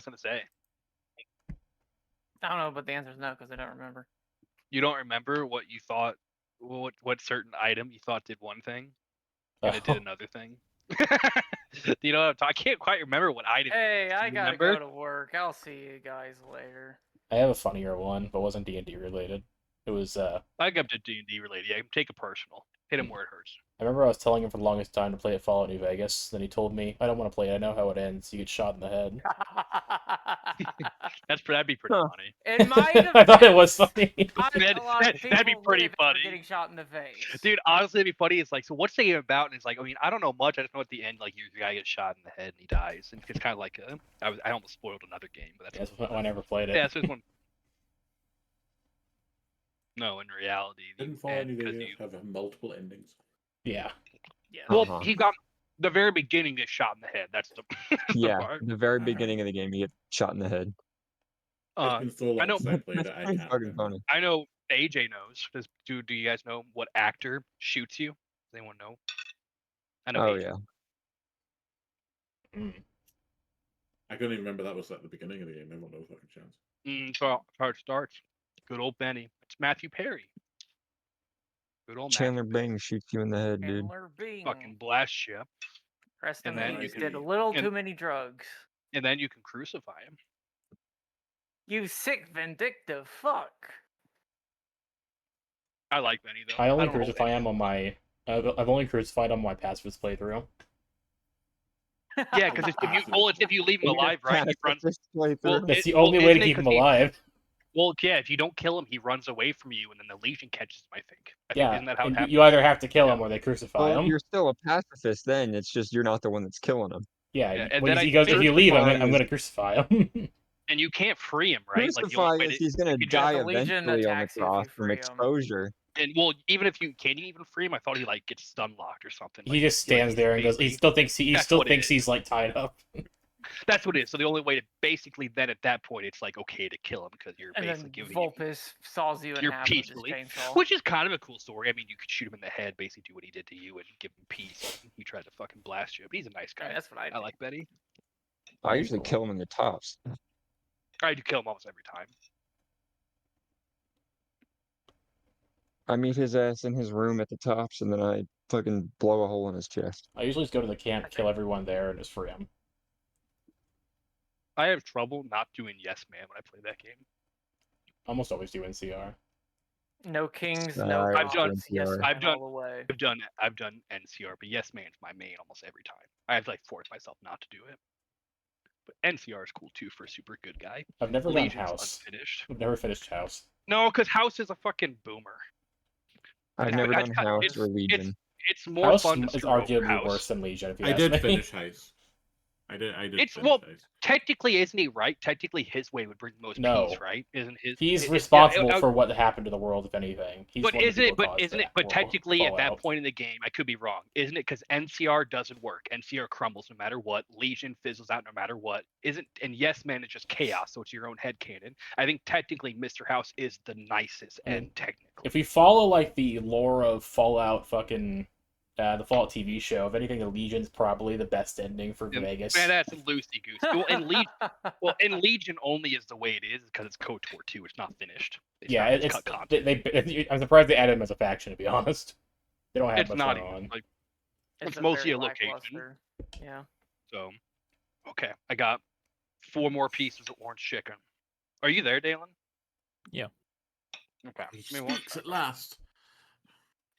gonna say. I don't know, but the answer is no because I don't remember. You don't remember what you thought, what certain item you thought did one thing, and it did another thing. Do you know what I'm talking? I can't quite remember what item. Hey, I gotta remember? go to work. I'll see you guys later. I have a funnier one, but wasn't D&D related. It was I got to D&D related. Yeah, take it personal. Hit him where it hurts. I remember I was telling him for the longest time to play at Fallout New Vegas. Then he told me, I don't want to play it. I know how it ends. You get shot in the head. That'd be pretty funny. In my defense, I thought it was funny. That'd be pretty funny. Getting shot in the face. Dude, honestly, it'd be funny. It's like, so what's the game about? And it's like, I mean, I don't know much. I just know at the end, like, your guy gets shot in the head and he dies. And it's kind of like, I almost spoiled another game, but that's I never played it. Yeah, so this one. No, in reality, Didn't Fallout New Vegas have multiple endings? Yeah. Yeah. Well, he got the very beginning gets shot in the head. That's the yeah. part. The very beginning of the game, you get shot in the head. I know. Funny. I know. AJ knows. Do you guys know what actor shoots you? Does anyone know? I know. Oh AJ. yeah. I couldn't even remember that was at the beginning of the game. Everyone knows fucking chance. So how it starts. Good old Benny. It's Matthew Perry. Good old Chandler Bing shoots you in the head, dude. Chandler Bing. Fucking blast you. Rest in then peace. Did a little too many drugs. And then you can crucify him. You sick, vindictive fuck. I like Benny though. I only crucify him on my. I've only crucified him on my pacifist playthrough. Yeah, because if you leave him alive, right? He runs. Well, that's the only way to keep him alive. Well, yeah, if you don't kill him, he runs away from you, and then the Legion catches him, I think. Yeah, isn't that how it happens? you either have to kill him or they crucify him. You're still a pacifist then, it's just you're not the one that's killing him. Yeah, and then he goes, if you leave him, I'm going to crucify him. And you can't free him, right? Crucify is he's going to die eventually on the cross from exposure. And well, even if you can even free him, I thought he like gets stun locked or something. He just stands there and goes. He still thinks he's like tied up. That's what it is. So the only way to basically then at that point it's like okay to kill him because you're basically giving Vulpes saws you in half peacefully, with his chainsaw. which is kind of a cool story. I mean, you could shoot him in the head, basically do what he did to you, and give him peace. He tried to fucking blast you, but he's a nice guy. Yeah, that's what I like Betty. I usually kill him in the tops. I do kill him almost every time. I meet his ass in his room at the tops, and then I fucking blow a hole in his chest. I usually just go to the camp, kill everyone there, and just free him. I have trouble not doing Yes Man when I play that game. Almost always do NCR. No kings, no I've done NCR. I've done NCR, but Yes Man's my main almost every time. I have to like force myself not to do it. But NCR is cool too for a super good guy. I've never done House. Unfinished. I've never finished House. No, because House is a fucking boomer. I've never done House or Legion. It's more House fun. Is arguably worse than Legion. If you I ask did me. finish House. I did. It's well, technically, isn't he right? Technically, his way would bring the most peace, right? Isn't his? He's responsible for what happened to the world, if anything. But isn't it? But technically, at that point in the game, I could be wrong. Isn't it? Because NCR doesn't work. NCR crumbles no matter what. Legion fizzles out no matter what. And Yes Man is just chaos, so it's your own headcanon. I think technically, Mr. House is the nicest end. Technically, if we follow like the lore of Fallout, fucking. The Fallout TV show. If anything, the Legion's probably the best ending for Vegas. Man, that's loosey goose. Well, and Legion only is the way it is because it's KOTOR 2. It's not finished. I'm surprised they added him as a faction. To be honest, they don't have much going on. Like, it's mostly a location. Yeah. So, okay, I got 4 more pieces of orange chicken. Are you there, Dalen? Yeah. Okay. He speaks at last.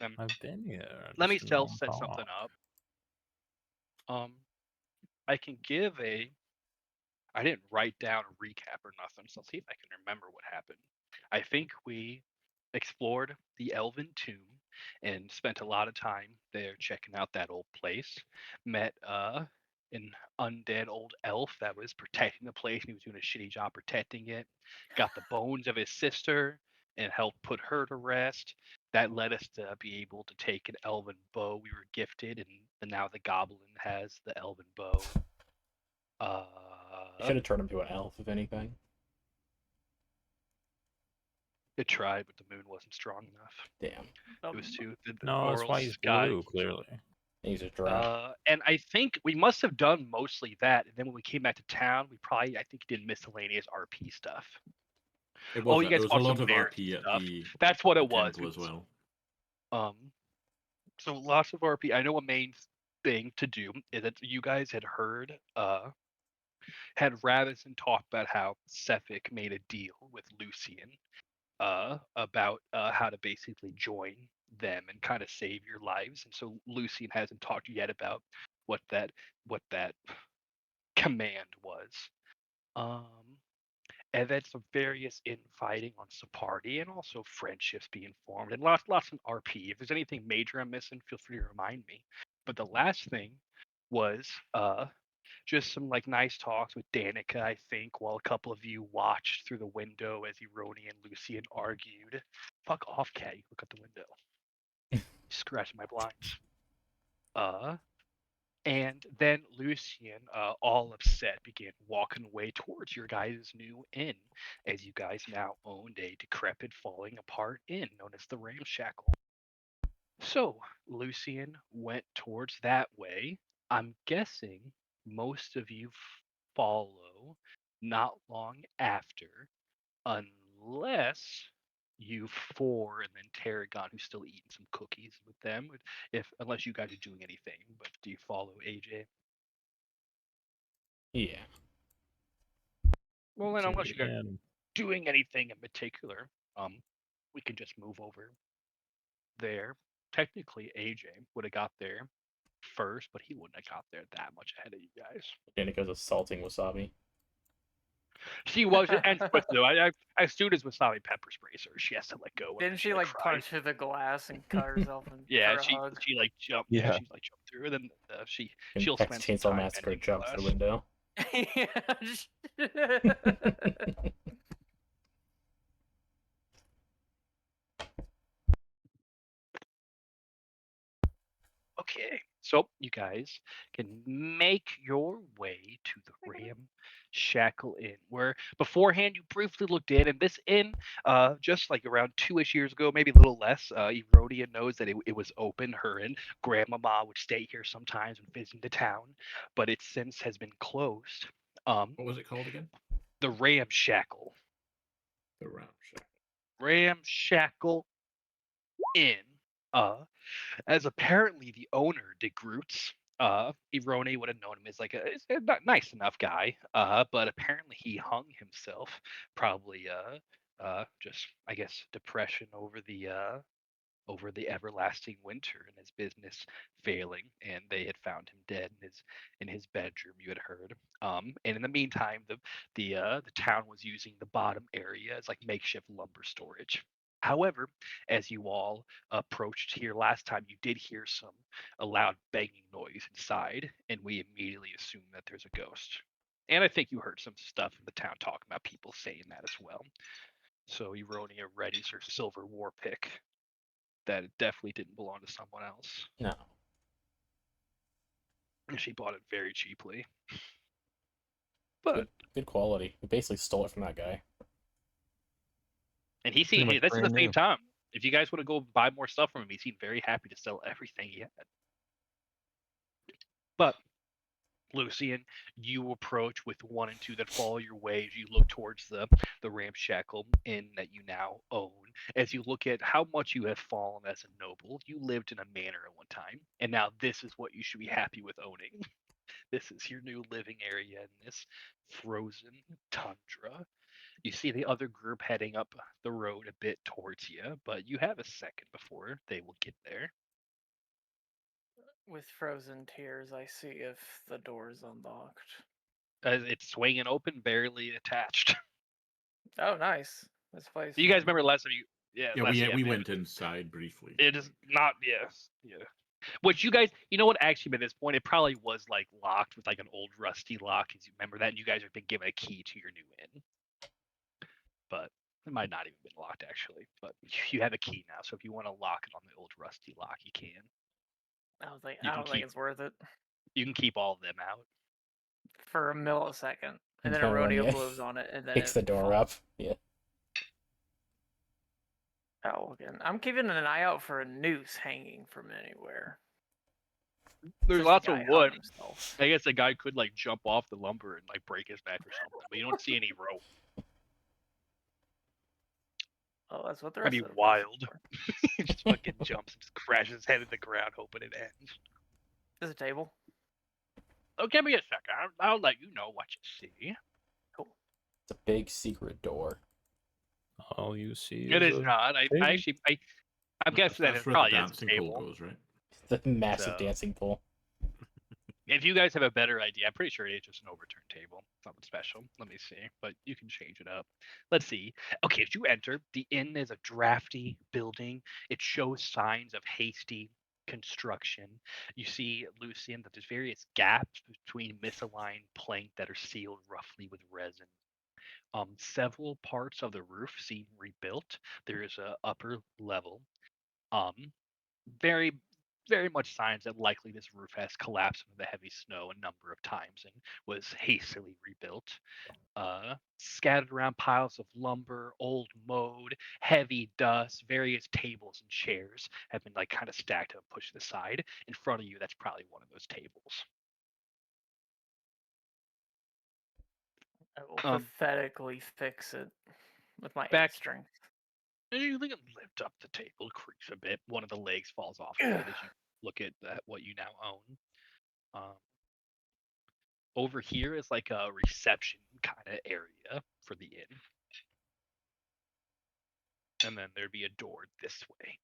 I've been here. Let me set something up. I can give I didn't write down a recap or nothing, so let's see if I can remember what happened. I think we explored the Elven Tomb and spent a lot of time there checking out that old place. Met an undead old elf that was protecting the place. He was doing a shitty job protecting it. Got the bones of his sister and helped put her to rest. That led us to be able to take an elven bow we were gifted, and now the goblin has the elven bow. You should have turned him to an elf, if anything. It tried, but the moon wasn't strong enough. Damn. It was too. No, that's why he's blue, clearly. He's a drop. And I think we must have done mostly that. And then when we came back to town, I think did miscellaneous RP stuff. It Oh, was you that. There guys was a fought lot some of bears RP and at stuff. the That's what it was. temple as well. So lots of RP. I know a main thing to do is that you guys had heard, had Ravison talk about how Sephic made a deal with Lucian, about how to basically join them and kind of save your lives. And so Lucian hasn't talked yet about what that command was. And then some various infighting on Sapardi, and also friendships being formed, and lots of RP. If there's anything major I'm missing, feel free to remind me. But the last thing was just some like nice talks with Danica, I think, while a couple of you watched through the window as Eroni and Lucian argued. Fuck off, cat! You look out the window. Scratching my blinds. And then Lucian, all upset, began walking away towards your guys' new inn, as you guys now owned a decrepit, falling apart inn known as the Ramshackle. So Lucian went towards that way. I'm guessing most of you follow not long after, unless you four and then Tarragon, who's still eating some cookies with them, unless you guys are doing anything. But do you follow AJ? Yeah. Well, then, So, unless you guys are and doing anything in particular, we can just move over there. Technically, AJ would have got there first, but he wouldn't have got there that much ahead of you guys. Danica's assaulting Wasabi. She was, and quick though. As soon as Wasabi pepper sprays her, she has to let go. Didn't she like punch through the glass and cut herself and Yeah, for a hug? she like jumped. Yeah. Yeah, she like jumped through, and then And she'll Texas spend some Chainsaw time Massacre mending jumps the glass. window. Okay, so you guys can make your way to the Ramshackle Inn, where beforehand you briefly looked in, and this inn, just like around 2-ish years ago, maybe a little less, Erodia knows that it was open. Her and Grandmama would stay here sometimes when visiting the town, but it since has been closed. What was it called again? The Ramshackle. The Ramshackle. Ramshackle Inn. As apparently the owner, De Groots, Irone would have known him as like a nice enough guy, but apparently he hung himself, probably just I guess depression over the everlasting winter and his business failing, and they had found him dead in his bedroom. You had heard. And in the meantime, the town was using the bottom area as like makeshift lumber storage. However, as you all approached here last time, you did hear a loud banging noise inside, and we immediately assumed that there's a ghost. And I think you heard some stuff in the town talking about people saying that as well. So Eronia readies her silver war pick that it definitely didn't belong to someone else. No. And she bought it very cheaply. But Good quality. We basically stole it from that guy. and he Pretty seemed much this is the brand same new. time. If you guys want to go buy more stuff from him, he seemed very happy to sell everything he had. But Lucian, you approach with 1 and 2 that follow your way as you look towards the Ramshackle Inn that you now own. As you look at how much you have fallen as a noble, you lived in a manor at one time, and now this is what you should be happy with owning. This is your new living area in this frozen tundra. You see the other group heading up the road a bit towards you, but you have a second before they will get there. With frozen tears, I see if the door's unlocked. As it's swinging open, barely attached. Oh, nice. This place. You guys remember last time you? Yeah, Yeah, we went inside briefly. It is not. Yes, yeah. Which you guys, you know what? Actually, by this point, it probably was like locked with like an old rusty lock. As you remember that, and you guys have been given a key to your new inn. But it might not even been locked actually. But you have a key now, so if you want to lock it on the old rusty lock, you can. I was like, You I can don't think keep- it's worth it You can keep all of them out. for a millisecond, and then Yeah, a rodeo yeah. blows on it, and then Picks it the door falls. up. Yeah. Oh, again. I'm keeping an eye out for a noose hanging from anywhere. There's Just lots the of guy wood. hung himself. I guess a guy could like jump off the lumber and like break his back or something, but you don't see any rope. Oh, that's what the That'd rest be of the place is wild. for. He just fucking jumps and just crashes his head in the ground, hoping it ends. There's a table. Oh, give me a second. I'll let you know what you see. Cool. It's a big secret door. All you see It is is a not. I'm guessing that That's it where probably the is a dancing pool table. goes, right? The massive So- dancing pool. If you guys have a better idea, I'm pretty sure it is just an overturned table. Something special. Let me see. But you can change it up. Let's see. Okay, as you enter, the inn is a drafty building. It shows signs of hasty construction. You see, Lucian, that there's various gaps between misaligned plank that are sealed roughly with resin. Several parts of the roof seem rebuilt. There is a upper level. Um, very very much signs that likely this roof has collapsed under the heavy snow a number of times and was hastily rebuilt. Scattered around piles of lumber, old mode, heavy dust, various tables and chairs have been like kind of stacked up, pushed to the side. In front of you, that's probably one of those tables. I will Um, pathetically fix it with my back- 8 strength. And you can lift up the table, creaks a bit. One of the legs falls off of it as you look at what you now own. Over here is like a reception kind of area for the inn. And then there'd be a door this way.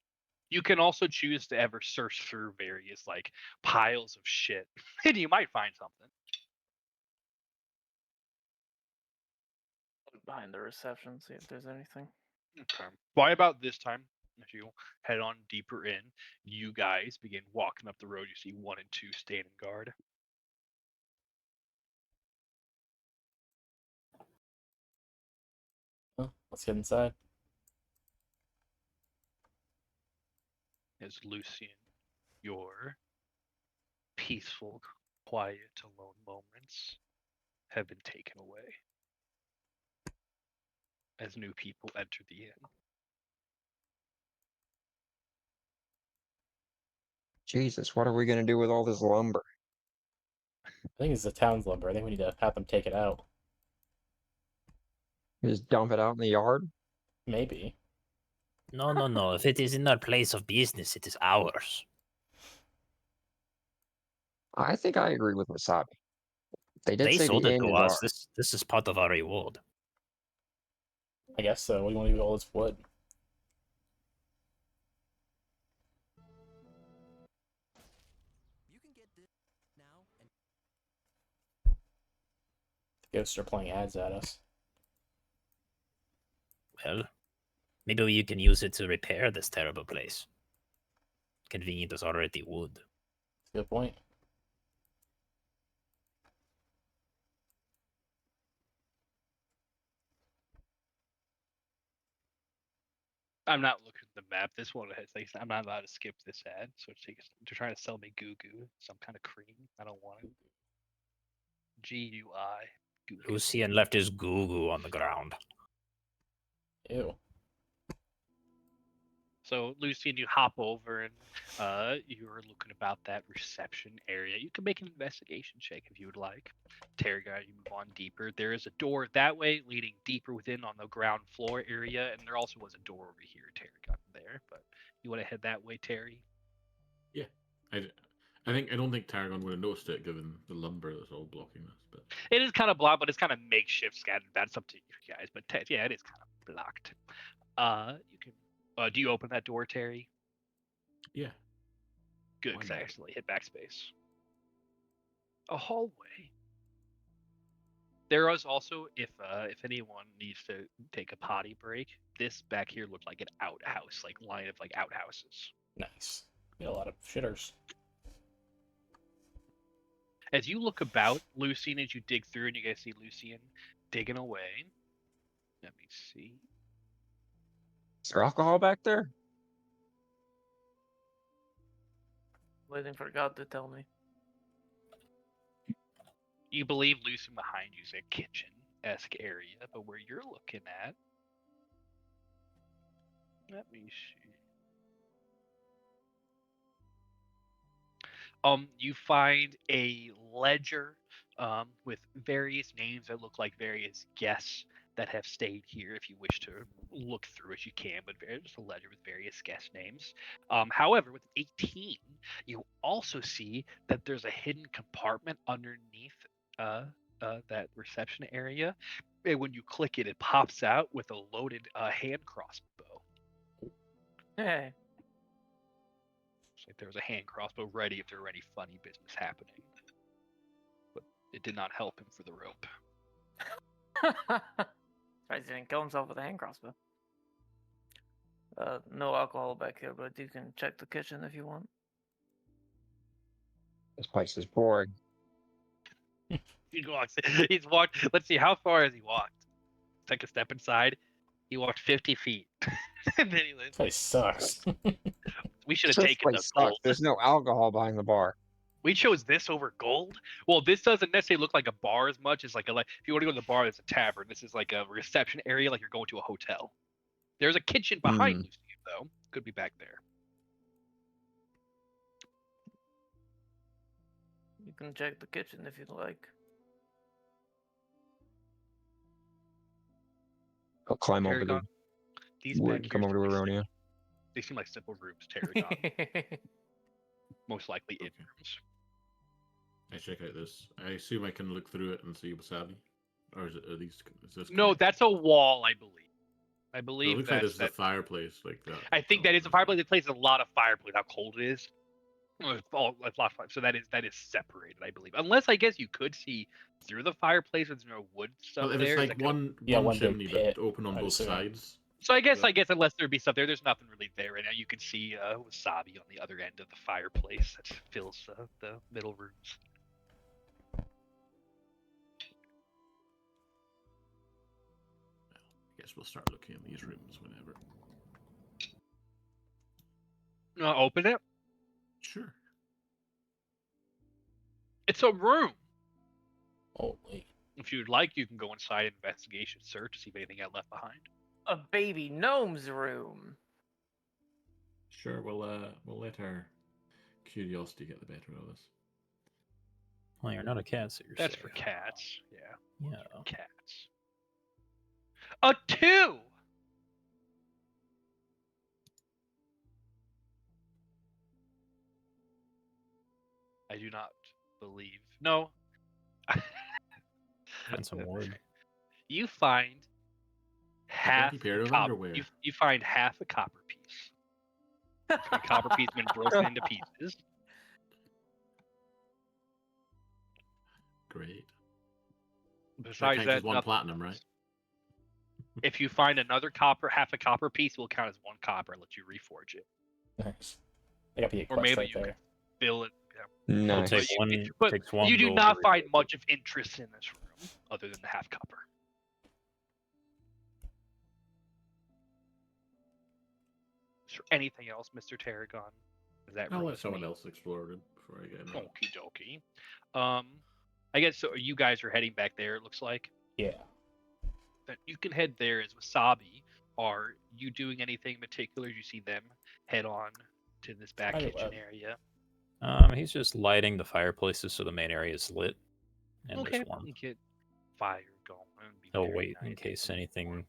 You can also choose to ever search through various like piles of shit, and you might find something. Behind the reception, see if there's anything. Okay. Why about this time? If you head on deeper in, you guys begin walking up the road. You see 1 and 2 standing guard. Well, let's get inside. As Lucian, your peaceful, quiet, alone moments have been taken away as new people enter the inn. Jesus, what are we gonna do with all this lumber? I think it's the town's lumber. I think we need to have them take it out. Just dump it out in the yard? Maybe. No, no, no. If it is in our place of business, it is ours. I think I agree with Wasabi. They did They say sold the it inn to is us. ours. This is part of our reward. I guess so. What do you want to do with all this wood? You can get this now and The ghosts are playing ads at us. Well, maybe you can use it to repair this terrible place. Convenient as already wood. Good point. I'm not looking at the map. This one has like I'm not allowed to skip this ad, so it's like, they're trying to sell me goo goo, some kind of cream. I don't want it. GUI. Goo goo. Lucian left his goo-goo on the ground. Ew. So Lucian, you hop over and you're looking about that reception area. You can make an investigation check if you would like. Tarragon, you move on deeper. There is a door that way leading deeper within on the ground floor area, and there also was a door over here, Tarragon, there. But you want to head that way, Terry? Yeah. I don't think Tarragon would have noticed it given the lumber that's all blocking this. But It is kind of blocked, but it's kind of makeshift scattered. That's up to you guys. But yeah, it is kind of blocked. You can. Do you open that door, Terry? yeah, Good, Why because I not? accidentally hit backspace. A hallway. There is also, if anyone needs to take a potty break, this back here looked like an outhouse, like line of like outhouses. Nice. Get a lot of shitters. As you look about, Lucian, as you dig through, and you guys see Lucian digging away. Let me see. Is there alcohol back there? Waiting for God to tell me. You believe Lucian behind you is a kitchen-esque area, but where you're looking at, let me see. You find a ledger with various names that look like various guests that have stayed here. If you wish to look through it, you can, but just a ledger with various guest names. However, with 18, you also see that there's a hidden compartment underneath that reception area. And when you click it, it pops out with a loaded hand crossbow. Hey, It's like there was a hand crossbow ready if there were any funny business happening. But it did not help him for the rope. surprised he didn't kill himself with a hand crossbow. No alcohol back here, but you can check the kitchen if you want. This place is boring. He walks. He's walked. Let's see, how far has he walked? Take a step inside. He walked 50 feet. And then he This lives. place sucks. We should have This taken the place sucks. gold. There's no alcohol behind the bar. We chose this over gold. Well, this doesn't necessarily look like a bar as much as like if you want to go to the bar, it's a tavern. This is like a reception area, like you're going to a hotel. There's a kitchen behind Lucy, though. Could be back there. You can check the kitchen if you'd like. I'll climb over the Tarragon, these wood back and come here over to seem like Aronia. they seem like simple rooms, Tarragon. Most likely in Okay. rooms. I check out this. I assume I can look through it and see wasabi, or is it? Are these? Is this No, connected? that's a wall, I believe. I So it believe looks like that's this is a fireplace, like that. I think that is a fireplace. It plays a lot of fireplace. How cold it is. It's a lot of fire. So that is separated, I believe. Unless I guess you could see through the fireplace. There's no wood stuff Well, if there. it's Is like that kind of- one big chimney pit, but open on I'd both assume. sides. So I guess Yeah. unless there'd be stuff there, there's nothing really there right now. You can see wasabi on the other end of the fireplace that fills the middle rooms. I guess we'll start looking in these rooms whenever. Open it. Sure. It's a room. Holy. If you'd like, you can go inside and investigation search to see if anything got left behind. A baby gnome's room. Sure, we'll let our curiosity get the better of us. Well, you're not a cat, so you're That's safe. for cats. Yeah, Yeah. cats. A 2. I do not believe. No. Find some wood. You find half empty pair a of copper. underwear. You find half a copper piece. A copper piece been broken into pieces. Great. Besides counts that, as one nothing platinum, else. right? If you find another copper, half a copper piece will count as one copper and let you reforge it. Nice. I got the Or quest maybe right you there. Fill it. It'll Nice. take But takes one you do gold not to find replace much of interest in this room other than the half copper. Is there anything else, Mr. Tarragon? Is that I'll room let someone clean? else explore it before I get in. Okie dokie. I guess so. You guys are heading back there. It looks like. Yeah. Then you can head there as Wasabi. Are you doing anything in particular? You see them head on to this back Either kitchen way. area. He's just lighting the fireplaces so the main area is lit and Okay, just warm. you get fire going. It'd be He'll very wait in nice case and anything warm.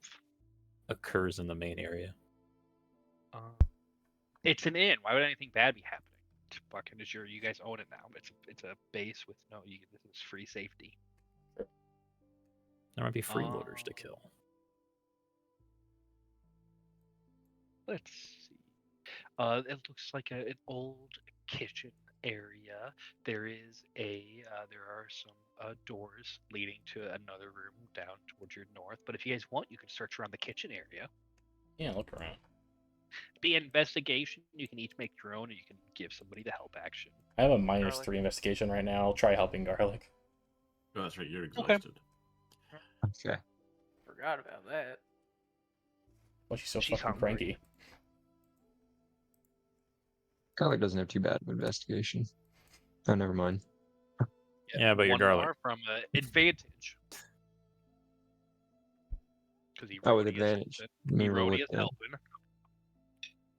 occurs in the main area. It's an inn. Why would anything bad be happening? It's fucking sure you guys own it now. It's a base with no. This is free safety. There might be freeloaders to kill. Let's see. It looks like an old kitchen area. There is there are some doors leading to another room down towards your north. But if you guys want, you can search around the kitchen area. Yeah, look around. Be an investigation. You can each make your own, or you can give somebody the help action. I have a Garlic. -3 investigation right now. I'll try helping Garlic. Oh, that's right. You're exhausted. Okay. Forgot about that. Why she's so She's fucking hungry. cranky? Garlic doesn't have too bad of investigation. Oh, never mind. Yeah, but you're one garlic. more from advantage. Because he Oh, with Rhodey is advantage. helping. Let me He roll Rhodey with is that. helping.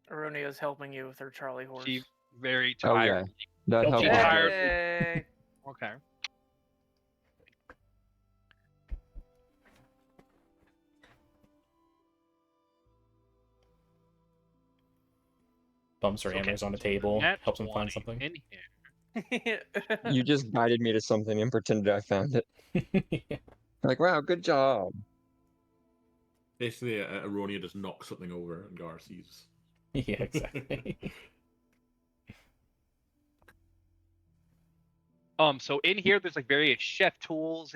Aronia's helping you with her Charlie horse. She very Oh, yeah. tiredly That Kill helped. cheese. Entire- Yay! Okay. Bumps her So, okay, hammers on the so table, nat helps him find 20 something. in here. You just guided me to something and pretended I found it. Like, wow, good job. Basically, Aronia just knocks something over and Gar sees. Yeah, exactly. So in here, there's like various chef tools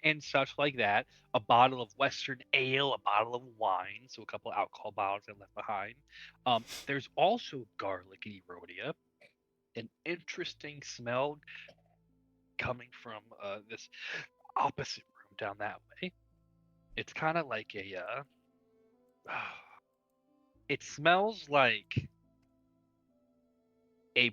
and such like that. A bottle of Western ale, a bottle of wine, so a couple of alcohol bottles I left behind. There's also garlic and erodia. An interesting smell coming from this opposite room down that way. It's kind of like a. It smells like a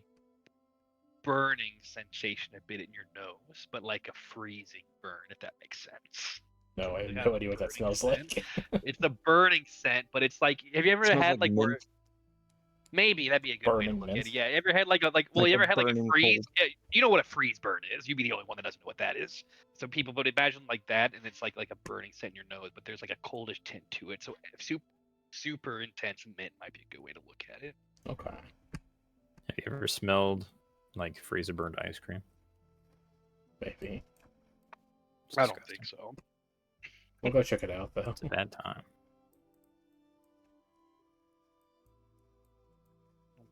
burning sensation a bit in your nose, but like a freezing burn, if that makes sense. No, I Like have a no idea what that burning smells scent. like. It's the burning scent, but it's like, have you ever Smells had like where mint. maybe that'd be a good way to Burning look at mints. it. Yeah, ever had well, Like you a ever had like a burning freeze? cold. Yeah, you know what a freeze burn is. You'd be the only one that doesn't know what that is. So people would imagine like that, and it's like a burning scent in your nose, but there's like a coldish tint to it. So super intense mint might be a good way to look at it. Okay. Have you ever smelled like freezer burned ice cream? Maybe. It's I don't disgusting. think so. We'll go check it out though. It's a bad time.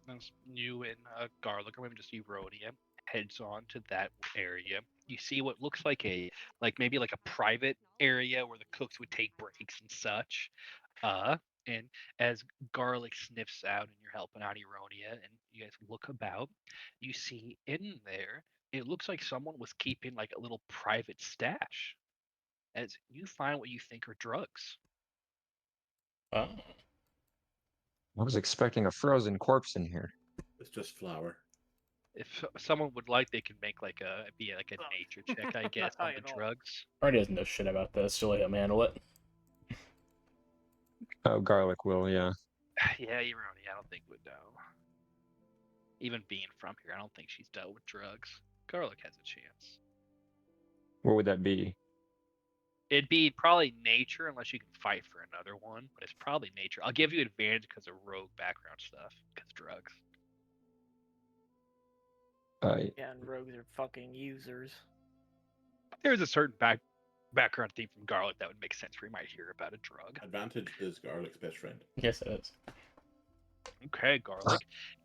As you and Garlic, or maybe just you, Rhodia, heads on to that area. You see what looks like maybe like a private area where the cooks would take breaks and such. And as Garlic sniffs out and you're helping out Eronia and you guys look about, you see in there, it looks like someone was keeping like a little private stash. As you find what you think are drugs. Oh. I was expecting a frozen corpse in here. It's just flour. If someone would like, they can make like a nature check, I guess, on the You know. drugs. Already doesn't know shit about this. She'll let him handle it. Oh, garlic will, yeah. Yeah, Eroni, I don't think would know. Even being from here, I don't think she's dealt with drugs. Garlic has a chance. What would that be? It'd be probably nature, unless you can fight for another one, but it's probably nature. I'll give you advantage because of rogue background stuff, because drugs. Yeah, and rogues are fucking users. There's a certain background theme from Garlic that would make sense where you might hear about a drug. Advantage is Garlic's best friend. Yes, it is. Okay, Garlic.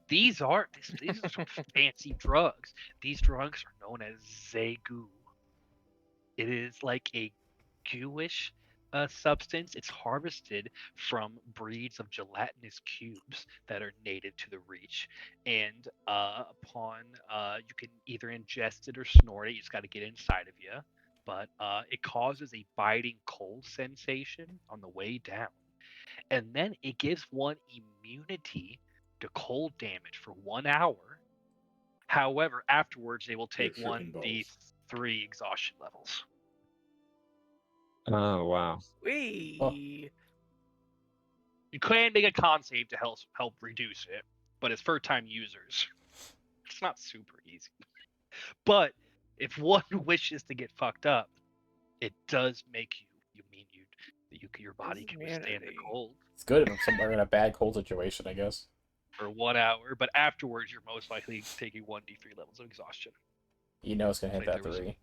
These are some fancy drugs. These drugs are known as Zegu. It is like a gooish substance. It's harvested from breeds of gelatinous cubes that are native to the Reach. And upon you can either ingest it or snort it. You just got to get it inside of you. But it causes a biting cold sensation on the way down. And then it gives one immunity to cold damage for 1 hour. However, afterwards they will take You're tripping 1d3 exhaustion levels. Oh, wow. Wee. You can make a con save to help reduce it, but it's for time users. It's not super easy. But if one wishes to get fucked up, it does make your body can withstand the Immunity. cold It's good if somewhere in a bad cold situation, I guess. for 1 hour, but afterwards you're most likely taking 1d3 levels of exhaustion. You know it's gonna hit Like that there was- 3.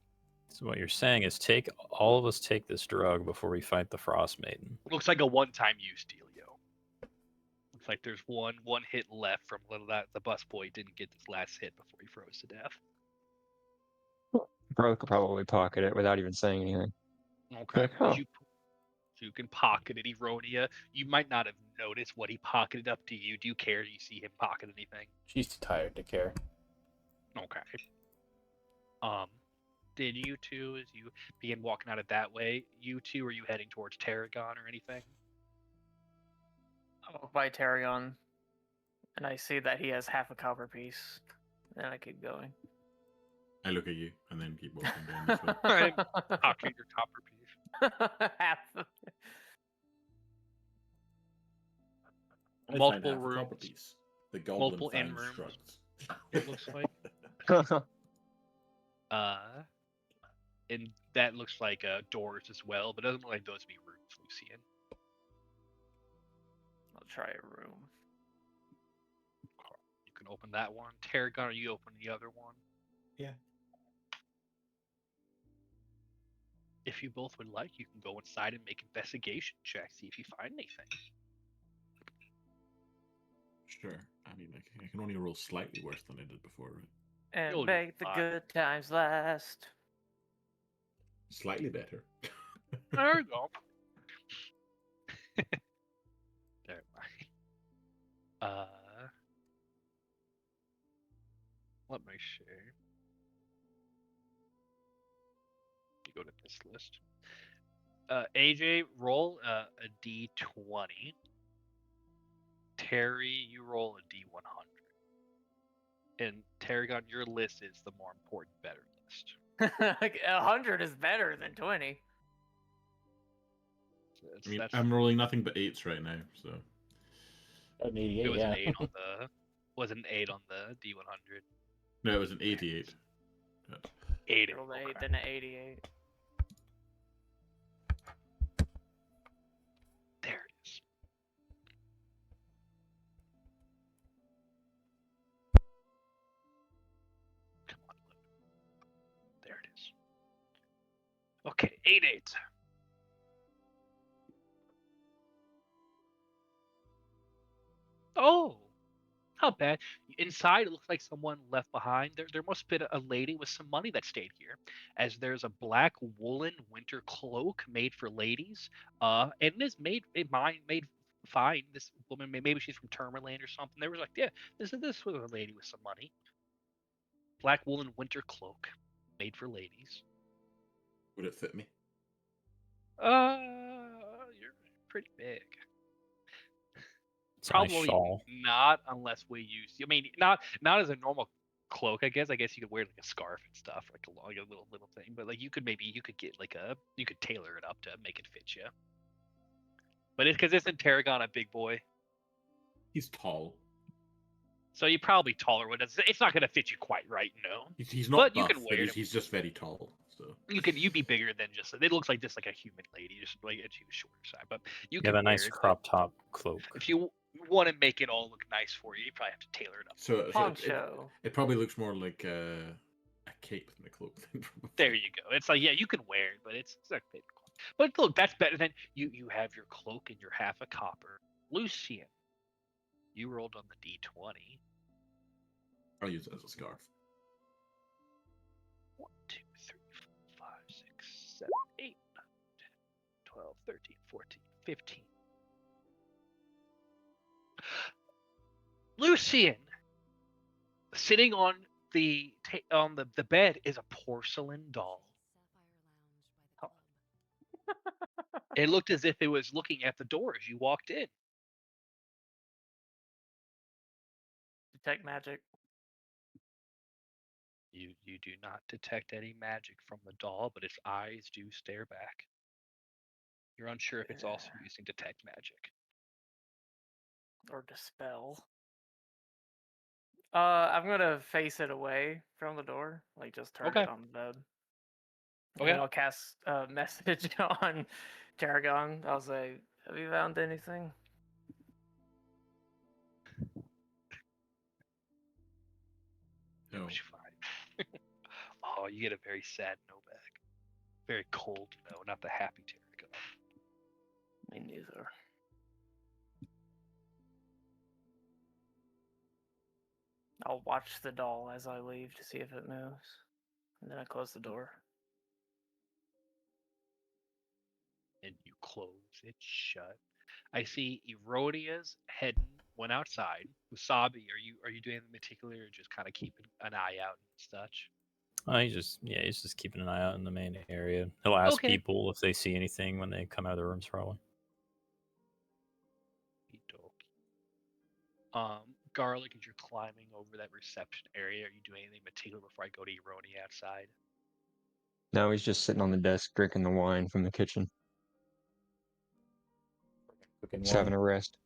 So what you're saying is all of us take this drug before we fight the Frostmaiden. Looks like a one-time use dealio. Looks like there's one hit left from the busboy didn't get this last hit before he froze to death. Garlic could probably pocket it without even saying anything. Okay. Like, huh. You can pocket it, Eronia. You might not have noticed what he pocketed up to you. Do you care? Do you see him pocket anything? She's too tired to care. Okay. Did you two, as you begin walking out of that way, you two, are you heading towards Tarragon or anything? I walk by Tarragon, and I see that he has half a copper piece. Then I keep going. I look at you and then keep walking down this way. Alright, pocket your copper piece. half. I find Multiple half a copper rooms. piece. The goblin multiple inn finds rooms. drugs. It looks like. And that looks like doors as well, but it doesn't look like those would be rooms, Lucian. I'll try a room. You can open that one. Tarragon, are you open the other one? Yeah. If you both would like, you can go inside and make investigation checks, see if you find anything. Sure. I mean, I can only roll slightly worse than I did before, right? And You'll do make the fine. good times last. Slightly better. There you go. Never mind. Let me see. You go to this list. AJ, roll a D20. Terry, you roll a D100. And Tarragon, your list is the more important, better list. 100 is better than 20. I mean, I'm rolling nothing but 8s right now, so. An It 88, was yeah. an 8 on the. Was an 8 on the D100. No, it was an 88. 8. Rolled an Okay. 8, then an 88. There it is. Come on, look. There it is. Okay, 8-8. Oh, not bad. Inside, it looks like someone left behind. There must have been a lady with some money that stayed here, as there's a black woolen winter cloak made for ladies. And it is made fine. This woman, maybe she's from Termerland or something. They was like, yeah, this was a lady with some money. Black woolen winter cloak, made for ladies. Would it fit me? You're pretty big. It's a nice Probably shawl. not unless we use. I mean, not as a normal cloak. I guess you could wear like a scarf and stuff, like a little thing. But like you could get like you could tailor it up to make it fit you. But it's because isn't Tarragon a big boy? He's tall. So you probably taller one. It's not gonna fit you quite right, no. He's not But buff, you can wear but it. he's just very tall. So You'd be bigger than just. It looks like just like a human lady, just like a shorter side. But you You can have a wear nice it, but crop top cloak. if you want to make it all look nice for you, you probably have to tailor it up. so Poncho. it probably looks more like a cape than a cloak. Probably. There you go. It's like, yeah, you can wear it, but it's not big. But look, that's better than you have your cloak and your half a copper. Lucian, you rolled on the D20. I'll use it as a scarf. 1, 2, 3, 4, 5, 6, 7, 8, 9, 10, 12, 13, 14, 15. Lucian, sitting on the bed is a porcelain doll. It looked as if it was looking at the door as you walked in. Detect magic. You do not detect any magic from the doll, but its eyes do stare back. You're unsure if it's also using detect magic. Or dispel. I'm gonna face it away from the door. Like just turn Okay. it on the bed. And Okay. then I'll cast a message on Tarragon. I'll say, have you found anything? No. What you find? Oh, you get a very sad no back. Very cold no, not the happy Tarragon. Me neither. I'll watch the doll as I leave to see if it moves. And then I close the door. And you close it shut. I see Erodia's head went outside. Wasabi, are you doing anything particular or just kind of keeping an eye out and such? He's just keeping an eye out in the main area. He'll ask Okay. people if they see anything when they come out of the rooms, probably. Garlic, as you're climbing over that reception area, are you doing anything particular before I go to Erodia outside? Now he's just sitting on the desk drinking the wine from the kitchen. Cooking He's having wine. a rest.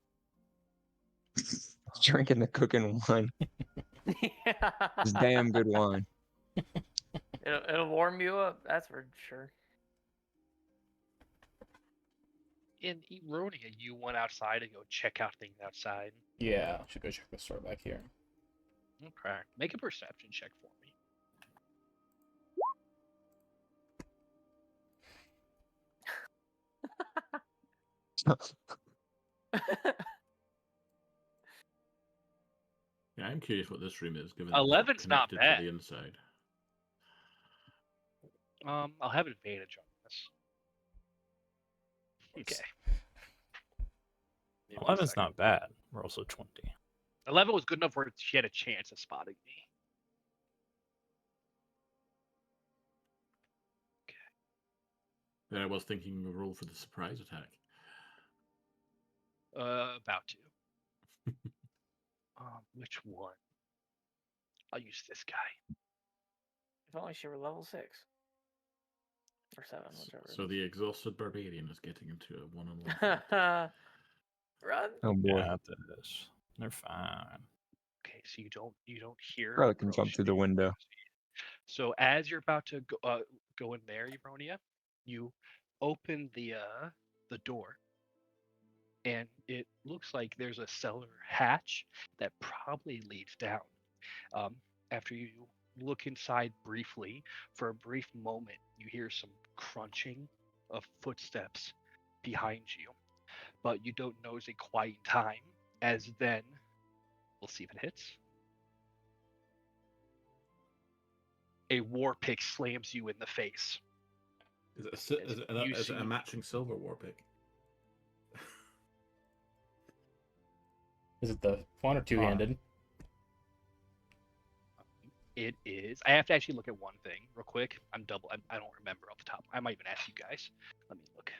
Drinking the cooking wine. It's damn good wine. It'll warm you up, that's for sure. In Eronia, you went outside to go check out things outside. Yeah, should go check the store back here. Okay. Make a perception check for me. Yeah, I'm curious what this room is, given 11's not connected bad. to the inside. I'll have advantage on this. Okay. Give me 1 11's second. not bad. We're also 20. 11 was good enough where she had a chance of spotting me. Then I was thinking a roll for the surprise attack. About to. Which one? I'll use this guy. If only she were level 6. Or 7, whichever. So the exhausted barbarian is getting into a one-on-one. Run! Oh boy. Yeah, that is. They're fine. Okay, so you don't hear. Probably can jump approach through the me. window. So as you're about to go in there, Eronia, you open the door, and it looks like there's a cellar hatch that probably leads down. After you look inside briefly, for a brief moment, you hear some crunching of footsteps behind you, but you don't notice it quite in time. As then, we'll see if it hits. A war pick slams you in the face. Is it a matching silver war pick? Is it the one or two-handed? It is. I have to actually look at one thing real quick. I don't remember off the top. I might even ask you guys. Let me look.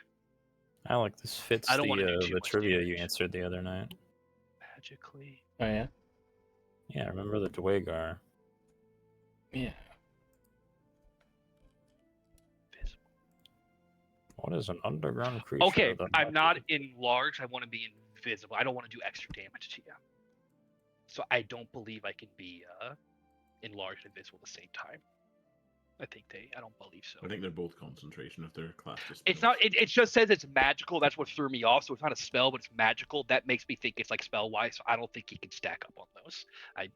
I like this fits I don't wanna do too the much trivia you damage. answered the other night. Magically. Oh yeah. Yeah, remember the Dwagar. Yeah. Visible. What is an underground creature? Okay, that I'm not matches- enlarged. I want to be invisible. I don't want to do extra damage to you. So I don't believe I can be enlarged and invisible at the same time. I don't believe so. I think they're both concentration if they're classed as It's spells. not. It just says it's magical. That's what threw me off. So it's not a spell, but it's magical. That makes me think it's like spell wise. So I don't think he can stack up on those. I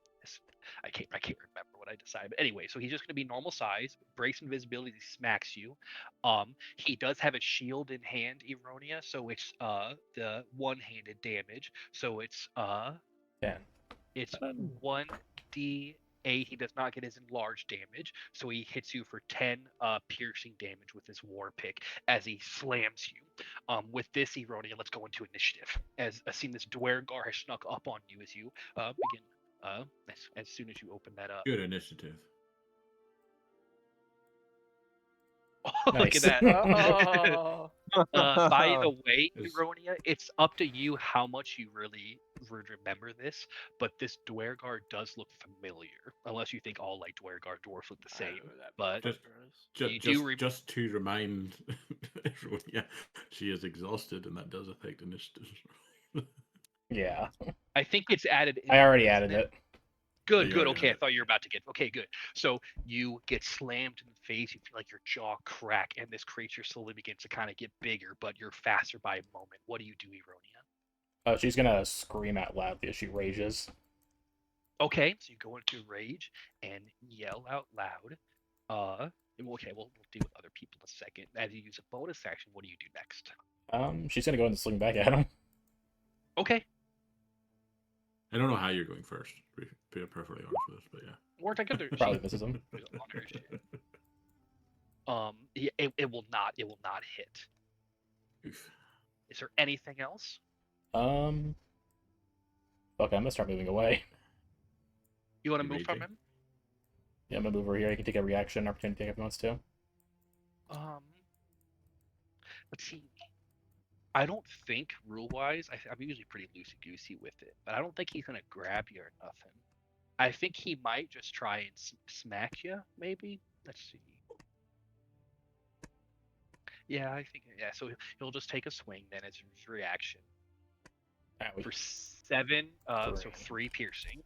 can't remember what I decided. But anyway, so he's just gonna be normal size. Breaks invisibility. He smacks you. He does have a shield in hand, Eronia. So it's the one-handed damage. So it's 10. It's 1d8. He does not get his enlarged damage, so he hits you for 10 piercing damage with his war pick as he slams you. With this, Eronia, let's go into initiative. As seeing this Dwergar has snuck up on you as you begin. As soon as you open that up. Good initiative. Oh, look at Nice. that. Oh. By the way, Is- Eronia, it's up to you how much you really remember this, but this Dwergar does look familiar, unless you think all like Dwergar dwarfs look the I don't same. know who that But motherfucker is. You do Just to remind everyone, yeah, she is exhausted, and that does affect initiative. Yeah. I think it's added. In, I already isn't added it. Good, You good. already Okay, I added it. thought you were about to get. Okay, good. So you get slammed in the face. You feel like your jaw crack, and this creature slowly begins to kind of get bigger, but you're faster by a moment. What do you do, Eronia? Oh, she's gonna scream out loudly as she rages. Okay, so you go into rage and yell out loud. Okay, we'll deal with other people in a second. As you use a bonus action, what do you do next? She's gonna go and swing back at him. Okay, I don't know how you're going first. To be perfectly honest with us, but yeah. weren't I good? Probably misses him. It will not hit. Oof. Is there anything else? Fuck, I'm gonna start moving away. You want to You move from raging? him? Yeah, I'm gonna move over here. He can take a reaction opportunity if he wants to. Let's see. I don't think rule-wise, I'm usually pretty loosey-goosey with it, but I don't think he's gonna grab you or nothing. I think he might just try and smack you, maybe. Let's see. Yeah, I think so. He'll just take a swing then as his reaction Owie. for 7. So Three. 3 piercing.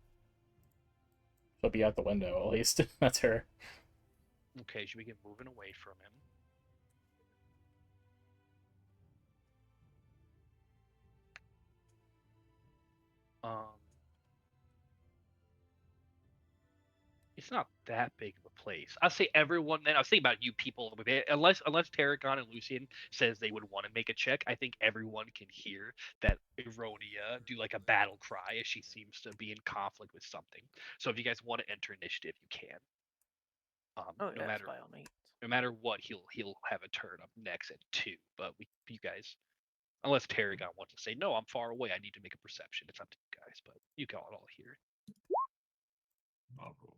but be out the window at least. That's her. Okay, should we get moving away from him? It's not that big of a place. I'll say everyone. Then I was thinking about you people, unless Tarragon and Lucian says they would want to make a check. I think everyone can hear that Ironia do like a battle cry as she seems to be in conflict with something. So if you guys want to enter initiative, you can. Oh, No yes, matter by all means. no matter what, he'll have a turn up next at 2. But you guys, unless Tarragon wants to say no, I'm far away. I need to make a perception. It's up to you guys, but you can all hear. I'll roll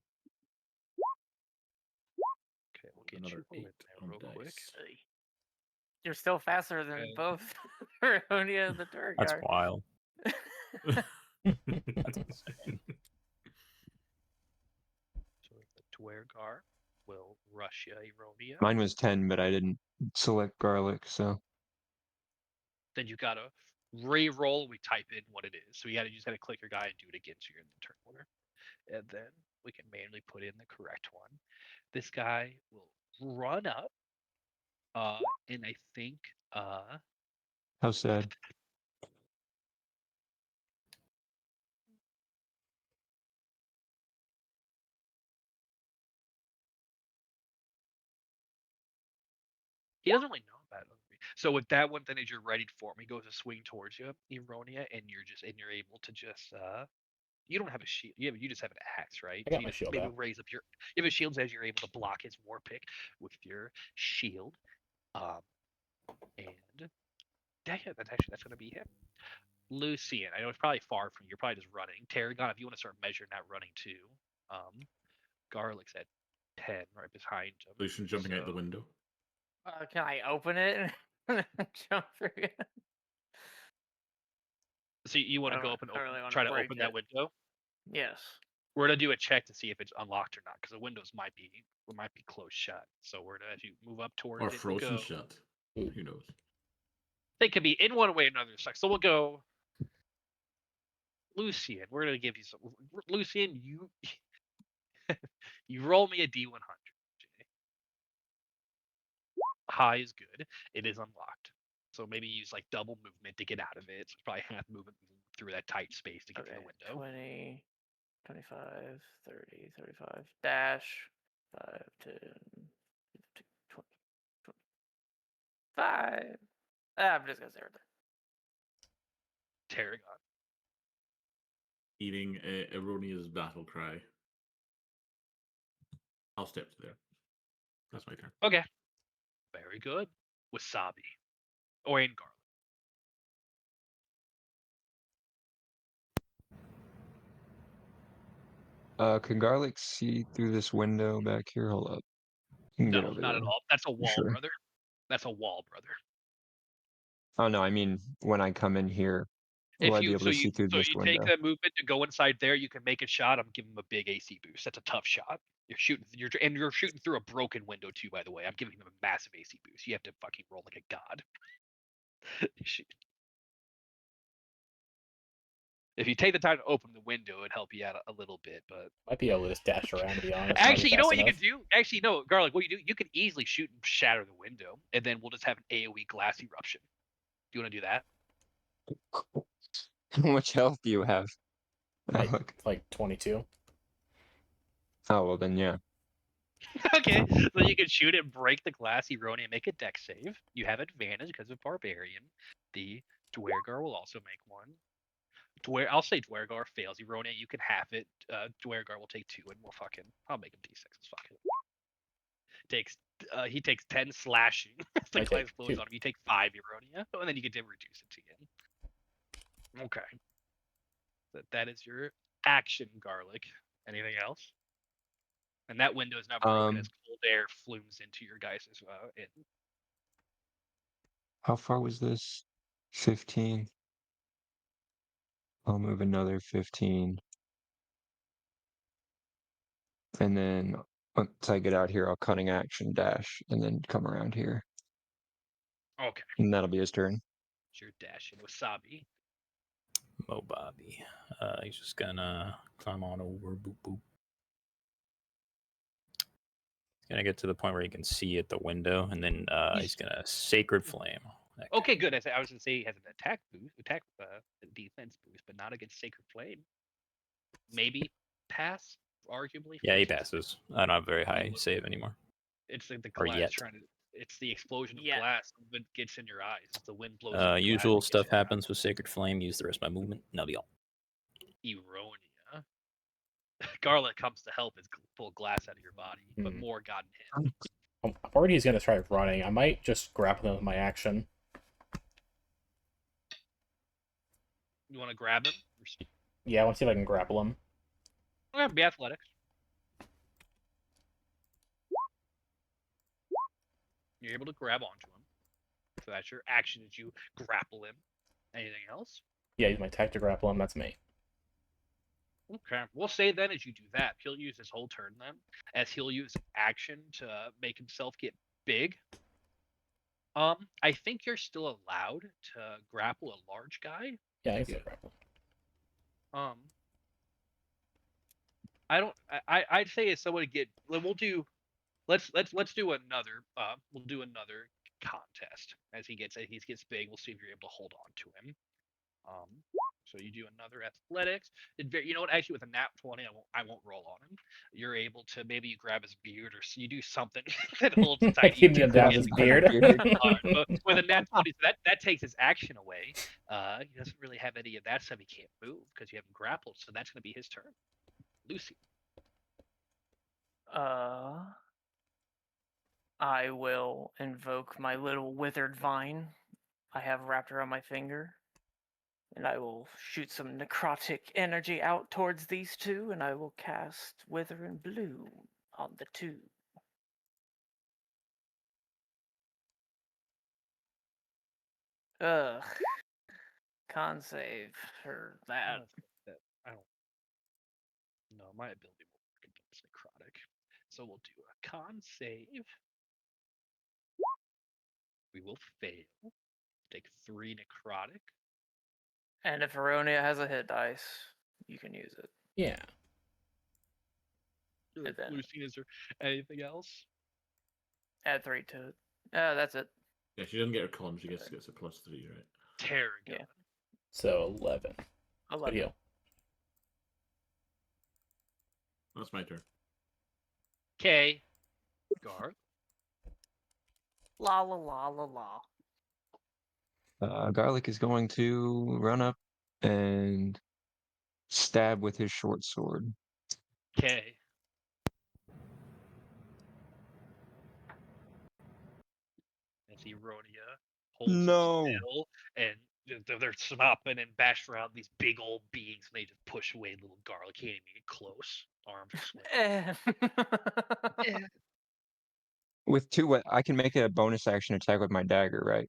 Okay, we'll get another you 8 in there on real quick. dice. You're still faster than Okay. both Ronia and the That's Turgar. wild. That's insane. So the Dwergar will rush you, Ironia. Mine was 10, but I didn't select garlic, so Then you gotta re-roll. We type in what it is. So you just gotta click your guy and do it again. So you're in the turn order, and then we can manually put in the correct one. This guy will run up, and I think how sad. he doesn't really know about it. So with that one, then as you're ready for him, he goes to swing towards you, Ironia, and you're able to just you don't have a shield. You just have an axe, right? I got So you my just shield maybe out. raise up your. You have a shield as you're able to block his war pick with your shield. And that's gonna be him. Lucian, I know it's probably far from you. You're probably just running. Tarragon, if you want to start measuring that running too. Garlic's at 10, right behind him. Lucian jumping out the So- window. Can I open it and jump through it? So you want to go up and I really wanna try to break open that it. window? Yes. We're gonna do a check to see if it's unlocked or not, because the windows might be closed shut. So we're gonna, if you move up towards Or it, we'll frozen go. shut. Ooh. Who knows? They could be in one way or another. So we'll go. Lucian, we're gonna give you some. Lucian, you you roll me a D100. High is good. It is unlocked. So maybe use like double movement to get out of it. So it's probably half movement through that tight space to get to Okay. the window. 20, 25, 30, 35, dash, 5, 10, 15, 20, 25. I'm just gonna say right there. Tarragon. Eating Eronia's battle cry. I'll step to there. That's my turn. Okay. Very good. Wasabi. Or in garlic. Can garlic see through this window back here? Hold up. You can No, get over not there. at all. That's a wall, Sure. brother. That's a wall, brother. Oh no, I mean when I come in here, will I be able to see through this you take window? that movement to go inside there, you can make a shot. I'm giving him a big AC boost. That's a tough shot. You're shooting through a broken window too, by the way. I'm giving him a massive AC boost. You have to fucking roll like a god. If you take the time to open the window, it'd help you out a little bit, but Might be able to just dash around, to be honest. actually, you know what you could do? Actually, no, Garlic, what you do, you could easily shoot and shatter the window, and then we'll just have an AoE glass eruption. Do you want to do that? How much health do you have? Like, Look. like 22. Oh well, then yeah. Okay, so you can shoot it, break the glass, Eroni, and make a deck save. You have advantage because of Barbarian. The Dwergar will also make one. I'll say Dwergar fails. Eroni, you can half it. Dwergar will take 2, and I'll make him D6. Fuck it. He takes 10 slashing. The I glass take explodes 2. on him. You take 5 Eronia, and then you get to reduce it again. Okay. That is your action, Garlic. Anything else? And that window is now broken as cold air flumes into your guys' in. How far was this? 15. I'll move another 15. And then once I get out here, I'll cunning action dash and then come around here. Okay. And that'll be his turn. It's your dash in Wasabi. Mo Bobby. He's just gonna climb on over. Boop boop. Gonna get to the point where he can see at the window, and then he's gonna Sacred Flame. that guy. Okay, good. I was gonna say he has an attack boost, defense boost, but not against Sacred Flame. Maybe pass, arguably. Yeah, he force it to- passes. I don't have very high save anymore. It's the Or glass yet. trying to. It's the explosion of Yeah. glass that gets in your eyes. It's the wind blows. in the glass Usual that gets stuff in your happens with Sacred Flame. Use the rest of my movement. And that'll be all. eyes. Eronia. Garlic comes to help and pull glass out of your body, but Hmm. more gotten hit. I'm worried he's gonna try running. I might just grapple him with my action. You want to grab him? Yeah, I want to see if I can grapple him. Okay, be athletics. You're able to grab onto him. So that's your action as you grapple him. Anything else? Yeah, use my attack to grapple him. That's me. Okay. We'll say then as you do that, he'll use his whole turn then, as he'll use action to make himself get big. I think you're still allowed to grapple a large guy. Yeah, I can still grapple. I don't. I'd say as someone to get. We'll do. Let's do another. We'll do another contest as he gets big. We'll see if you're able to hold on to him. So you do another athletics. You know what? Actually, with a nat 20, I won't roll on him. You're able to maybe you grab his beard or you do something that holds I tight. keep him down his beard. But with a nat 20, so that takes his action away. He doesn't really have any of that stuff. He can't move because you haven't grappled. So that's going to be his turn. Lucy. I will invoke my little withered vine I have wrapped around my finger, and I will shoot some necrotic energy out towards these two, and I will cast Wither and Bloom on the two. Ugh. Con save for that. I don't. No, my ability will work against necrotic. So we'll do a con save. We will fail. Take 3 necrotic. And if Aronia has a hit dice, you can use it. Yeah. And then- Lucy, is there anything else? Add 3 to it. That's it. Yeah, she doesn't get her con. She gets a +3, right? Tarragon. Yeah. So 11. Good 11. heal. That's my turn. Okay. Garth. La la la la la. Garlic is going to run up and stab with his short sword. Okay. As Eronia holds No. still, and they're swapping and bashing around these big old beings, and they just push away little Garlic. Can't even get close. Arms are swinging. With I can make a bonus action attack with my dagger, right?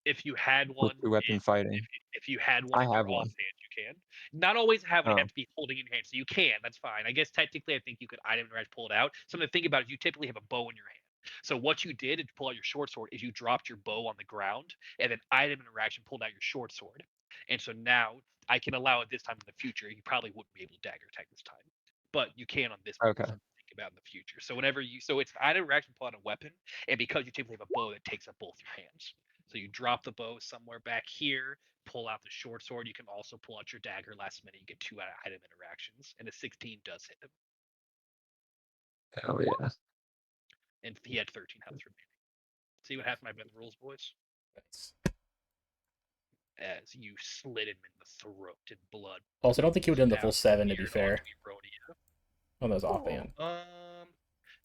If you had With one, 2-weapon fighting. if you had one I in your have one. offhand, you can. Not always have one. You Oh. have to be holding in your hand. So you can. That's fine. I guess technically, I think you could item interact, pull it out. Something to think about is you typically have a bow in your hand. So what you did to pull out your short sword is you dropped your bow on the ground, and then item interaction pulled out your short sword. And so now I can allow it this time in the future. You probably wouldn't be able to dagger attack this time, but you can on this. Okay. Think about in the future. So whenever it's item interaction, pull out a weapon, and because you typically have a bow that takes up both your hands. So you drop the bow somewhere back here, pull out the short sword. You can also pull out your dagger last minute. You get 2 item interactions, and a 16 does hit him. Hell yeah. And he had 13 health remaining. See what happened by the rules, boys? Nice. As you slit him in the throat and blood. Also, I don't think he would have done the full 7, to be Smeared fair. onto Eronia. On those offhand.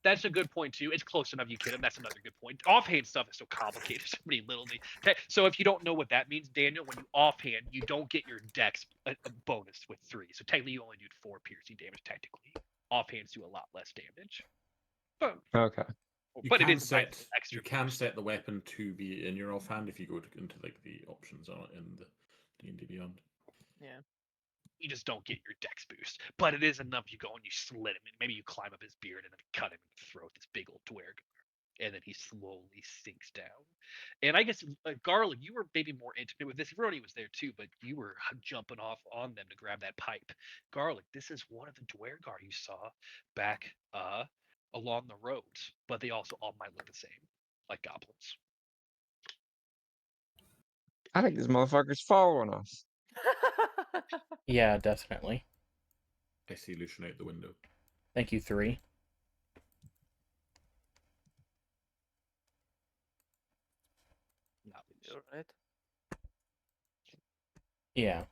That's a good point too. It's close enough you can. That's another good point. Offhand stuff is so complicated. So many little things. Okay, so if you don't know what that means, Daniel, when you offhand, you don't get your dex a bonus with 3. So technically, you only do 4 piercing damage. Technically, offhands do a lot less damage. But Okay. but it is nice You can set the weapon to be in your offhand if you go into like the options on it in the D&D Beyond. Yeah. You just don't get your dex boost. But it is enough you go and you slit him, and maybe you climb up his beard and then cut him in the throat, this big old dwerg. And then he slowly sinks down. And I guess, Garlic, you were maybe more intimate with this. Rody was there too, but you were jumping off on them to grab that pipe. Garlic, this is one of the Dwergar you saw back along the roads, but they also all might look the same, like goblins. I think this motherfucker's following us. Yeah, definitely. I see Lucian out the window. Thank you, 3. Not least. You alright? Yeah.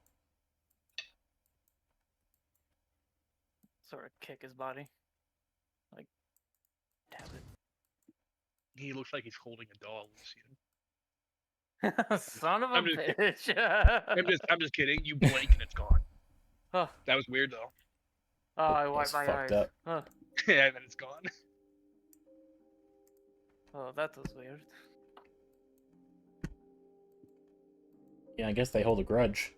Sort of kick his body. Like, tap He looks like he's holding a doll, Lucian. it. Son of a I'm just bitch. I'm just kidding. You blink and it's gone. Oh, That was weird though. I That's wiped my fucked eyes. up. Oh, Yeah, and then it's gone. oh, that was weird. Yeah, I guess they hold a grudge.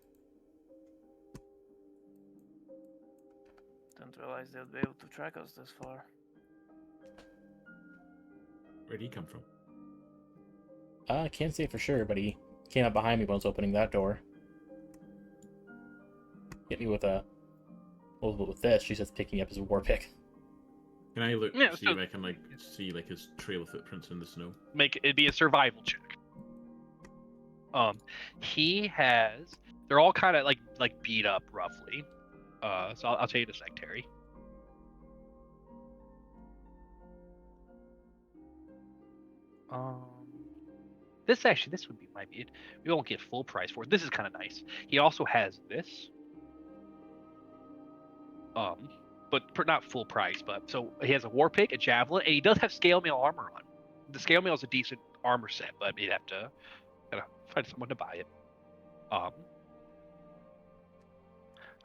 Didn't realize they'd be able to track us this far. Where'd he come from? I can't say for sure, but he came up behind me when I was opening that door. Hit me with a... Well, with this, she's just picking up his war pick. Can I look Yeah, see so- if I can like see like his trail of footprints in the snow? Make it be a survival check. He has. They're all kind of like beat up roughly. So I'll tell you in a sec, Terry. This would be might be. We won't get full price for it. This is kind of nice. He also has this. But not full price. But so he has a war pick, a javelin, and he does have scale mail armor on. The scale mail is a decent armor set, but you'd have to kind of find someone to buy it.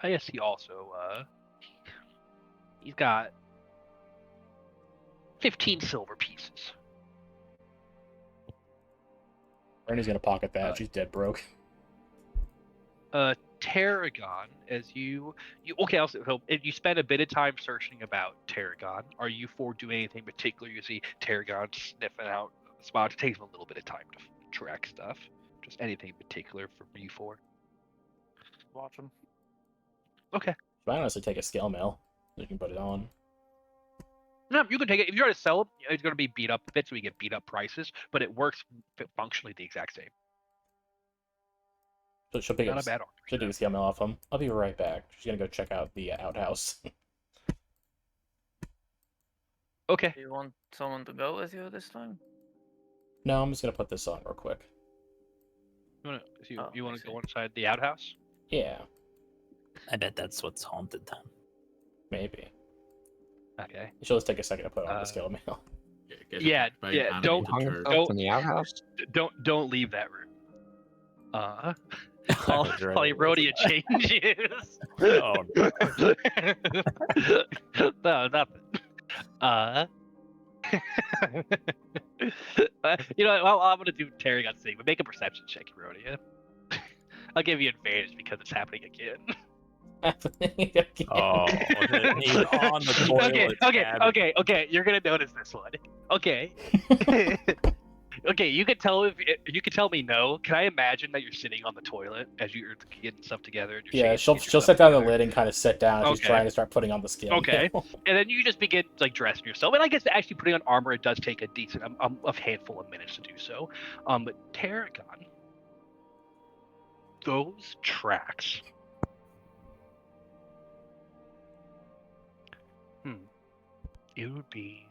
I guess he also he's got 15 silver pieces. Bernie's gonna pocket that. She's dead broke. Tarragon, as you okay, also so if you spend a bit of time searching about Tarragon, are you for doing anything particular? You see Tarragon sniffing out spots. It takes him a little bit of time to track stuff. Just anything particular for you for? Watch him. Okay. So I honestly take a scale mail. You can put it on. No, you can take it. If you try to sell it, it's going to be beat up a bit, so we get beat up prices, but it works functionally the exact same. So she'll pick Not up. a bad She'll take a scale mail off him. I'll be right back. She's gonna go check out the outhouse. Okay. Do you want someone to go with you this time? No, I'm just gonna put this on real quick. You I want to see. go inside the outhouse? Yeah, I bet that's what's haunted then. maybe. Okay. She'll just take a second to put on the Uh, scale mail. Get Yeah, attacked by yeah, an don't- animated Hung turd. himself in the outhouse. Don't leave that room. I While was right. Rhodia changes. Oh, No, nothing. You know, what, I'm gonna do Tarragon's thing, but make a perception check, Rhodia. I'll give you advantage because it's happening again. oh, he's on the toilet. Okay. You're gonna notice this one. Okay. Okay, you can tell you can tell me no. Can I imagine that you're sitting on the toilet as you're getting stuff together? And you're Yeah, shaking she'll your set stuff down the together? lid and kind of sit down. She's Okay. trying to start putting on the scale. Okay. mail. And then you just begin like dressing yourself. And I guess actually putting on armor, it does take a decent a handful of minutes to do so. But Tarragon, those tracks. It would be.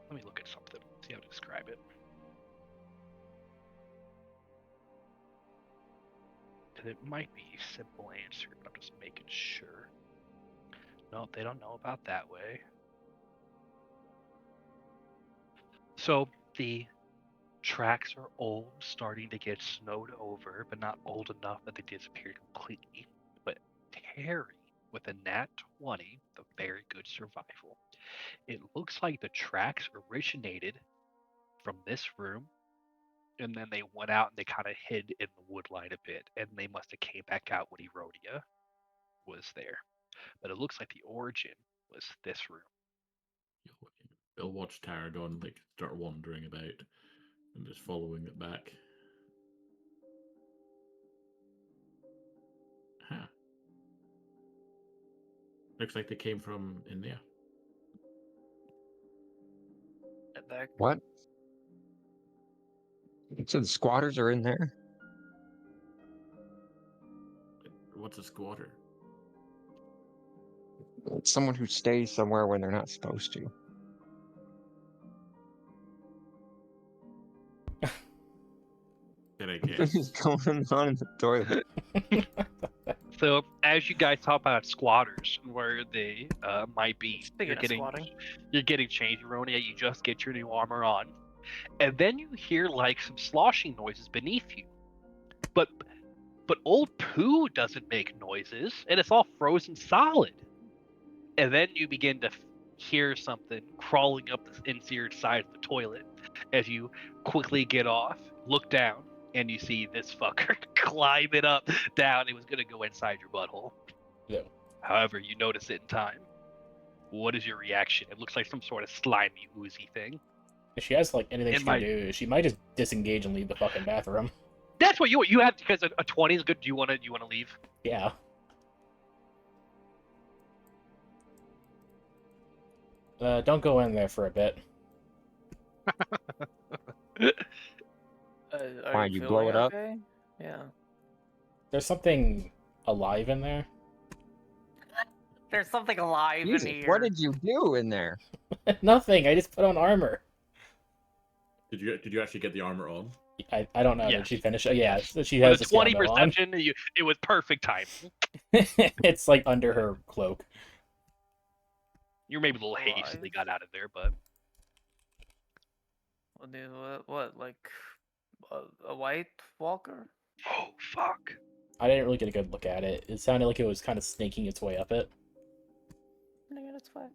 Let me look at something. See how to describe it. Because it might be a simple answer, but I'm just making sure. No, they don't know about that way. So the tracks are old, starting to get snowed over, but not old enough that they disappeared completely. But Terry, with a nat 20, the very good survival, it looks like the tracks originated from this room, and then they went out and they kind of hid in the wood line a bit, and they must have came back out when Erodia was there. But it looks like the origin was this room. They'll watch Tarragon like start wandering about and just following it back. Huh. Looks like they came from in there. heck? What? So the squatters are in there? What's a squatter? It's someone who stays somewhere when they're not supposed to. Can I What guess? is going on in the toilet? So as you guys talk about squatters, where they might be, Speaking of squatting. you're getting changed, Ronia. You just get your new armor on, and then you hear like some sloshing noises beneath you. But old poo doesn't make noises, and it's all frozen solid. And then you begin to hear something crawling up the interior side of the toilet. As you quickly get off, look down, and you see this fucker climbing up down. It was gonna go inside your butthole. Yeah. However, you notice it in time. What is your reaction? It looks like some sort of slimy, oozy thing. If she has like anything It she might- can do, she might just disengage and leave the fucking bathroom. That's what you have, because a 20 is good. Do you want to leave? Yeah. Don't go in there for a bit. Are Why, you blow feeling it up? okay? Yeah. There's something alive in there. There's something alive Jesus, in here. what did you do in there? Nothing. I just put on armor. Did you actually get the armor on? I don't know. Yes. Did she finish? Yeah, she With has a the 20 scale on. perception, it was perfect time. It's like under her cloak. You maybe a little hastily got out of there, but What, like a white walker? oh fuck. I didn't really get a good look at it. It sounded like it was kind of snaking its way up it. Yeah, that's fine.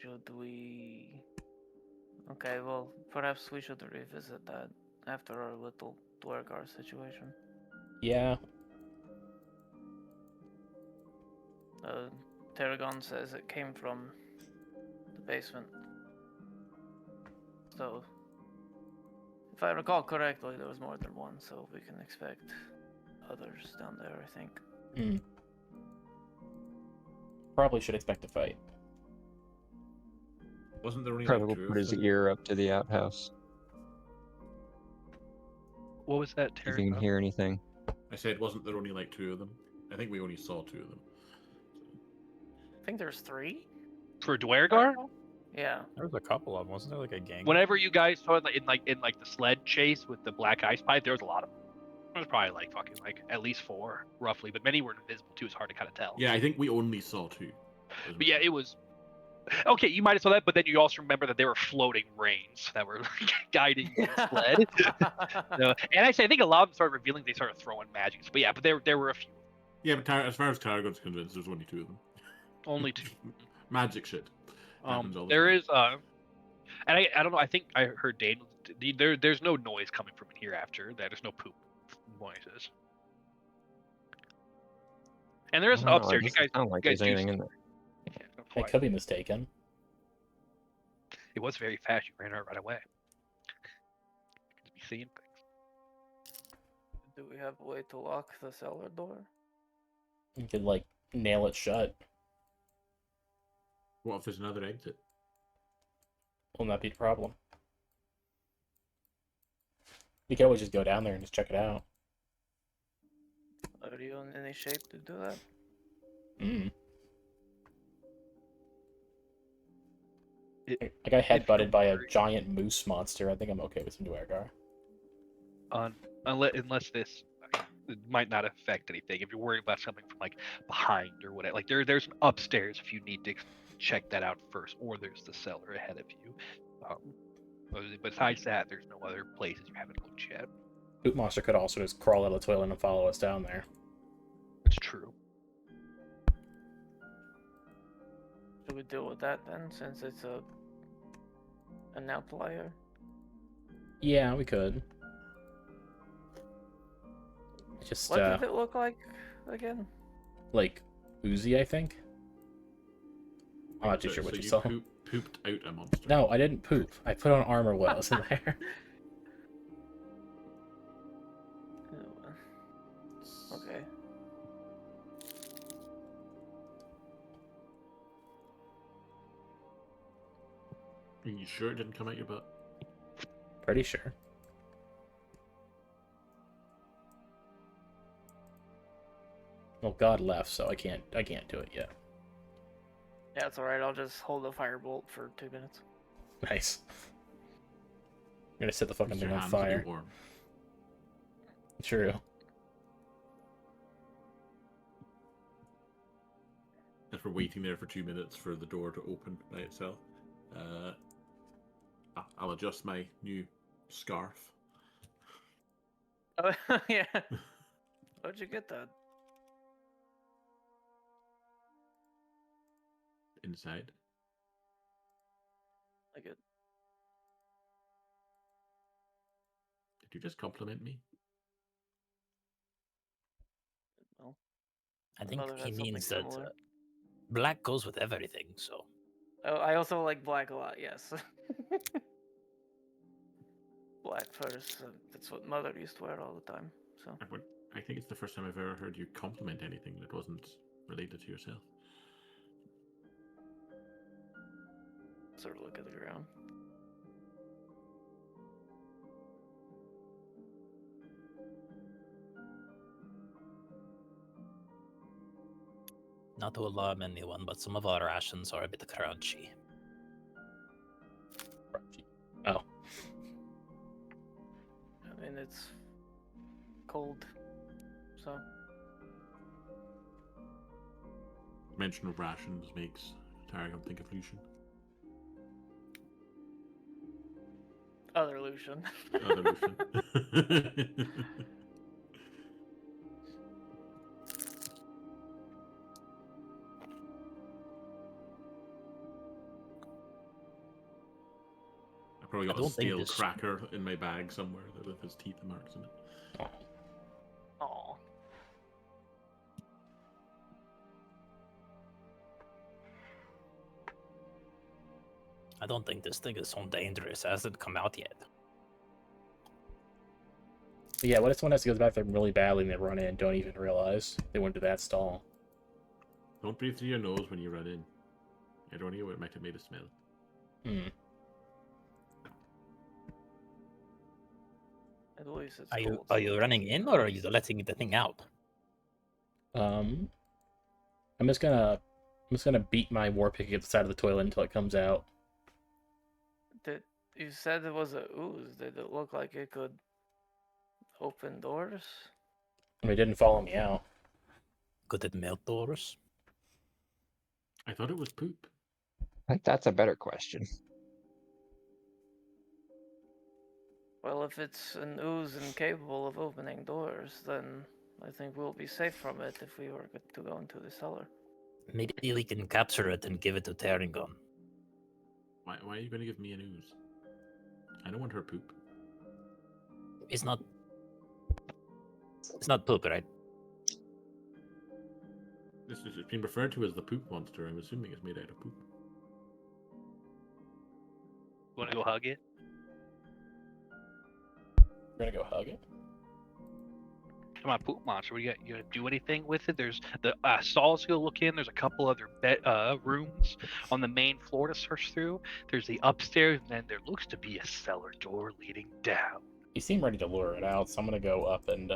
Should we? Okay, well, perhaps we should revisit that after our little Dwargar situation. Yeah. Tarragon says it came from the basement. So, if I recall correctly, there was more than one, so we can expect others down there, I think. Hmm. Probably should expect a fight. Wasn't there only Probably like will two put of his them? ear up to the outhouse. What was that, If you can Terry? hear anything. I said, wasn't there only like two of them? I think we only saw two of them. I think there's 3. For Dwergar? Yeah. There was a couple of them, wasn't there? Like a gang. Whenever you guys saw it in the sled chase with the black ice pipe, there was a lot of them. There was probably like fucking like at least 4 roughly, but many were invisible too. It's hard to kind of tell. Yeah, I think we only saw two. But yeah, it was okay. You might have saw that, but then you also remember that there were floating reins that were guiding the sled. So, and actually, I think a lot of them started revealing they started throwing magics. But yeah, but there were a few, Yeah, but as far as Tarragon's convinced, there's only two of them. only 2. Magic shit. Happens all the There time. is and I don't know. I think I heard Dane. There's no noise coming from in here after that. There's no poop noises. And there is an I don't know, upstairs. it You doesn't guys, sound like you guys there's do anything in there. Yeah, no, I quiet. could be mistaken. It was very fast. You ran out right away. Could be seeing things. Do we have a way to lock the cellar door? You could like nail it shut. What if there's another exit? Will not be a problem. You can always just go down there and just check it out. Are you in any shape to do that? Hmm. It- I got If headbutted you're by a worried- giant moose monster. I think I'm okay with some Dwargar. Unless this it might not affect anything. If you're worried about something from like behind or whatever, like there's an upstairs if you need to check that out first, or there's the cellar ahead of you. Besides that, there's no other places you haven't looked yet. Poop monster could also just crawl out of the toilet and follow us down there. It's true. Should we deal with that then, since it's an outlier? Yeah, we could. Just What did it look like again? like oozy, I think. I'm not too sure what you saw. Pooped out a monster. No, I didn't poop. I put on armor while I was in there. Okay. Are you sure it didn't come out your butt? Pretty sure. Well, God left, so I can't do it yet. Yeah, it's alright. I'll just hold the firebolt for 2 minutes. Nice. You're gonna set the fucking At least thing your on hands will be fire. warm. True. As we're waiting there for 2 minutes for the door to open by itself, I'll adjust my new scarf. Oh, yeah. Where'd you get that? Inside. Like it. Did you just compliment me? Well, I my think mother he had something means that similar. black goes with everything. So Oh, I also like black a lot. Yes. Black first. That's what mother used to wear all the time. So. I think it's the first time I've ever heard you compliment anything that wasn't related to yourself. Sort of look at the ground. not to alarm anyone, but some of our rations are a bit crunchy. Oh. I mean, it's cold, so. Mention of rations makes Tarragon think of Lucian. Other Lucian. Other Lucian. I probably got a don't think stale this- cracker in my bag somewhere that with his teeth marks in it. Aw. I don't think this thing is so dangerous. It hasn't come out yet. But yeah, what if someone has to go to the bathroom really badly and they run in and don't even realize they went to that stall? Don't breathe through your nose when you run in. I don't know what might have made a smell. Hmm. At least it's Are you cold. are you running in or are you letting the thing out? I'm just gonna beat my war pick at the side of the toilet until it comes out. You said it was a ooze. Did it look like it could open doors? I mean, it didn't follow me out. Could it melt doors? I thought it was poop. I think that's a better question. Well, if it's an ooze and capable of opening doors, then I think we'll be safe from it if we were to go into the cellar. Maybe we can capture it and give it to Tarragon. Why are you going to give me an ooze? I don't want her poop. It's not poop, right? It's been referred to as the poop monster. I'm assuming it's made out of poop. Want to go hug it? We're gonna go hug it. Come on, poop monster. You gonna do anything with it? There's the stalls to go look in. There's a couple other rooms on the main floor to search through. There's the upstairs, and then there looks to be a cellar door leading down. You seem ready to lure it out, so I'm gonna go up and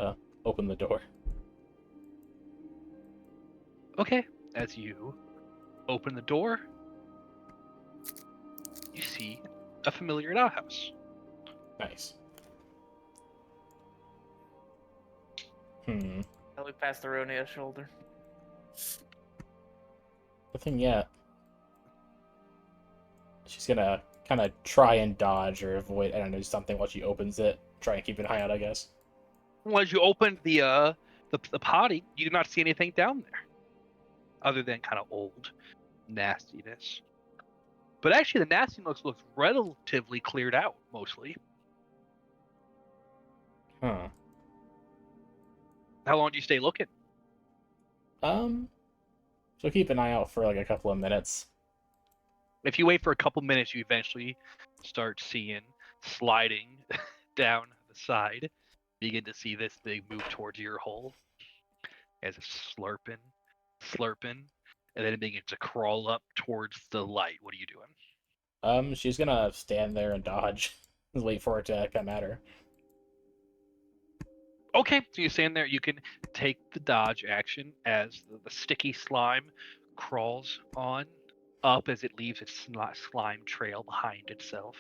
open the door. Okay, as you open the door, you see a familiar outhouse. Nice. Hmm. I look past the Ronia's shoulder. Nothing yet. She's gonna kind of try and dodge or avoid, I don't know, something while she opens it. Try and keep an eye out, I guess. Well, as you open the potty, you do not see anything down there, other than kind of old nastiness. But actually, the nastiness looks relatively cleared out, mostly. Huh. How long do you stay looking? So keep an eye out for like a couple of minutes. If you wait for a couple minutes, you eventually start seeing sliding down the side. Begin to see this thing move towards your hole as it's slurping, and then it begins to crawl up towards the light. What are you doing? She's gonna stand there and dodge. Wait for it to come at her. Okay, so you stand there. You can take the dodge action as the sticky slime crawls on up as it leaves its slime trail behind itself.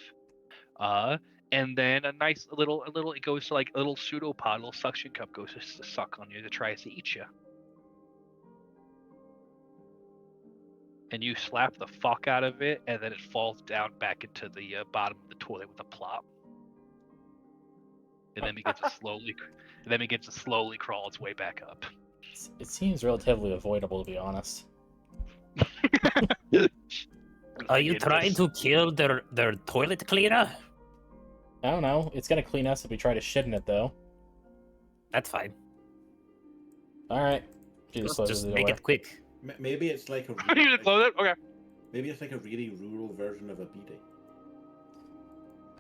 And then a little, it goes to like a little pseudopod, a little suction cup goes to suck on you to try to eat you. And you slap the fuck out of it, and then it falls down back into the bottom of the toilet with a plop. And then begins to slowly crawl its way back up. It seems relatively avoidable, to be honest. Are you trying to kill their toilet cleaner? I don't know. It's gonna clean us if we try to shit in it, though. That's fine. All right. She just closes Just the make door. it quick. Maybe it's like a. You just close it? Okay. Maybe it's like a really rural version of a bidet.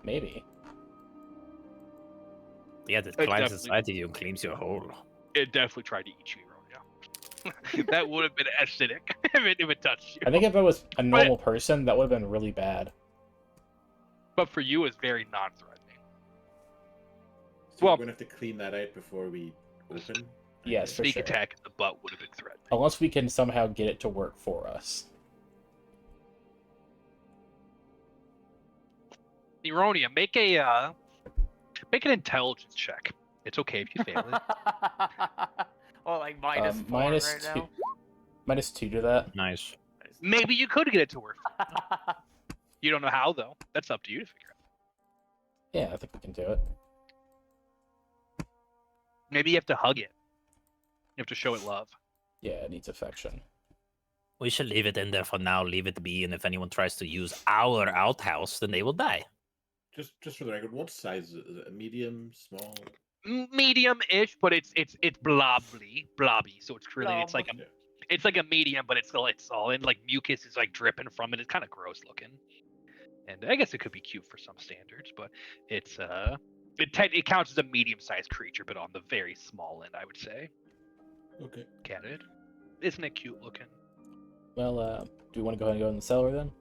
Maybe. Yeah, that It climbs definitely- inside you and cleans your hole. It definitely tried to eat you, Ironia. That would have been acidic if it touched you. I think if it was a normal person, that would have been really bad. But for you, it's very non-threatening. So Well- we're gonna have to clean that out before we open. Yes, for Sneak sure. attack in the butt would have been threatening. Unless we can somehow get it to work for us. Ironia, make an intelligence check. It's okay if you fail it. Well, like minus 4 minus right two. now. Minus 2 to that. Nice. Maybe you could get it to work. You don't know how though. That's up to you to figure out. Yeah, I think we can do it. Maybe you have to hug it. You have to show it love. Yeah, it needs affection. We should leave it in there for now, leave it be, and if anyone tries to use our outhouse, then they will die. Just for the record, what size is it? Is it a medium, small? Medium-ish, but it's blobby. So it's really it's like Blob. it's like a medium, but it's all in like mucus is like dripping from it. It's kind of gross looking, and I guess it could be cute for some standards, but it's it counts as a medium-sized creature, but on the very small end, I would say. Okay. Get it? Isn't it cute looking? Well, do we want to go ahead and go in the cellar then?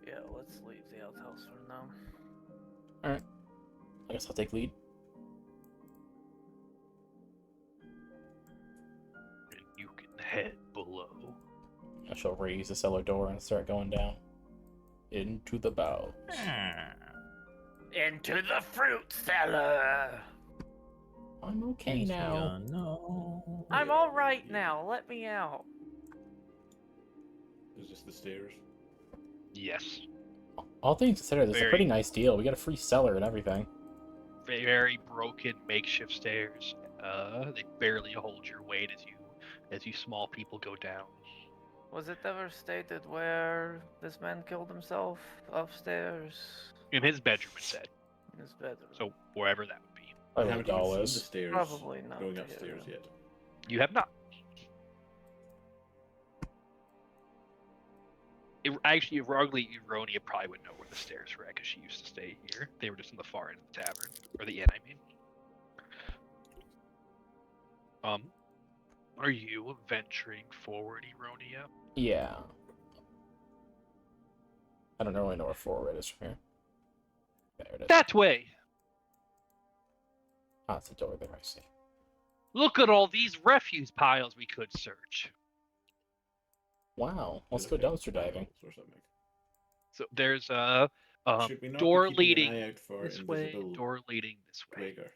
Yeah, let's leave the outhouse for now. I guess I'll take lead. And you can head below. I shall raise the cellar door and start going down. Into the bowels. Into the fruit cellar. I'm okay now. No. I'm all right now. Let me out. Is this the stairs? Yes. All things considered, this is a pretty nice deal. We got a free cellar and everything. Very broken makeshift stairs. They barely hold your weight as you small people go down. Was it ever stated where this man killed himself? Upstairs? In his bedroom, it said. In his bedroom. So wherever that would be. I We know haven't the even doll seen is. the stairs Probably not going here. upstairs yet. You have not. Actually, Ironia probably would know where the stairs were at because she used to stay here. They were just in the far end of the tavern. Or the inn, I mean. Are you venturing forward, Ironia? Yeah. I don't really know where forward is from here. There it is. That way! Ah, it's a door there, I see. Look at all these refuse piles we could search. Wow, let's go Okay. dumpster diving. Or something. So there's a Should we not be door keeping an leading eye out for this way, invisible door leading this way. Gregor?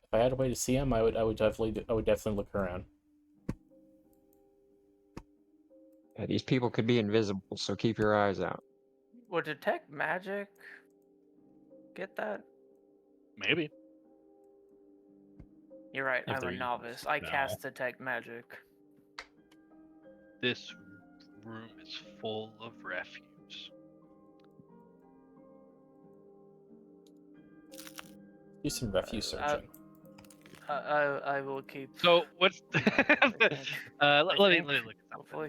If I had a way to see him, I would definitely look around. Yeah, these people could be invisible, so keep your eyes out. Would detect magic get that? Maybe. You're right, If I'm they're a novice. I no. cast detect magic. This room is full of refuse. Do some refuse searching. I will keep. So what's let me think, look at something. hopefully.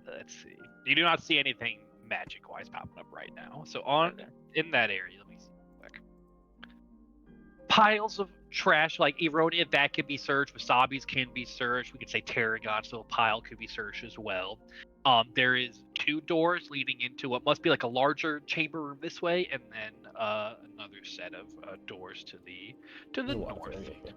Let's see. You do not see anything magic wise popping up right now. So on Okay. in that area, let me see real quick. Piles of trash like Eronia that can be searched, Wasabi's can be searched. We could say Tarragon, so a pile could be searched as well. There is 2 doors leading into what must be like a larger chamber room this way, and then another set of doors to the There's a water north. area here.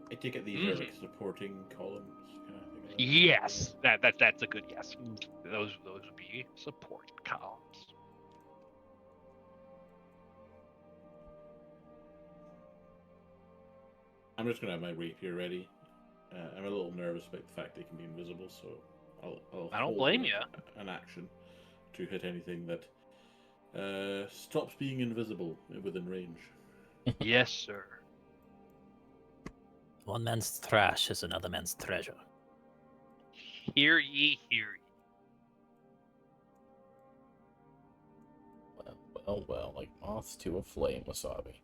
I take it these are like supporting columns kind of thing. like that? Yes, that's a good yes. Those would be support columns. I'm just gonna have my rapier ready. I'm a little nervous about the fact they can be invisible, so I'll I don't hold blame an- ya. An action to hit anything that stops being invisible within range. Yes, sir. One man's trash is another man's treasure. Hear ye, hear ye. Well, like moths to a flame, Wasabi.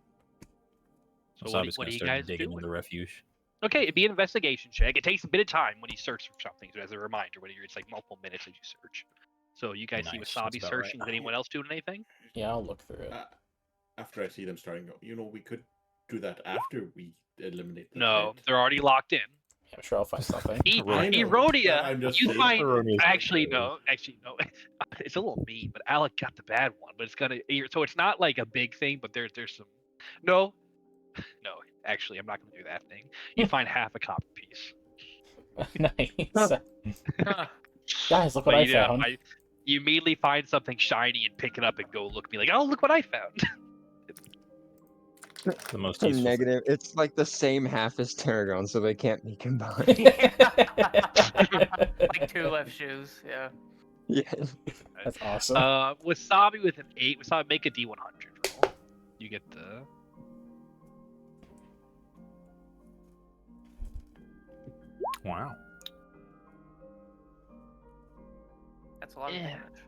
So Wasabi's what gonna are you start guys digging doing? in the refuge. Okay, it'd be an investigation check. It takes a bit of time when you search for something, so as a reminder, when it's like multiple minutes as you search. So you guys see Nice, Wasabi that's about right. searching. Is anyone else doing anything? Yeah, I'll look through it. After I see them starting, we could do that after we eliminate the No, threat. they're already locked in. Yeah, I'm sure I'll find something. I know, Erodia, but I'm just you saying. find Erronia's actually okay. no. It's a little mean, but Alec got the bad one. But it's gonna so it's not like a big thing, but there's some no. Actually, I'm not gonna do that thing. You find half a copper piece. Nice. Huh. Guys, look what But I found. you immediately find something shiny and pick it up and go look. Be like, oh, look what I found. The most useful. Negative. It's like the same half as Tarragon, so they can't be combined. Like 2 left shoes. Yeah. Yeah. That's awesome. Wasabi with an 8. Wasabi, make a D100 roll. You get the. Wow. That's a lot of Yeah. damage.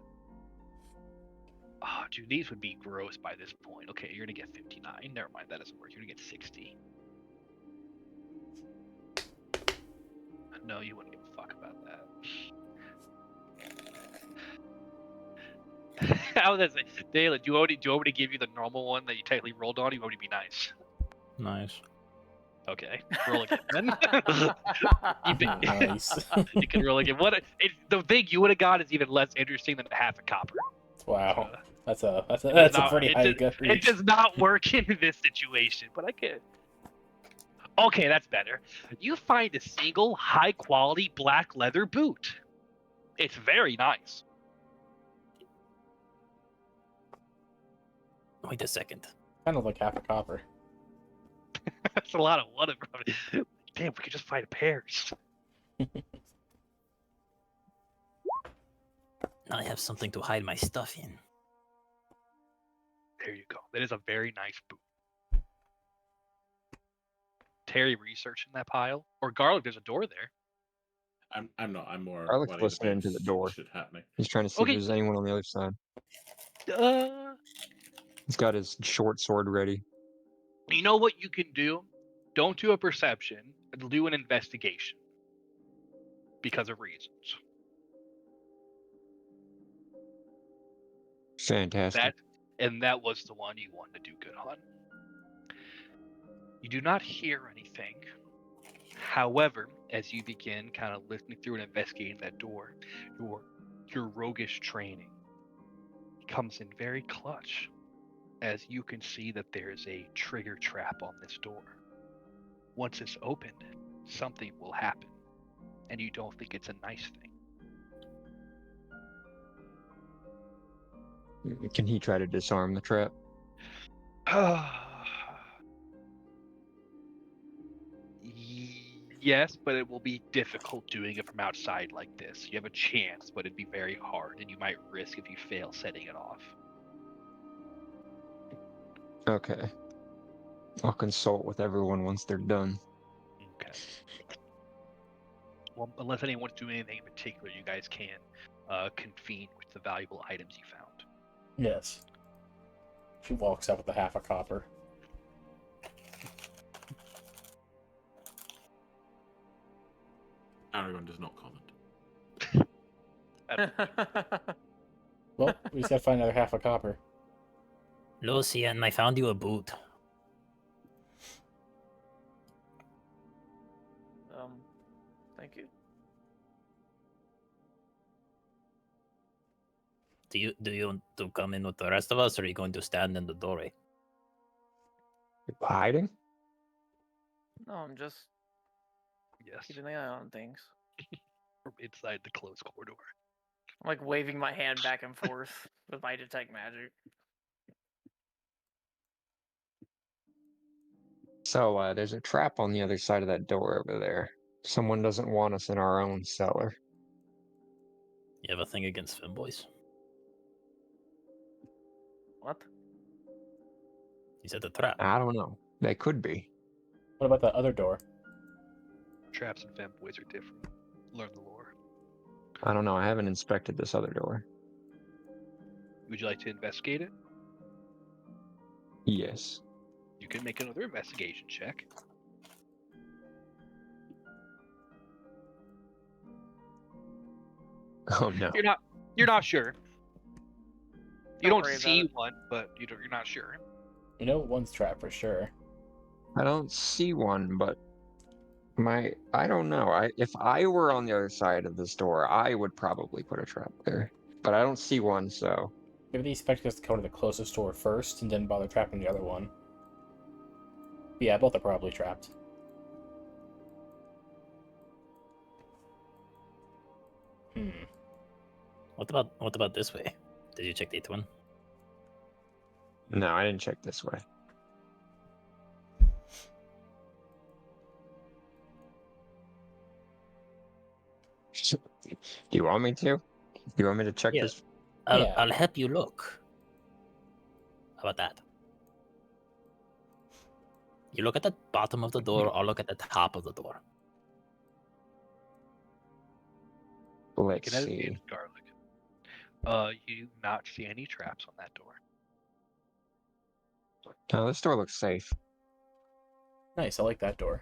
Oh, dude, these would be gross by this point. Okay, you're gonna get 59. Never mind, that doesn't work. You're gonna get 60. No, you wouldn't give a fuck about that. I was gonna say, Dayla, do you want me to give you the normal one that you technically rolled on? Or you want me to be nice? Nice. Okay, roll again then. Nice. You can roll again. The thing you would have got is even less interesting than half a copper. Wow. That's a not- pretty it high does- It reach. does not work in this situation, but I could. Okay, that's better. You find a single high-quality black leather boot. It's very nice. Wait a second. Kind of like half a copper. That's a lot of one of them. Damn, we could just find pairs. I have something to hide my stuff in. There you go. That is a very nice boot. Terry, researching that pile? Or Garlic, there's a door there. I'm not. I'm more. Garlic's worried listening about to the door. Shit happening. He's trying to see Okay. if there's anyone on the other side. He's got his short sword ready. You know what you can do? Don't do a perception. Do an investigation. Because of reasons. Fantastic. That was the one you wanted to do good on. You do not hear anything. However, as you begin kind of listening through and investigating that door, your roguish training comes in very clutch, as you can see that there's a trigger trap on this door. Once it's opened, something will happen, and you don't think it's a nice thing. Can he try to disarm the trap? Yes, but it will be difficult doing it from outside like this. You have a chance, but it'd be very hard, and you might risk if you fail setting it off. Okay. I'll consult with everyone once they're done. Okay. Well, unless anyone wants to do anything in particular, you guys can convene with the valuable items you found. Yes. She walks up with the half a copper. Aragon does not comment. Well, we just gotta find another half a copper. Lucian, I found you a boot. Thank you. Do you want to come in with the rest of us, or are you going to stand in the doorway? Hiding? No, I'm just Yes, keeping an eye on things. from inside the closed corridor. I'm like waving my hand back and forth with my detect magic. So there's a trap on the other side of that door over there. Someone doesn't want us in our own cellar. You have a thing against femboys? What? He said the trap. I don't know. They could be. What about that other door? Traps and femboys are different. Learn the lore. I don't know. I haven't inspected this other door. Would you like to investigate it? Yes. You can make another investigation check. Oh no. You're not sure. You Don't don't worry about see it. one, but you're not sure. You know one's trap for sure. I don't see one, but I don't know. If I were on the other side of this door, I would probably put a trap there. But I don't see one, so Maybe they expect us to go to the closest door first and then bother trapping the other one. But yeah, both are probably trapped. What about this way? Did you check the one? no, I didn't check this way. Do you want me to? Do you want me to check Yeah. this? Yeah. I'll help you look. How about that? You look at the bottom of the door, I'll look at the top of the door. Let's Get out of see. garlic. You do not see any traps on that door. No, this door looks safe. Nice, I like that door.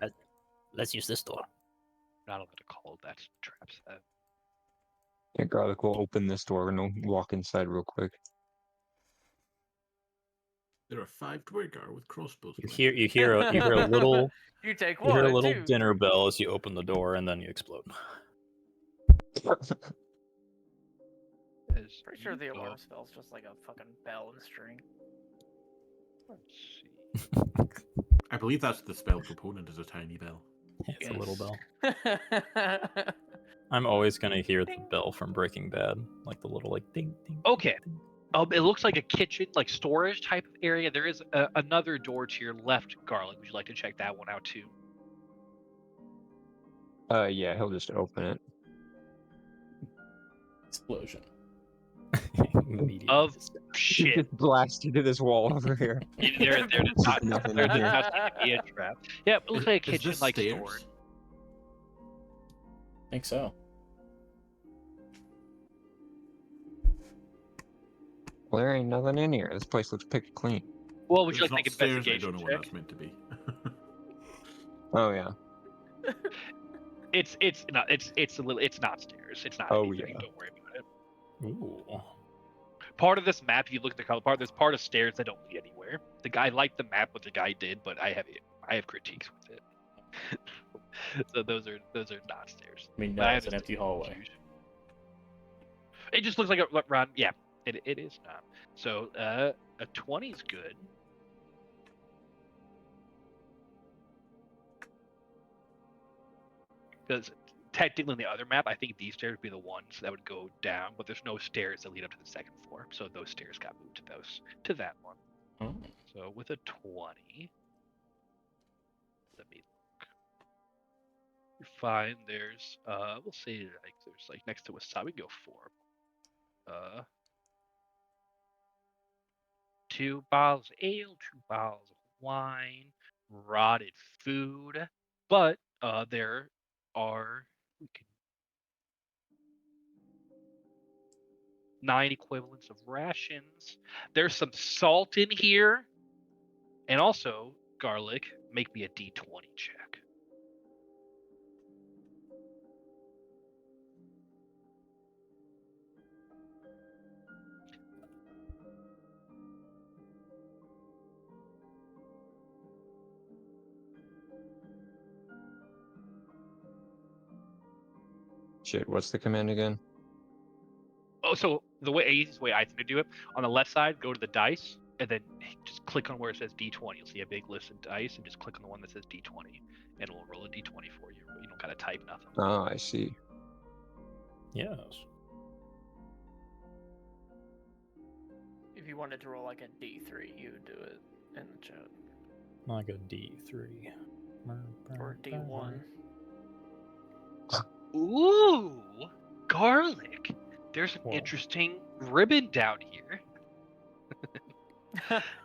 Let's use this door. Not allowed to call that trap set. Yeah, garlic will open this door and we'll walk inside real quick. There are 5 Dwargar with crossbows. You hear a little You take you hear one, a little too. dinner bell as you open the door, and then you explode. As Pretty sure you the go- alarm spell's just like a fucking bell and string. Let's see. I believe that's the spell component is a tiny bell. It's a little Yes. bell. I'm always gonna hear the bell from Breaking Bad, like the little like ding ding. Okay. ding. It looks like a kitchen, like storage type of area. There is another door to your left, garlic. Would you like to check that one out too? Yeah, he'll just open it. Explosion. Immediate Of disgust. She shit. just blasted to this wall over here. There does not, Nothing there in does here. not seem to be a trap. Yeah, it looks like a Is this kitchen, like stairs? storage. I think so. Well, there ain't nothing in here. This place looks picked clean. Well, would you It's like to not make stairs. I investigation don't know what check? that's meant to be. Oh yeah. It's not it's not stairs. It's not Oh, anything. yeah. Don't worry about it. Ooh. Part of this map, if you look at the color part, there's part of stairs that don't lead anywhere. The guy liked the map, what the guy did, but I have critiques with it. So those are not stairs. I mean, But no, I it's an understand empty the hallway. confusion. It just looks like a run. Yeah, it is not. So a 20 is good. Because technically in the other map, I think these stairs would be the ones that would go down, but there's no stairs that lead up to the second floor. So those stairs got moved to that one. Oh. So with a 20, let me look. You find there's we'll say like there's like next to a side, we can go 4. 2 bottles of ale, 2 bottles of wine, rotted food, but there are 9 equivalents of rations. There's some salt in here, and also garlic. Make me a D20 check. Shit, what's the command again? Oh, so the easiest way I think to do it, on the left side, go to the dice, and then just click on where it says D20. You'll see a big list of dice, and just click on the one that says D20, and it will roll a D20 for you. You don't gotta type nothing. Oh, I see. Yes. If you wanted to roll like a D3, you would do it in the chat. Like a D3. Or D1. Ooh, garlic. There's an Whoa. interesting ribbon down here.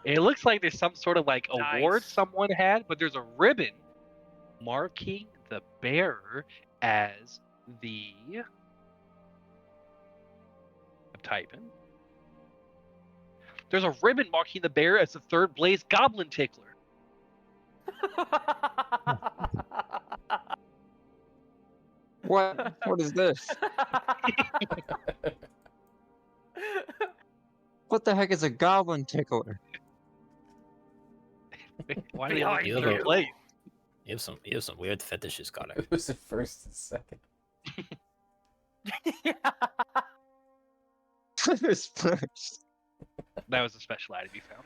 It looks like there's some sort of like award Nice. someone had, but there's a ribbon marking the bearer as the. I'm typing. There's a ribbon marking the bearer as the third Blaze Goblin Tickler. What? What is this? What the heck is a goblin tickler? Why do they only Behind get you. third place? You have some weird fetishes, Connor. It was the first and second. Who's first? That was a special item you found.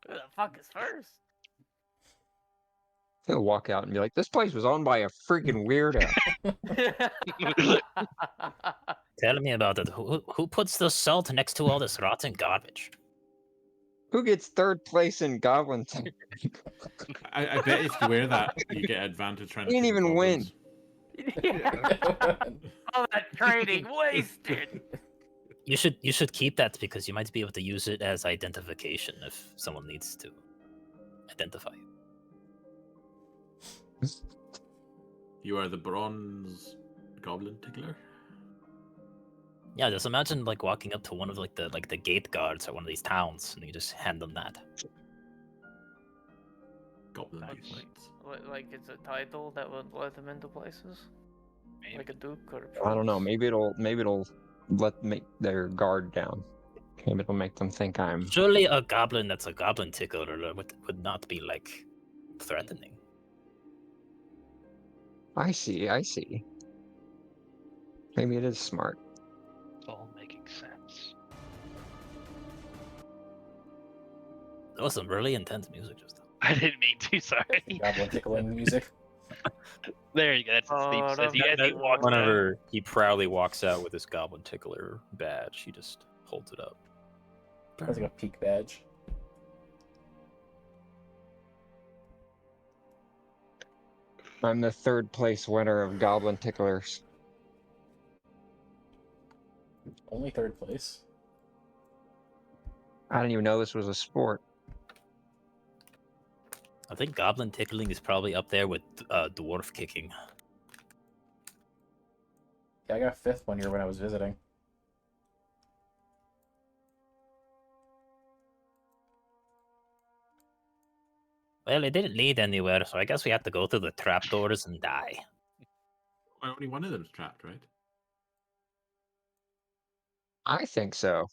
Who the fuck is first? He'll walk out and be like, "This place was owned by a freaking weirdo." Tell me about it. Who puts the salt next to all this rotten garbage? Who gets third place in goblin tickler? I bet if you wear that, you get advantage trying to He didn't kill even win. goblins. All that training wasted. You should keep that because you might be able to use it as identification if someone needs to identify you. You are the bronze goblin tickler. Yeah, just imagine like walking up to one of like the gate guards at one of these towns, and you just hand them that. Goblin Nice. knights. Like it's a title that would let them into places, Maybe. like a duke or. I don't know. prince. Maybe it'll let make their guard down. Maybe it'll make them think I'm. Surely a goblin that's a goblin tickler would not be like threatening. I see. Maybe it is smart. It's all making sense. That was some really intense music just now. I didn't mean to, sorry. Goblin tickling music. There you go. That's what Steve says. As he walks out. Whenever he proudly walks out with his goblin tickler badge, he just holds it up. That's like a peak badge. I'm the third place winner of goblin ticklers. Only third place. I didn't even know this was a sport. I think goblin tickling is probably up there with dwarf kicking. Yeah, I got fifth one year when I was visiting. Well, it didn't lead anywhere, so I guess we have to go through the trapdoors and die. Only one of them's trapped, right? I think so.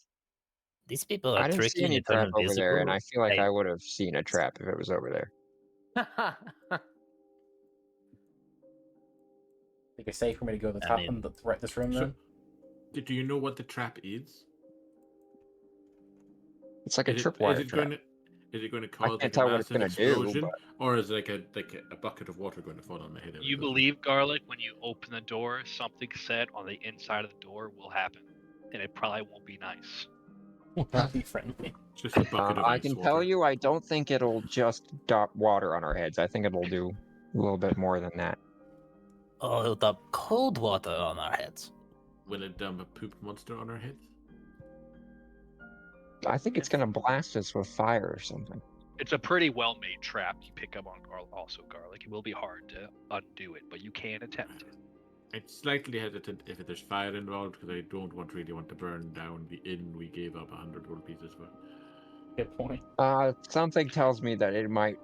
These people I are didn't see tricky any and turn trap over there, and invisible. I feel like Hey. I would have seen a trap if it was over there. Think it's safe for me to go to the I top mean- of this room then? Do you know what the trap is? It's like a Is it tripwire trap. Is it going to cause can't like tell a what it's massive gonna do, explosion, but- or is it like a bucket of water going to fall on my head? You believe, Garlic, when you open the door, something said on the inside of the door will happen. And it probably won't be nice. Not be friendly. Just a bucket of I ice can water. tell you, I don't think it'll just drop water on our heads. I think it'll do a little bit more than that. Oh, it'll dump cold water on our heads. Will it dump a poop monster on our heads? I think it's gonna blast us with fire or something. It's a pretty well-made trap you pick up on also, Garlic. It will be hard to undo it, but you can attempt it. I'm slightly hesitant if there's fire involved because I don't really want to burn down the inn we gave up 100 gold pieces for. Good point. Something tells me that it might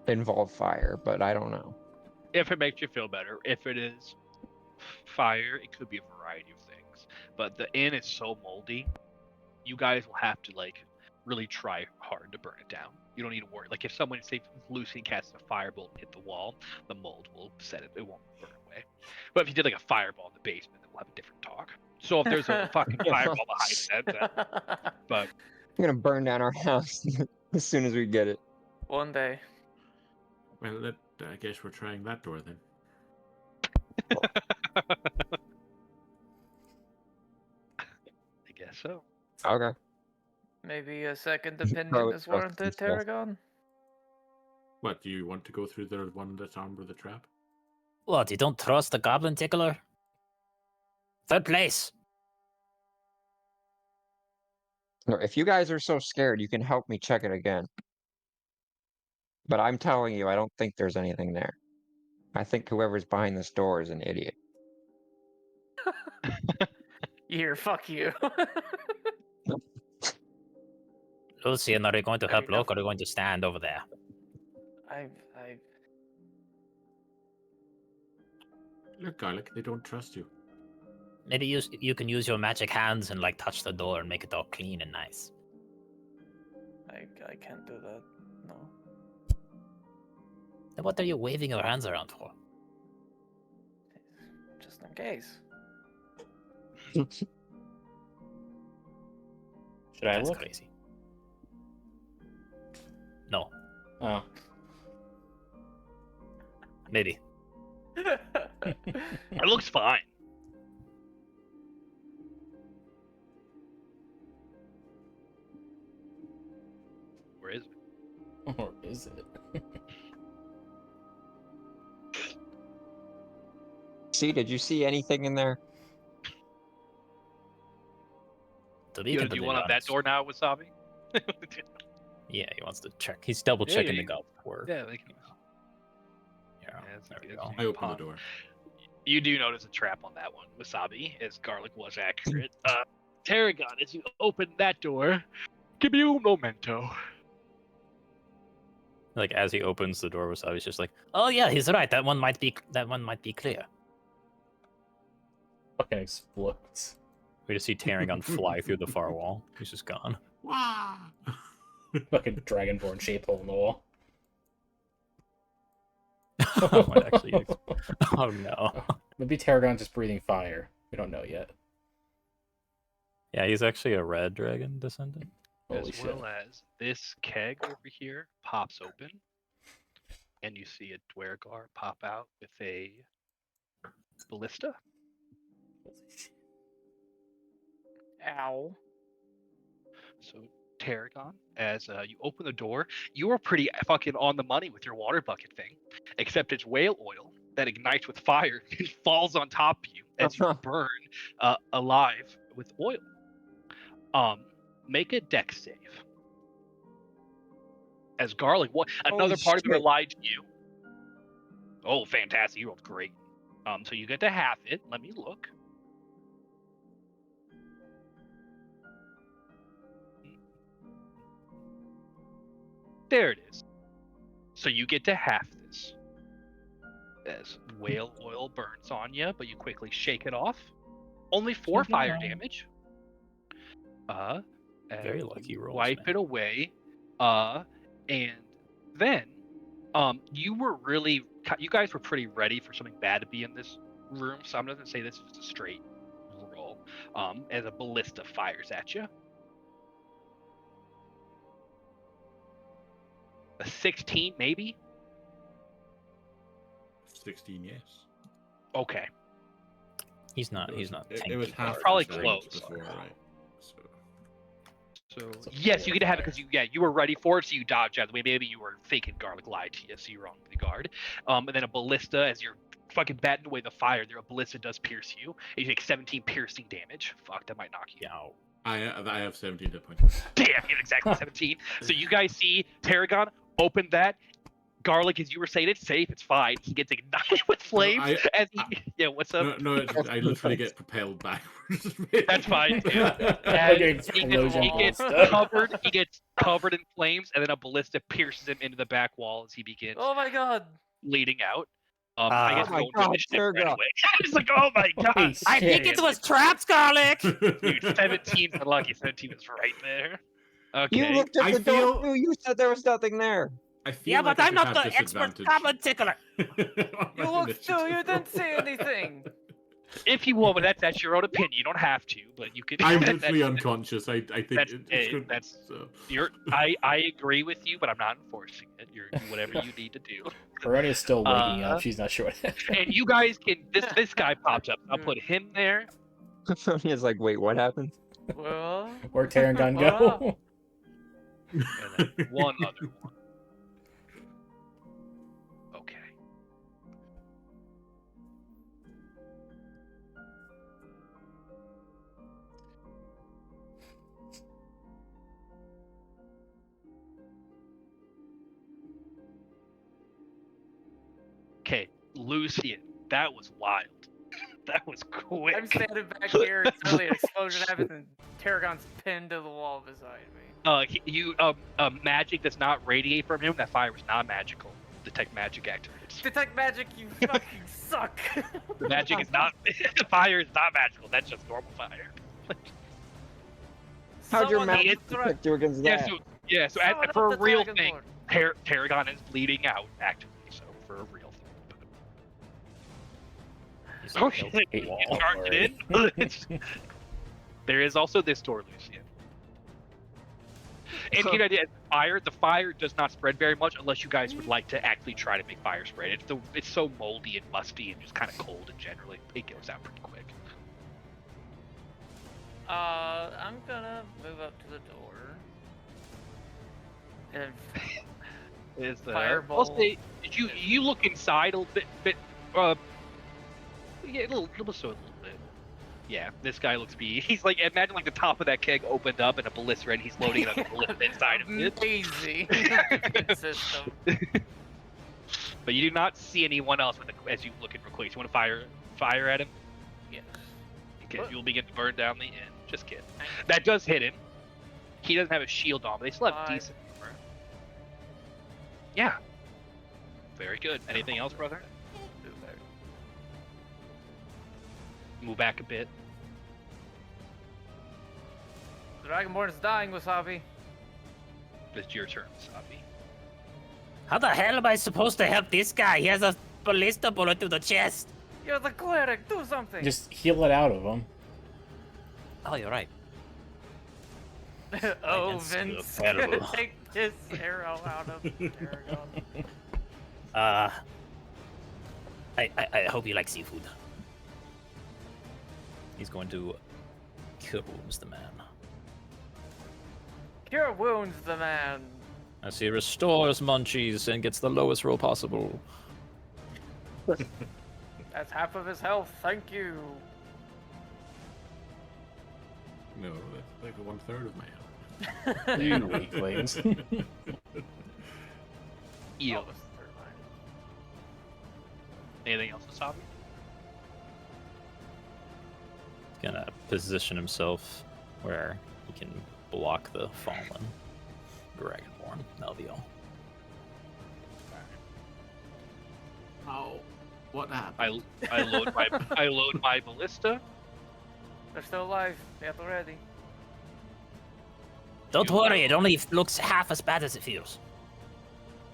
involve fire, but I don't know. If it makes you feel better. If it is fire, it could be a variety of things. But the inn is so moldy, you guys will have to like really try hard to burn it down. You don't need to worry. Like if someone, say, Lucy casts a firebolt and hit the wall, the mold will set it. It won't burn away. But if you did like a fireball in the basement, then we'll have a different talk. So if there's a fucking fireball behind that, but I'm gonna burn down our house as soon as we get it. One day. Well, I guess we're trying that door then. I guess so. Okay. Maybe a second opinion Garlic is trusts warranted, himself. Tarragon. What, do you want to go through the one that's armed with a trap? What, you don't trust the goblin tickler? Third place. No, if you guys are so scared, you can help me check it again. But I'm telling you, I don't think there's anything there. I think whoever's behind this door is an idiot. Here, fuck you. Lucian, are you going to There help you go. Loke or are you going to stand over there? I Look, Garlic, they don't trust you. Maybe you can use your magic hands and like touch the door and make it all clean and nice. I can't do that. No. Then what are you waving your hands around for? Just in case. Should I That's look? crazy. No, Oh. maybe. It looks fine. Where is it? Or is it? See, did you see anything in there? To be You completely want up that honest- door now, Wasabi? Yeah, he wants to check. He's double Yeah, checking yeah, the goblin work. Yeah, they can. Yeah, it's there we good. go. I open the Pond. door. You do notice a trap on that one, Wasabi, as Garlic was accurate. Tarragon, as you open that door, give me un momento. Like as he opens the door, Wasabi's just like, "Oh yeah, he's right. That one might be clear." Fucking explodes. We just see Tarragon fly through the far wall. He's just gone. Wah! Fucking dragonborn shaped hole in the wall. Might actually Oh no. Maybe Tarragon's just breathing fire. We don't know yet. Yeah, he's actually a red dragon descendant. Holy As shit. well as this keg over here pops open, and you see a Dwergar pop out with a ballista. Holy shit. Ow. So, Tarragon, as you open the door, you are pretty fucking on the money with your water bucket thing, except it's whale oil that ignites with fire and falls on top of you as you burn alive with oil. Make a dex save. As Garlic, what another Holy part of it shit. lied to you. Oh, fantastic! You rolled great. So you get to half it. Let me look. There it is. So you get to half this. As whale oil burns on you, but you quickly shake it off. Only 4 Shake it fire off. damage. Very And lucky you rolls, wipe man. it away. And then, you were really, you guys were pretty ready for something bad to be in this room. So I'm not gonna say this is a straight roll. As a ballista fires at you. A 16, maybe. 16, yes. Okay. He's not. He's not. It was tanky half guard. Probably the damage close. before, right? So So It's a yes, you four get to have it fire. because you were ready for it, so you dodged out of the way. Maybe you were thinking Garlic lied to you, so you were on the guard. And then a ballista, as you're fucking batting away the fire, a ballista does pierce you. And you take 17 piercing damage. Fuck, that might knock you. Yeah. I have 17 hit points. Damn, you have exactly 17. So you guys see Tarragon open that. Garlic, as you were saying, it's safe, it's fine. He gets ignited with flames as he. Yeah, what's up? No, it's just, I literally get propelled backwards. That's fine, too. Like And an he explosion gets ballista. he gets covered in flames, and then a ballista pierces him into the back wall as he begins Oh my god. bleeding out. I guess Oh my go into God, initiative Tarragon. anyway. It's like, oh my god, Holy I think shit. it was traps, Garlic. dude, 17's unlucky. 17 is right there. Okay. You looked at I the feel- door too. You said there was nothing there. I feel Yeah, like but I I'm should not have the expert disadvantage goblin tickler. on my You looked too, you initiative didn't see roll. anything. If you want, but that's your own opinion. You don't have to, but you could. I'm literally unconscious. I think that's it's good. that's So. I agree with you, but I'm not enforcing it. You're whatever you need to do. Veronia's still waking up. She's not sure. And you guys can. This guy pops up. I'll put him there. Sonia's like, wait, what happened? Well, Where Terragon Well, go? And then one other one. Okay. Okay, Lucian. That was wild. That was quick. I'm standing back here until the explosion happens and Tarragon's pinned to the wall beside me. Magic does not radiate from him. That fire was not magical. Detect magic activates. Detect magic, you fucking suck! Magic is not. Fire is not magical. That's just normal fire. How'd your Someone magic else throw- protect you against Yeah. that? So Someone for a else the real Dragon thing, Lord. Tarragon is bleeding out actively. So for a real thing. He's Oh like, shit! "Nope, You wall charged it already." in. There is also this door, Lucian. And you know, the fire does not spread very much unless you guys would like to actually try to make fire spread. It's so moldy and musty and just kind of cold, and generally it goes out pretty quick. I'm gonna move up to the door. And Is the Fireball. I'll say, did you look inside a bit yeah, a little bit. Yeah, this guy looks be. He's like, imagine like the top of that keg opened up and a ballista, and he's loading it on the ballista inside of it. amazing system. But you do not see anyone else as you look at real quick. You want to fire at him? Yes. Okay, you'll begin to burn down the inn. Just kidding. That does hit him. He doesn't have a shield on, but they still have 5. decent armor. Yeah. Very good. Anything else, brother? Move back a bit. Dragonborn is dying, Wasabi. It's your turn, Sabi. How the hell am I supposed to help this guy? He has a ballista bullet to the chest. You're the cleric, do something! Just heal it out of him. Oh, you're right. Oh, Against you, Vince, terrible. take this arrow out of Tarragon. I hope you like seafood. He's going to cure wounds the man. Cure wounds the man. As he restores munchies and gets the lowest roll possible. That's half of his health, thank you. No, that's like 1/3 of my health. You weaklings. Eel. Almost a third line. Anything else, Sabi? Gonna position himself where he can block the fallen Dragonborn. That'll be all. How? What happened? I load my ballista. They're still alive, get ready. Don't You- worry, it only looks half as bad as it feels.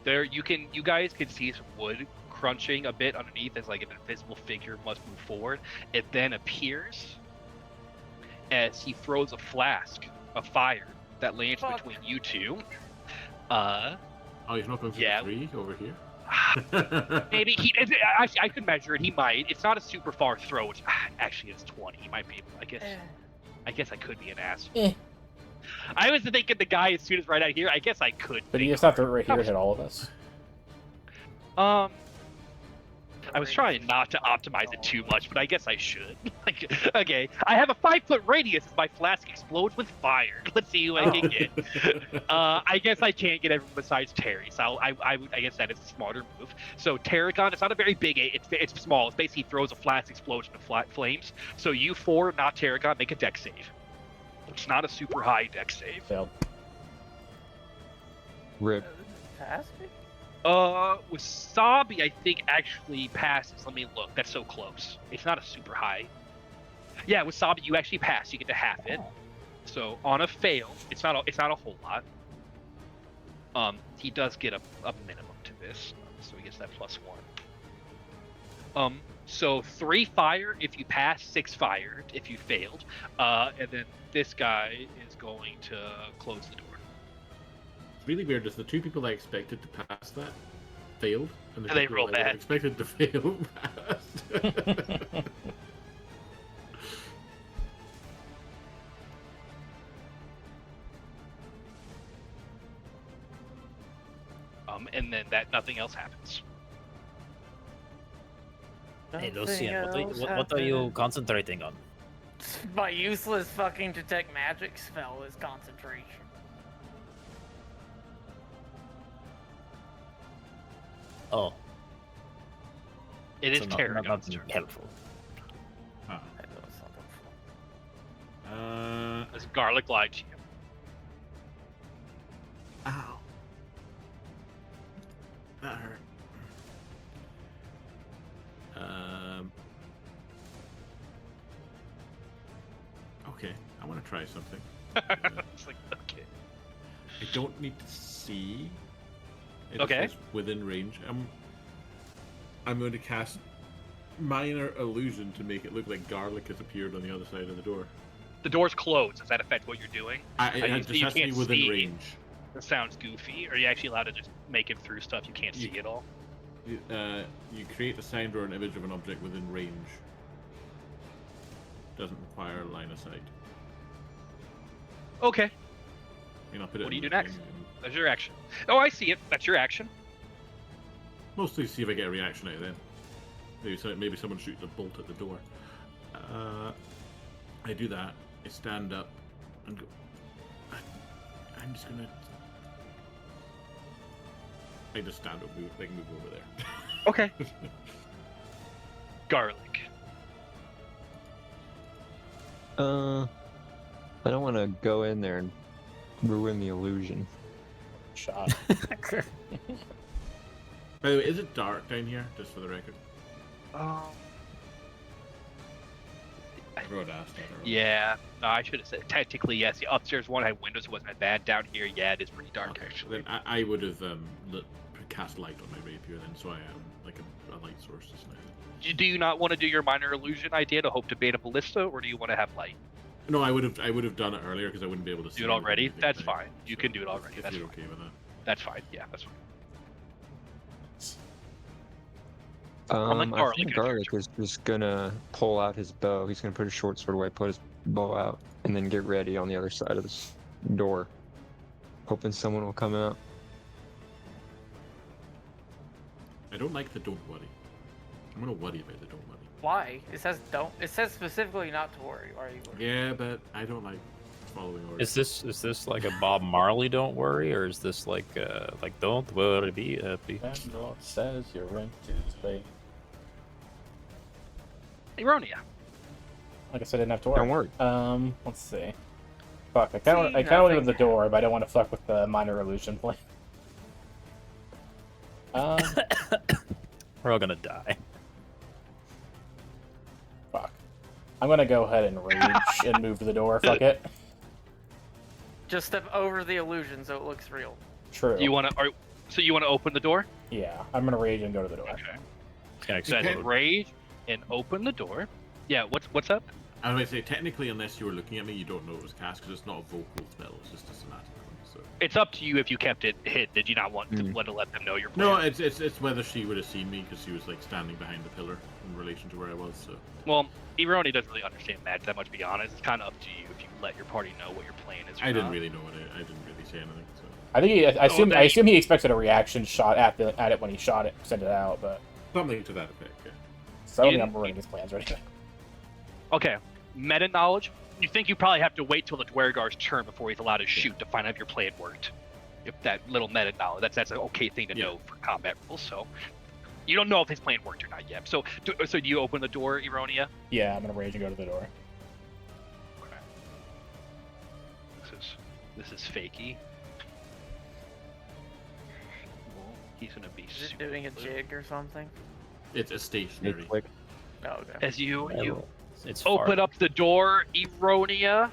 You guys can see some wood crunching a bit underneath as like an invisible figure must move forward. It then appears as he throws a flask of fire that lands Fuck. between you two. Oh, he's not going for Yeah. 3 over here? Maybe he. I could measure it. He might. It's not a super far throw. Actually, it's 20. He might be. I guess I could be an ass. Eh. I was thinking the guy as soon as right out here. I guess I could. But you think just have to right here hit all of us. I was trying not to optimize it too much, but I guess I should. Like, okay, I have a 5-foot radius as my flask explodes with fire. Let's see who I can get. I guess I can't get everyone besides Terry, so I guess that is a smarter move. So Tarragon, it's not a very big it's small. It's basically throws a flask explosion of flames. So you 4, not Tarragon, make a dex save. It's not a super high dex save. Failed. Rip. Pass me? Wasabi, I think, actually passes. Let me look. That's so close. It's not a super high. Yeah, Wasabi, you actually pass. You get to half it. So on a fail, it's not a whole lot. He does get a minimum to this, so he gets that +1. So 3 fire if you pass, 6 fire if you failed, and then this guy is going to close the door. It's really weird. Is the 2 people I expected to pass that failed, and the And they people roll I would have bad. expected to fail passed? And then that nothing else happens. Hey, Nothing Lucian, else what are you happened. concentrating on? My useless fucking detect magic spell is concentration. Oh, It is so Tarragon's nothing turn. helpful. Ah. I know it's not helpful. As Garlic lied to you. Ow. That hurt. Okay, I want to try something. It's like, okay. I don't need to see. It Okay. says within range. I'm going to cast minor illusion to make it look like garlic has appeared on the other side of the door. The door's closed. Does that affect what you're doing? It just has to be can't within see. range. That sounds goofy. Are you actually allowed to just make him through stuff you can't see at all? You create a sound or an image of an object within range. Doesn't require a line of sight. Okay. I'll put it What do in you do the next? thing and That's your action. Oh, I see it. That's your action. mostly see if I get a reaction out of them. Maybe someone shoots a bolt at the door. I do that. I stand up and go. I'm just gonna. I just stand up, move over there. Okay. Garlic. I don't want to go in there and ruin the illusion. Shot. By the way, is it dark down here? Just for the record. I wrote asked that earlier. Yeah. No, I should have said technically yes. The upstairs one had windows. It wasn't that bad. Down here, yeah, it is pretty dark Okay, actually. then I would have cast light on my rapier then, so I am like a light source just now. Do you not want to do your minor illusion idea to hope to bait a ballista, or do you want to have light? No, I would have done it earlier because I wouldn't be able to see Do it already? anything That's now, fine. You can do it already. If That's you're fine. okay with that. That's fine. Yeah, that's fine. I Garlic think as your Garlic is just gonna pull out his bow. He's gonna put his short sword away, put his bow out, and then get ready on the other side of this door, hoping someone will come out. I don't like the don't worry. I'm gonna worry about the don't worry. Why? It says don't. It says specifically not to worry. Why are you worried? Yeah, but I don't like following orders. Is this like a Bob Marley "Don't Worry" or is this like "Don't worry, be happy"? Landlord says your rent is late. Ironia. I guess I didn't have to worry. Don't worry. Let's see. Fuck, I kind of want to open the door, but I don't want to fuck with the minor illusion plan. We're all gonna die. Fuck. I'm gonna go ahead and rage and move to the door. Fuck it. Just step over the illusion so it looks real. True. You want to? So you want to open the door? Yeah, I'm gonna rage and go to the door. Okay. It's gonna So explode. rage and open the door. Yeah. What's up? I would say technically, unless you were looking at me, you don't know it was cast because it's not a vocal spell. It's just a somatic one. So. It's up to you if you kept it hid. Did you not want to let them know your plan? No, it's whether she would have seen me because she was like standing behind the pillar in relation to where I was. So Well, Ironi doesn't really understand magic that much. To be honest, it's kind of up to you if you let your party know what your plan is. Or I didn't not. really know what I didn't really say anything. So I think I then- assume he expected a reaction shot at it when he shot it, sent it out, but something to that effect. Yeah. so I don't You- think I'm ruining his plans or anything. Okay. Meta knowledge. You think you probably have to wait till the Dwergar's turn before he's allowed to shoot to find out if your plan worked. If that little meta knowledge, that's an okay thing to Yeah. know for combat rules. So you don't know if his plan worked or not yet. So do you open the door, Ironia? Yeah, I'm gonna rage and go to the door. Okay. This is fakey. Well, he's gonna be Is it super doing a blue. jig or something? It's a Hey, stationary. click. Oh, okay. As you It's open far. up the door, Ironia.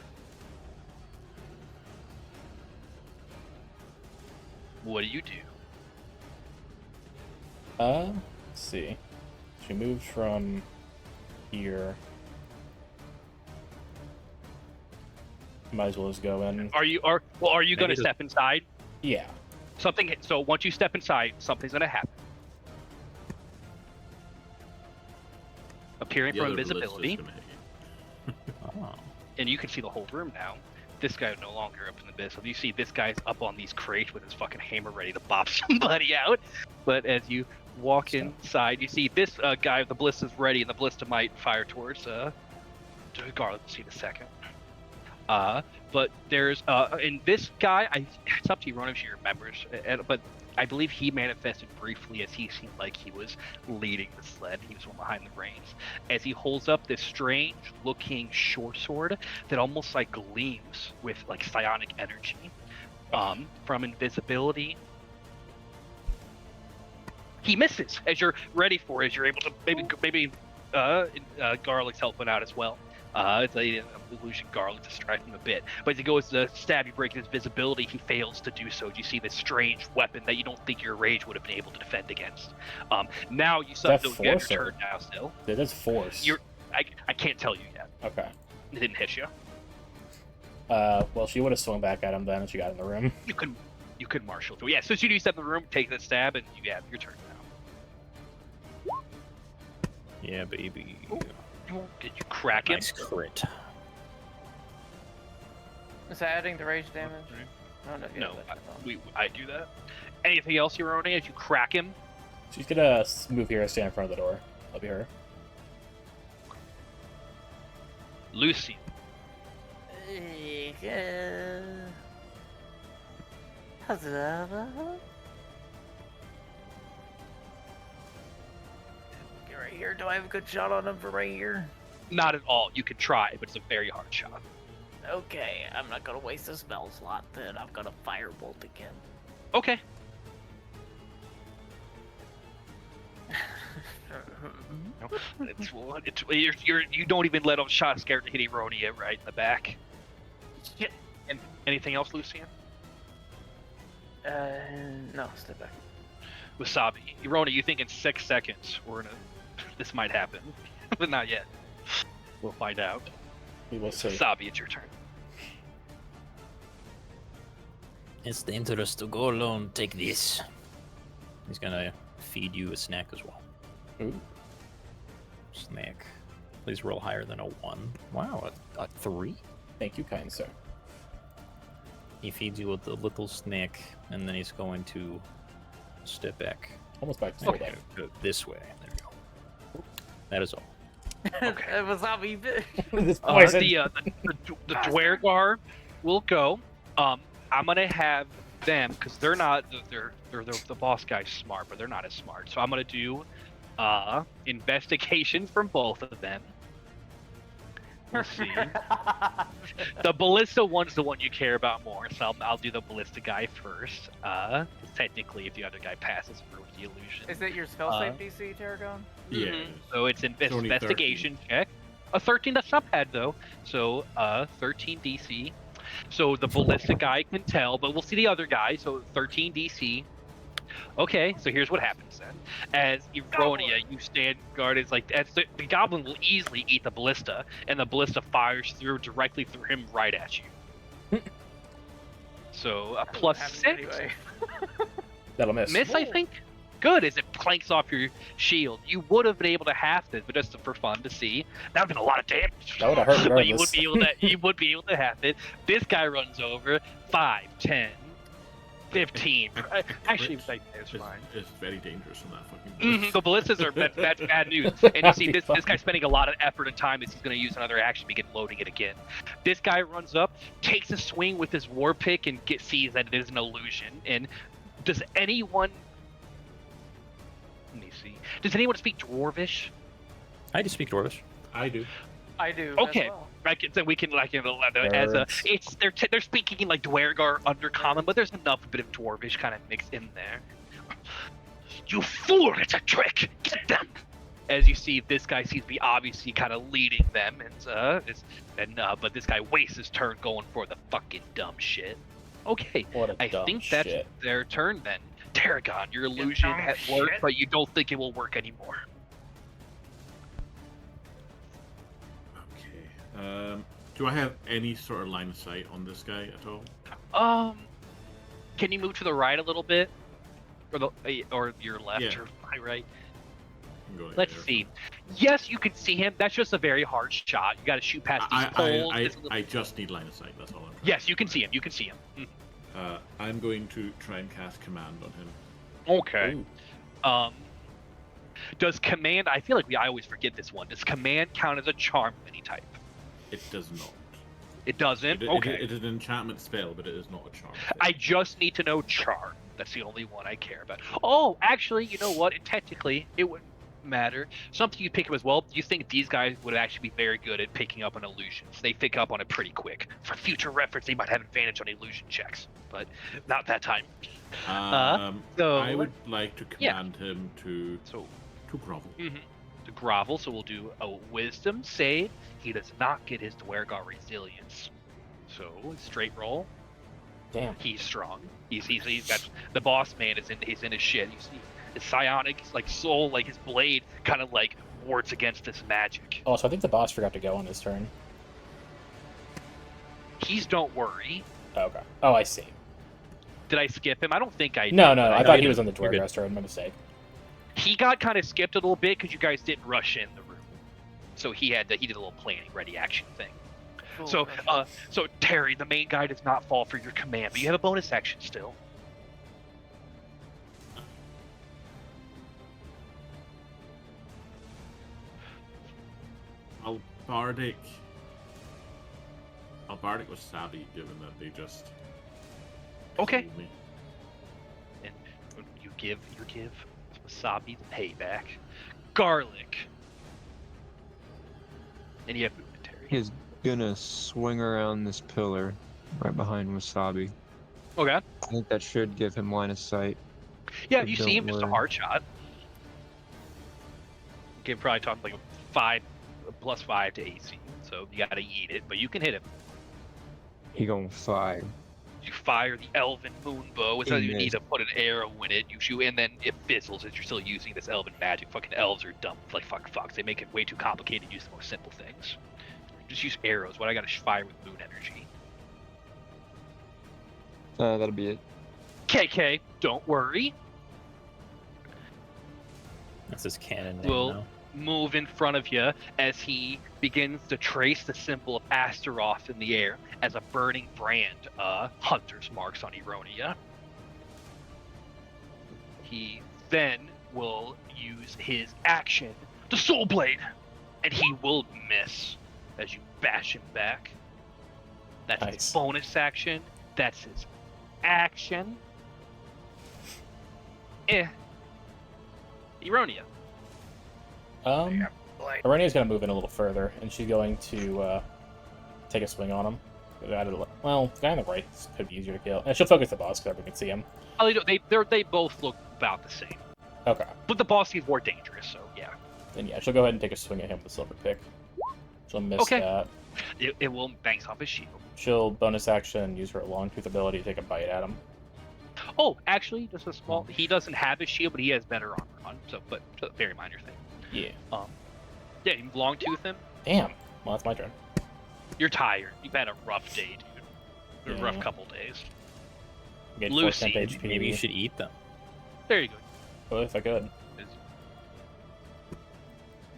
What do you do? Let's see. She moves from here. Might as well just go in. Are you going to Maybe step inside? Yeah. So once you step inside, something's going to happen. Appearing The from other ballista's invisibility, gonna hit you. Oh. and you can see the whole room now. This guy is no longer up in the abyss. So you see this guy's up on these crates with his fucking hammer ready to bop somebody out. But as you walk inside, you see this guy with the ballista's ready, and the ballista might fire towards Garlic. We'll see in a second. But there's and this guy, it's up to you, Ron, if you remembers, but I believe he manifested briefly as he seemed like he was leading the sled. He was one behind the reins. As he holds up this strange-looking short sword that almost like gleams with like psionic energy from invisibility. He misses as you're ready for it, as you're able to maybe Garlic's helping out as well. It's an illusion Garlic to strike him a bit. But as he goes to stab you, breaking his visibility, he fails to do so. You see this strange weapon that you don't think your rage would have been able to defend against. Now you still get your turn now still. It is force. I can't tell you yet. Okay. It didn't hit you. Well, she would have swung back at him then if she got in the room. You could marshal through. Yeah, so as you do step in the room, take the stab, and you have your turn now. Yeah, baby. Ooh. Did you crack him? Nice crit. Is that adding the rage damage? Oh, no, I do that. Anything else, Euroni, as you crack him? She's gonna move here and stand in front of the door. That'll be her. Lucy. Right here. Do I have a good shot on him from right here? Not at all. You could try, but it's a very hard shot. Okay, I'm not gonna waste a spell slot then. I'm gonna firebolt again. Okay. You don't even let him shot scared to hit Eronia right in the back. Shit. And anything else, Lucian? No, step back. Wasabi. Eronia, you think in 6 seconds this might happen, but not yet. We'll find out. We will see. Wasabi, it's your turn. It's dangerous to go alone. Take this. He's gonna feed you a snack as well. Ooh. Snack. Please roll higher than a 1. Wow, a 3? Thank you, kind sir. He feeds you with a little snack, and then he's going to step back. Almost back to full Okay, go this way. There we go. That is all. Okay. It was zombie. This The Dwergar will go. I'm gonna have them because they're not the boss guy's smart, but they're not as smart. So I'm gonna do investigation from both of them. We'll see. The ballista one's the one you care about more, so I'll do the ballista guy first. Technically, if the other guy passes through with the illusion. Is it your spell save DC, Tarragon? Yeah. So it's an only investigation check. A 13, that's not bad though. So 13 DC. So the ballista guy can tell, but we'll see the other guy. So 13 DC. Okay, so here's what happens then. As Eronia, you stand guard, it's like as the goblin will easily eat the ballista, and the ballista fires directly through him right at you. So a plus 6. Anyway. That'll miss. Miss, I think. Good, as it clanks off your shield. You would have been able to half this, but just for fun to see. That would have been a lot of damage. That would have hurt But you regardless. would be able to half it. This guy runs over 5, 10, 15. Actually, it's fine. It's very dangerous on that fucking The ballistas are that's bad news. And you see this guy's spending a lot of effort and time as he's going to use another action to begin loading it again. This guy runs up, takes a swing with his war pick, and sees that it is an illusion. And does anyone... Let me see. Does anyone speak Dwarvish? I do speak Dwarvish. I do. I do. Okay. As well. So we can as a they're speaking in like Dwergar Undercommon, but there's enough bit of Dwarvish kind of mixed in there. You fool! It's a trick. Get them. As you see, this guy seems to be obviously kind of leading them, but this guy wastes his turn going for the fucking dumb shit. Okay, What a I dumb think that's shit. their turn then. Tarragon, your illusion dumb has worked, shit. but you don't think it will work anymore. Do I have any sort of line of sight on this guy at all? Can you move to the right a little bit, or your left Yeah. or my right? I'm going Let's there. see. Yes, you can see him. That's just a very hard shot. You got to shoot past these poles. I just need line of sight. That's all I'm trying Yes, to you can do. see him. You can see him. I'm going to try and cast command on him. Okay. Ooh. Does command? I feel like I always forget this one. Does command count as a charm of any type? It does not. It doesn't. Okay. It is an enchantment spell, but it is not a charm. I just need to know charm. That's the only one I care about. Oh, actually, you know what? Technically, it wouldn't matter. Something you pick up as well. You think these guys would actually be very good at picking up on illusions? They pick up on it pretty quick. For future reference, they might have advantage on illusion checks, but not that time. So I would like to command him to grovel. To grovel, so we'll do a wisdom save. He does not get his Dwergar resilience. So straight roll. Damn. He's strong. He's got the boss man he's in his shit. You see his psionic like soul, like his blade kind of like wards against this magic. Oh, so I think the boss forgot to go on his turn. He's don't worry. Oh, okay. Oh, I see. Did I skip him? I don't think I did. No, but I thought he did. was on the You're good. Dwargar's turn. My mistake. He got kind of skipped a little bit because you guys didn't rush in the room. So he did a little planning, ready action thing. So, so Terry, the main guy does not fall for your command, but you have a bonus action still. I'll bardic Wasabi, given that they just Okay. killed me. And you give Wasabi the payback. Garlic. And you have movement, Terry. He's gonna swing around this pillar right behind Wasabi. Okay. I think that should give him line of sight. Yeah, But you see him, don't just a worry. hard shot. You can probably talk like a +5 to AC, so you gotta eat it, but you can hit him. He going 5. You fire the elven moon bow. It's not you need missed. to put an arrow in it. You shoot, and then it fizzles as you're still using this elven magic. Fucking elves are dumb, like fucks. They make it way too complicated to use the most simple things. Just use arrows. What I gotta fire with moon energy. That'll be it. KK, don't worry. That's his canon name Will now. move in front of you as he begins to trace the symbol of Astaroth in the air as a burning brand, hunter's marks on Eronia. He then will use his action, the Soul Blade, and he will miss as you bash him back. That's his Nice. bonus action. That's his action. Eronia. Arenia's gonna move in a little further, and she's going to take a swing on him. Well, the guy on the right could be easier to kill, and she'll focus the boss because everyone can see him. Oh, they both look about the same. Okay. But the boss seems more dangerous, so yeah. Then yeah, she'll go ahead and take a swing at him with the silver pick. She'll miss Okay. that. It will bounce off his shield. She'll bonus action, use her long tooth ability to take a bite at him. Oh, actually, just a small. He doesn't have his shield, but he has better armor on. So, but a very minor thing. Yeah. Yeah, you long tooth him. Damn. Well, that's my turn. You're tired. You've had a rough day, dude. A rough Yeah. couple days. Get Lucy, 4 HP. Maybe you should eat them. There you go. Well, if I could.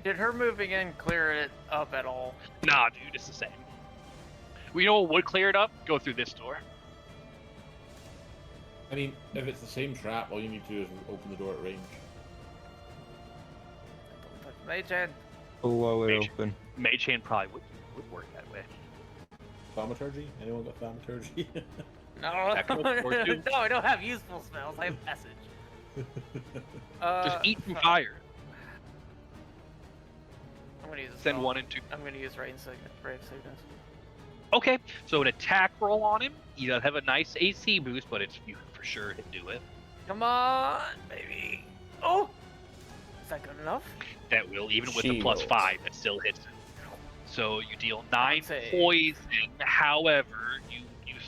Did her moving in clear it up at all? Nah, dude, it's the same. We know what would clear it up. Go through this door. I mean, if it's the same trap, all you need to do is open the door at range. Mage hand. Blow it Mage. open. Mage hand probably would work that way. Thaumaturgy? Anyone got thaumaturgy? No, That could work too. no, I don't have useful spells. I have message. Just eat from fire. I'm gonna use a Send spell. 1 and 2. I'm gonna use Rain Sickness. Okay, so an attack roll on him. He does have a nice AC boost, but it's you can for sure to do it. Come on, baby. Oh, is that good enough? That will, even with the +5, that still hits him. So you deal 9 Save. poison. However, you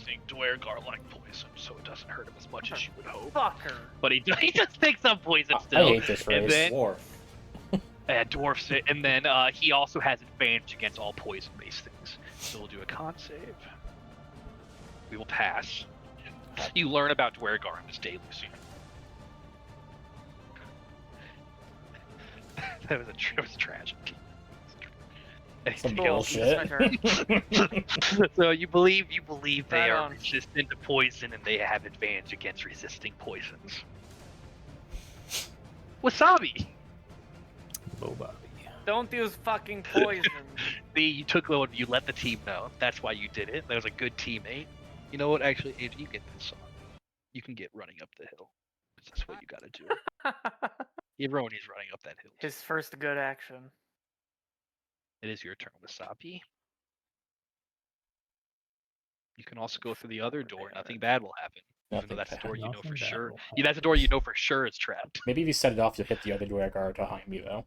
think Dwergar like poison, so it doesn't hurt him as much as you would hope. Fucker. But he does take some poison I still. hate this And race. then Dwarf. Dwarfs it, and then he also has advantage against all poison-based things. So we'll do a con save. We will pass. You learn about Dwergar in this day, Lucy. That was tragic. Some Anything else? bullshit. So you believe they Right are on. resistant to poison and they have advantage against resisting poisons. Wasabi. Boba. Don't use fucking poison. You took the one. You let the team know. That's why you did it. That was a good teammate. You know what? Actually, Adrian, you get this on. You can get running up the hill. That's what you got to do. Ironi's running up that hill. His first good action. It is your turn, Wasabi. You can also go through the other door. Nothing bad will happen. Even though Nothing that's the bad. door you know Nothing for bad sure. will Yeah, that's the door you know for sure is trapped. Maybe if you set it off, you'll hit the other Dwergar behind you, though.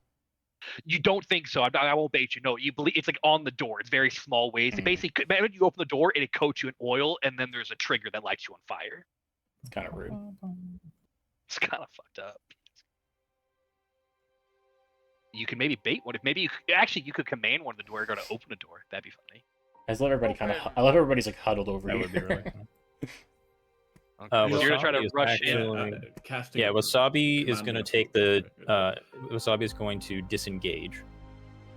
You don't think so. I won't bait you. No, you believe it's like on the door. It's very small ways. It basically, when you open the door, it coats you in oil, and then there's a trigger that lights you on fire. It's kind of rude. It's kind of fucked up. You can maybe bait one. If maybe you could command one of the Dwergar to open a door. That'd be funny. I just love everybody Open. I love everybody's like huddled over That here. would be really cool. Okay. So you're gonna try to Wasabi is rush in. actually- casting. Yeah, Wasabi is command going to me take approach. the. Wasabi is going to disengage.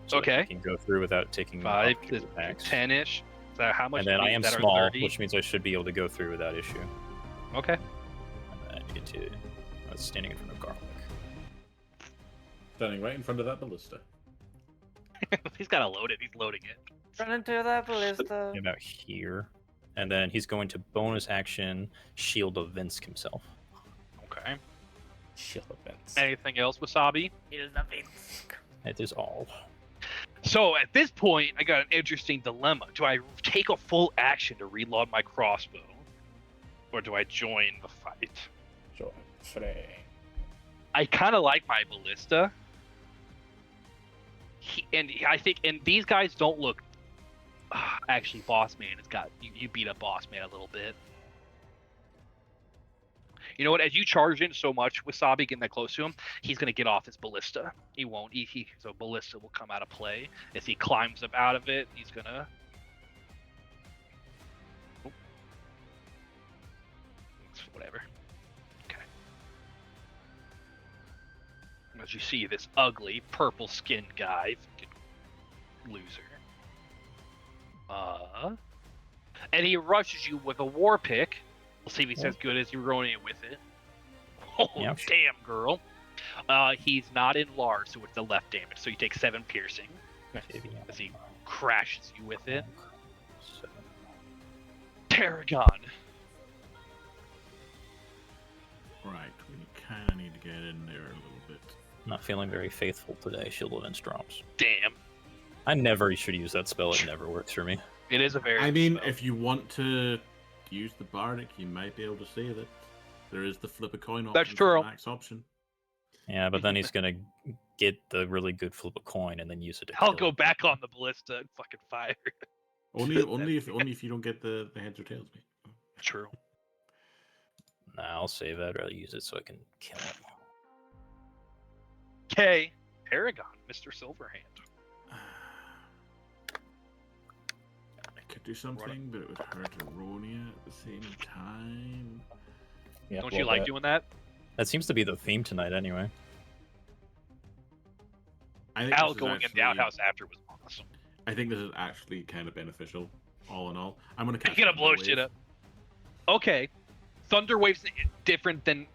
So that Okay. he can go through without taking 5 opportunity to attacks. 10-ish. So how much? And then I am that are small, 30? which means I should be able to go through without issue. Okay. And then get to. I was standing in front of garlic. Standing right in front of that ballista. He's got to load it. He's loading it. Run into that ballista. About here. And then he's going to bonus action Shield of Vinsk himself. Okay. Shield events. Anything else, Wasabi? Here's the Vinsk. That is all. So at this point, I got an interesting dilemma. Do I take a full action to reload my crossbow, or do I join the fight? Join Frey. I kind of like my ballista. I think these guys don't look. Actually, Boss Man has got you beat up Boss Man a little bit. You know what? As you charge in so much, Wasabi getting that close to him, he's gonna get off his ballista. He won't. So ballista will come out of play as he climbs up out of it. He's gonna. Oh. Whatever. Okay. As you see, this ugly purple-skinned guy, loser. And he rushes you with a war pick. We'll see if he's as good as Euronea with it. Oh, Yep. damn, girl. He's not enlarged, so it's the left damage. So you take 7 piercing as he crashes you with it. Tarragon. Right, we kind of need to get in there a little bit. Not feeling very faithful today. Shield of Vinsk drops. Damn. I never should use that spell. It never works for me. It is a very. I mean, spell. if you want to use the bardic, you might be able to say that there is the flip a coin option. That's for true. the max option. Yeah, but then he's gonna get the really good flip a coin and then use it to I'll kill go him. back on the ballista and fucking fire. Only if you don't get the heads or tails, mate. True. Nah, I'll save that. I'd rather use it so I can kill him. Okay. Paragon, Mr. Silverhand. I could do something, but it would hurt Aronia at the same time. Yeah, Don't you like doing that? That seems to be the theme tonight, anyway. I think Al this is going in the actually- outhouse after was awesome. I think this is actually kind of beneficial, all in all. I'm gonna cast You're gonna blow Thunderwave. shit up. Okay. Thunder Wave's different than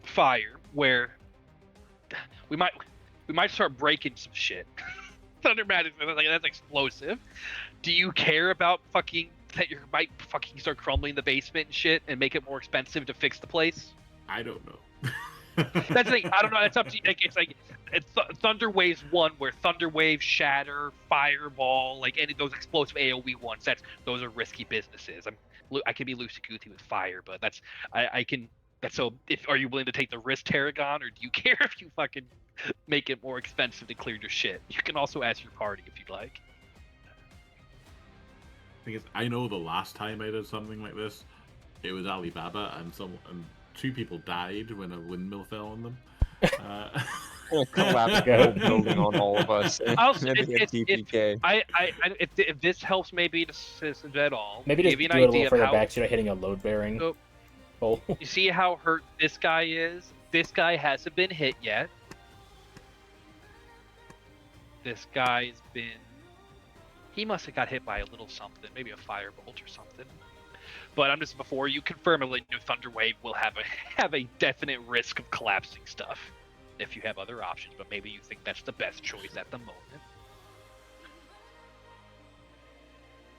fire, where we might start breaking some shit. Thunder Magic, that's explosive. Do you care about fucking that you might fucking start crumbling the basement and shit and make it more expensive to fix the place? I don't know. That's like I don't know. It's up to you. Like, it's Thunder Wave's one where Thunder Wave, Shatter, Fireball, like any of those explosive AOE ones. Those are risky businesses. I can be loosey goosey with fire, but I can. So are you willing to take the risk, Tarragon, or do you care if you fucking make it more expensive to clear your shit? You can also ask your party if you'd like. Thing is, I know the last time I did something like this, it was Alibaba, and 2 people died when a windmill fell on them. gonna collapse the whole building on all of us. Also, Maybe a TPK. if this helps maybe to citizens at all, Maybe just give you do an it a little idea of further how. back so you're not hitting a load bearing So, hole. you see how hurt this guy is? This guy hasn't been hit yet. This guy's been. He must have got hit by a little something, maybe a firebolt or something. But I'm just before you confirm it, like, Thunder Wave will have a definite risk of collapsing stuff if you have other options. But maybe you think that's the best choice at the moment.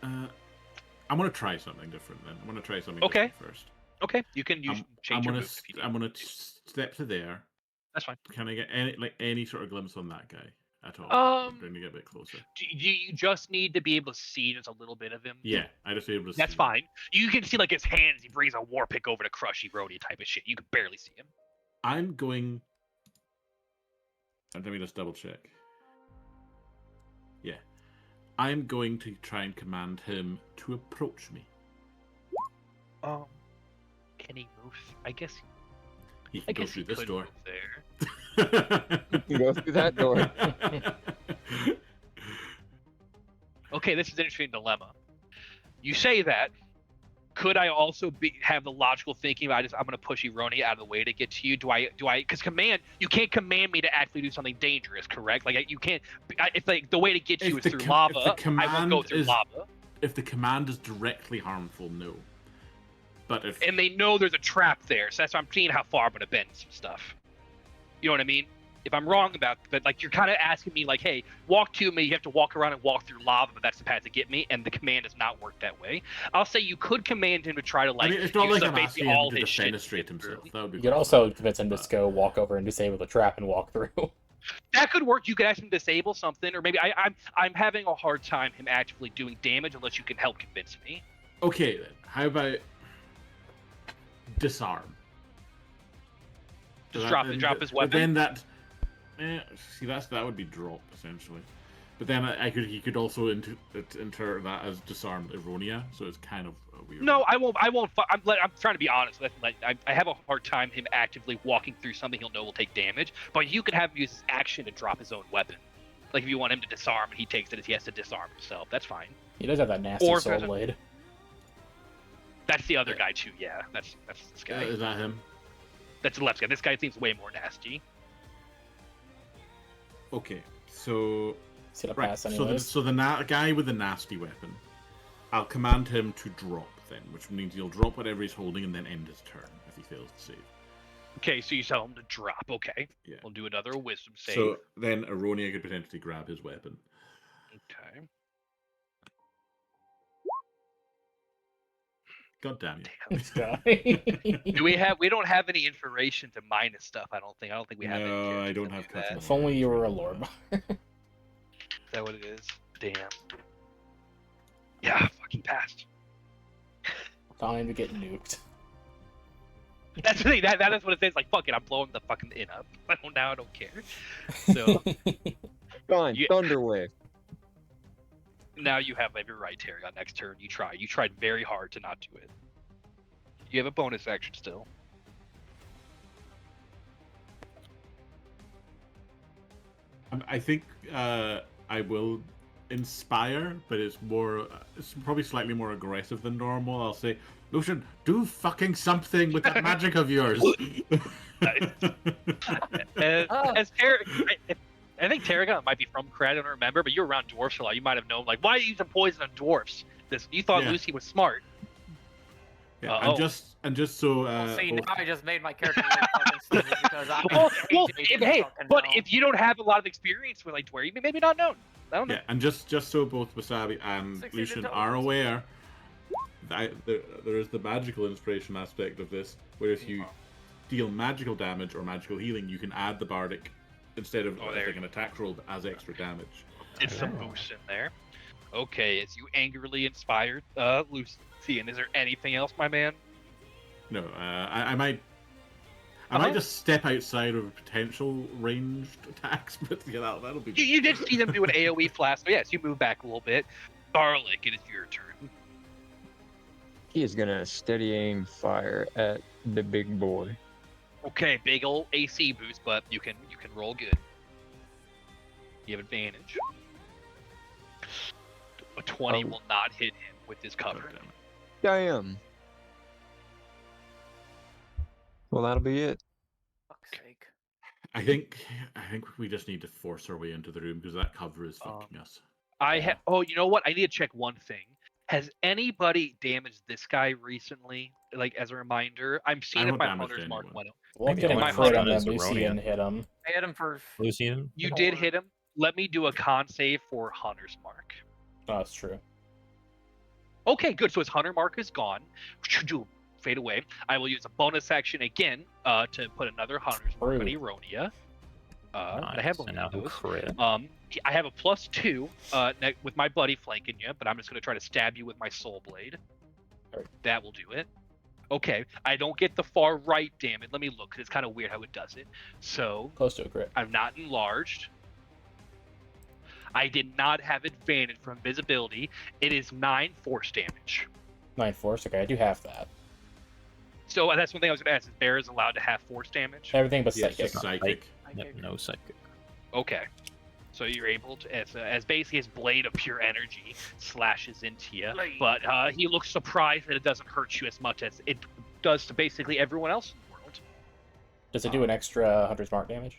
I'm gonna try something different then. I'm gonna try something Okay. different first. Okay, you can change your move if you need. I'm gonna step to there. That's fine. Can I get any sort of glimpse on that guy at all? I'm trying to get a bit closer. Do you just need to be able to see just a little bit of him? Yeah, I just need able to That's see. fine. You can see like his hands. He brings a war pick over to crush Erodi type of shit. You can barely see him. I'm going. Let me just double check. Yeah, I'm going to try and command him to approach me. Can he move? I guess. He I can go guess through he this could door. move there. You can go through that door. Okay, this is an interesting dilemma. You say that. Could I also have the logical thinking about I'm going to push Eroni out of the way to get to you? Do I? Because you can't command me to actually do something dangerous, correct? Like you can't. If like the way to get you is through lava, I won't go through lava. If the command is directly harmful, no. But if and they know there's a trap there, so that's why I'm seeing how far I'm going to bend some stuff. You know what I mean? If I'm wrong about, but like you're kind of asking me like, hey, walk to me. You have to walk around and walk through lava, but that's the path to get me. And the command does not work that way. I'll say you could command him to try to like. I mean, it's not use like I'm basically asking all him to his shit defenestrate himself. That would be. You could also convince him to just go walk over and disable the trap and walk through. That could work. You could ask him to disable something, or maybe I'm having a hard time him actively doing damage unless you can help convince me. Okay then. How about disarm? Just drop his weapon. But then that. See, that would be drop essentially, but then he could also enter that as disarm Eronia, so it's kind of weird. No, I won't. I'm trying to be honest. I have a hard time him actively walking through something he'll know will take damage. But you could have him use his action to drop his own weapon. Like if you want him to disarm and he takes it as he has to disarm himself, that's fine. He does have that nasty soul blade. That's the other guy too. Yeah, that's this guy. Is that him? That's the left guy. This guy seems way more nasty. Okay, so right, so the guy with the nasty weapon, I'll command him to drop then, which means he'll drop whatever he's holding and then end his turn if he fails to save. Okay, so you tell him to drop. Okay, yeah. We'll do another wisdom save. So then Eronia could potentially grab his weapon. Okay. God damn you! We don't have any information to minus stuff. I don't think we have. No, I don't have that. If only you were a lore bar. Is that what it is? Damn. Yeah, fucking passed. Time to get nuked. That's the thing. That is what it says. Like, fuck it, I'm blowing the fucking inn up. I don't care. So. Fine, Thunderwave. Now you have every right, Terry. On next turn, you tried. You tried very hard to not do it. You have a bonus action still. I think I will inspire, but it's probably slightly more aggressive than normal. I'll say, Lucian, do fucking something with that magic of yours. As Terry, I think Tarragon might be from Crad, I don't remember, but you're around dwarfs a lot. You might have known, like, why are you using poison on dwarfs? You thought Lucy was smart. Yeah, and just so. See, now I just made my character really fucking stupid because if you don't have a lot of experience with like dwarf, you maybe not known. I don't know. Yeah, and just so both Wasabi and Lucian are aware, that there is the magical inspiration aspect of this, where if you deal magical damage or magical healing, you can add the bardic instead of like an attack roll as extra damage. Did some boost in there. Okay, as you angrily inspired Lucian, is there anything else, my man? No, I might just step outside of potential ranged attacks, but yeah, that'll be. You did see them do an AOE flash, so yes, you move back a little bit. Garlic, it is your turn. He is gonna steady aim fire at the big boy. Okay, big old AC boost, but you can roll good. You have advantage. A 20 Oh. will not hit him with his cover. God damn it. Damn. Well, that'll be it. Fuck's sake. I think we just need to force our way into the room because that cover is fucking us. Oh, you know what? I need to check one thing. Has anybody damaged this guy recently? Like as a reminder, I'm seeing if haven't my damaged hunter's mark anyone. went up. Look the at only a my crit hunter on is the Lucian Aronia. hit him. I hit him for. Lucian. You did hit him. Let me do a con save for hunter's mark. Oh, that's true. Okay, good. So his hunter mark is gone. Fade away. I will use a bonus action again to put another hunter's mark on Rude. Eronia. Nice. I have And now both who of those. crit? I have a +2 with my buddy flanking you, but I'm just going to try to stab you with my soul blade. Alright. That will do it. Okay, I don't get the far right damage. Let me look, because it's kind of weird how it does it. So, Close to a crit. I'm not enlarged. I did not have advantage from invisibility. It is 9 force damage. 9 force. Okay, I do have that. So that's one thing I was going to ask. Is Bear is allowed to have force damage? Everything but Yes, psychic. just psychic. Yep, no psychic. Okay. So you're able to, as basically his blade of pure energy slashes into you, but he looks surprised that it doesn't hurt you as much as it does to basically everyone else in the world. Does it do an extra Hunter's Mark damage?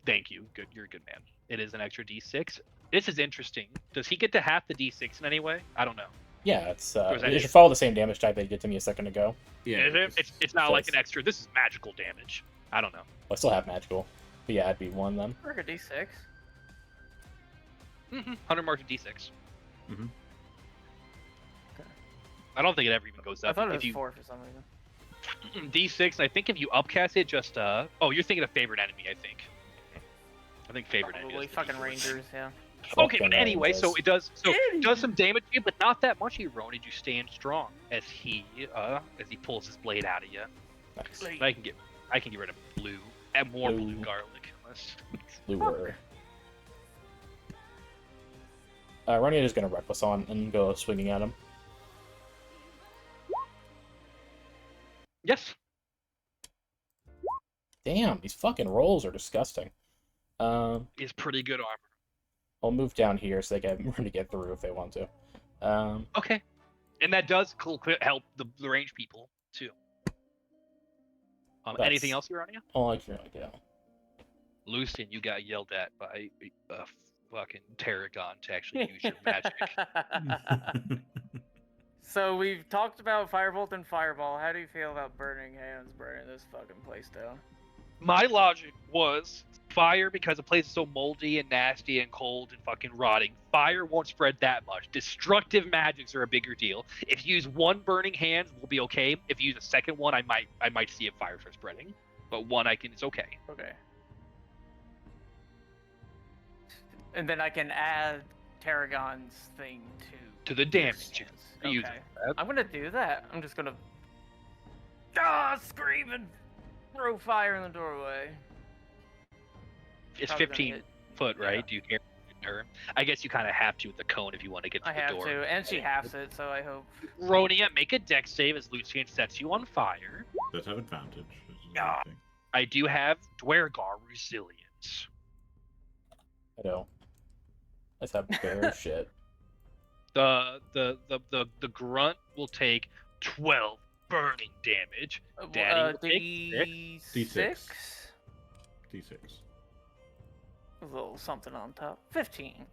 Thank you. Good. You're a good man. It is an extra D6. This is interesting. Does he get to half the D6 in any way? I don't know. Yeah, it's is that it it? should follow the same damage type that you did to me a second ago. Yeah, Is it? It's not so like an it's- extra. This is magical damage. I don't know. I still have magical. But yeah, it'd be 1 then. Work a D6. 100 marks of D6. Mhm. I don't think it ever even goes I up. thought it If was you 4 for some reason. D6, I think if you upcast it, just oh, you're thinking of favorite enemy. I think favorite enemy. Probably is the fucking D6. Rangers, yeah. Okay, Fucking but anyway, so Rangers. it does some damage to you, but not that much. Did you stand strong as he pulls his blade out of you? Nice. Like- But I can get rid of blue and more blue Blue. garlic. Unless... Lure. Ronnie is gonna reckless on and go swinging at him. Yes. Damn, these fucking rolls are disgusting. Is pretty good armor. I'll move down here so they get room to get through if they want to. Okay, and that does help the range people too. Anything That's- else, Urania? all I can really do. Lucian, you got yelled at by a fucking Tarragon to actually use your magic. So we've talked about Firebolt and Fireball. How do you feel about Burning Hands burning this fucking place down? My logic was fire, because the place is so moldy and nasty and cold and fucking rotting. Fire won't spread that much. Destructive magics are a bigger deal. If you use one burning hand, we'll be okay. If you use a second one, I might see if fire starts spreading. But one, it's okay. Okay. And then I can add Tarragon's thing To the damage. Okay. Use that. I'm gonna do that. I'm just gonna scream and throw fire in the doorway. It's Probably gonna 15 hit. foot, right? Yeah. Do you care? Her? I guess you kind of have to with the cone if you want to get to I the have door. to, and she halves it, so I hope. Ronia, make a dex save as Lucian sets you on fire. Does have advantage. Which is Yeah. a good thing. I do have Dwergar Resilience. I know. Let's have bear shit. The grunt will take 12 burning damage. Daddy will take D6? D6. A little something on top. 15.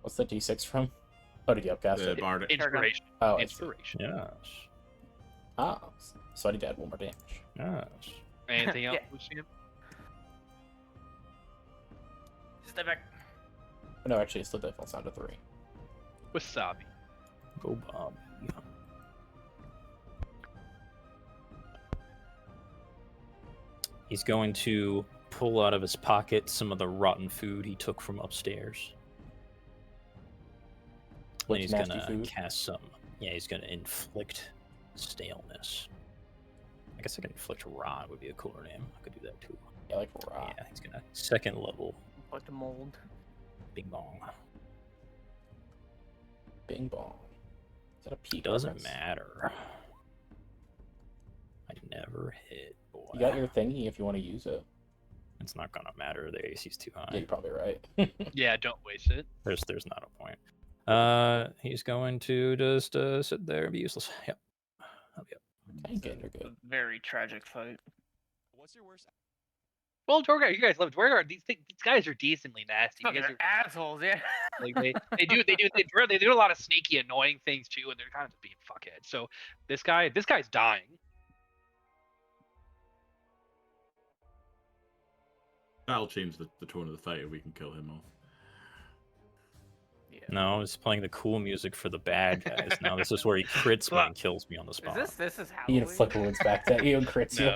What's the D6 from? Oh, did you upcast The it? bardic. Inspiration. Oh, Inspiration. Yes. Ah, so I need to add 1 more damage. Yes. Anything else, Yeah. Lucian? Step back. Oh, no, actually, it still defaults down to 3. Wasabi. Go Bob. He's going to pull out of his pocket some of the rotten food he took from upstairs. And What's he's nasty gonna food? cast some. Yeah, he's gonna inflict staleness. I guess I can inflict rot would be a cooler name. I could do that too. Yeah, like raw. Yeah, he's gonna second level Like the mold. bing bong. Bing bong. Is that a P? Doesn't reference? matter. never hit, boy. You got your thingy if you want to use it. It's not gonna matter. The AC's too high. Yeah, you're probably right. Yeah, don't waste it. There's not a point. He's going to just sit there and be useless. Yep. Yep. Tanking, you're good. Very tragic fight. What's your worst? Well, Dwargar, you guys love Dwargar. These guys are decently nasty. You Fucking guys are, assholes, yeah. like they do a lot of sneaky, annoying things too, and they're kind of just being fuckheads. So this guy's dying. That'll change the tone of the fight if we can kill him off. Yeah. No, it's playing the cool music for the bad guys. Now this is where he crits me and kills me on the spot. This is He Halloween? inflict wounds back at you and crits you.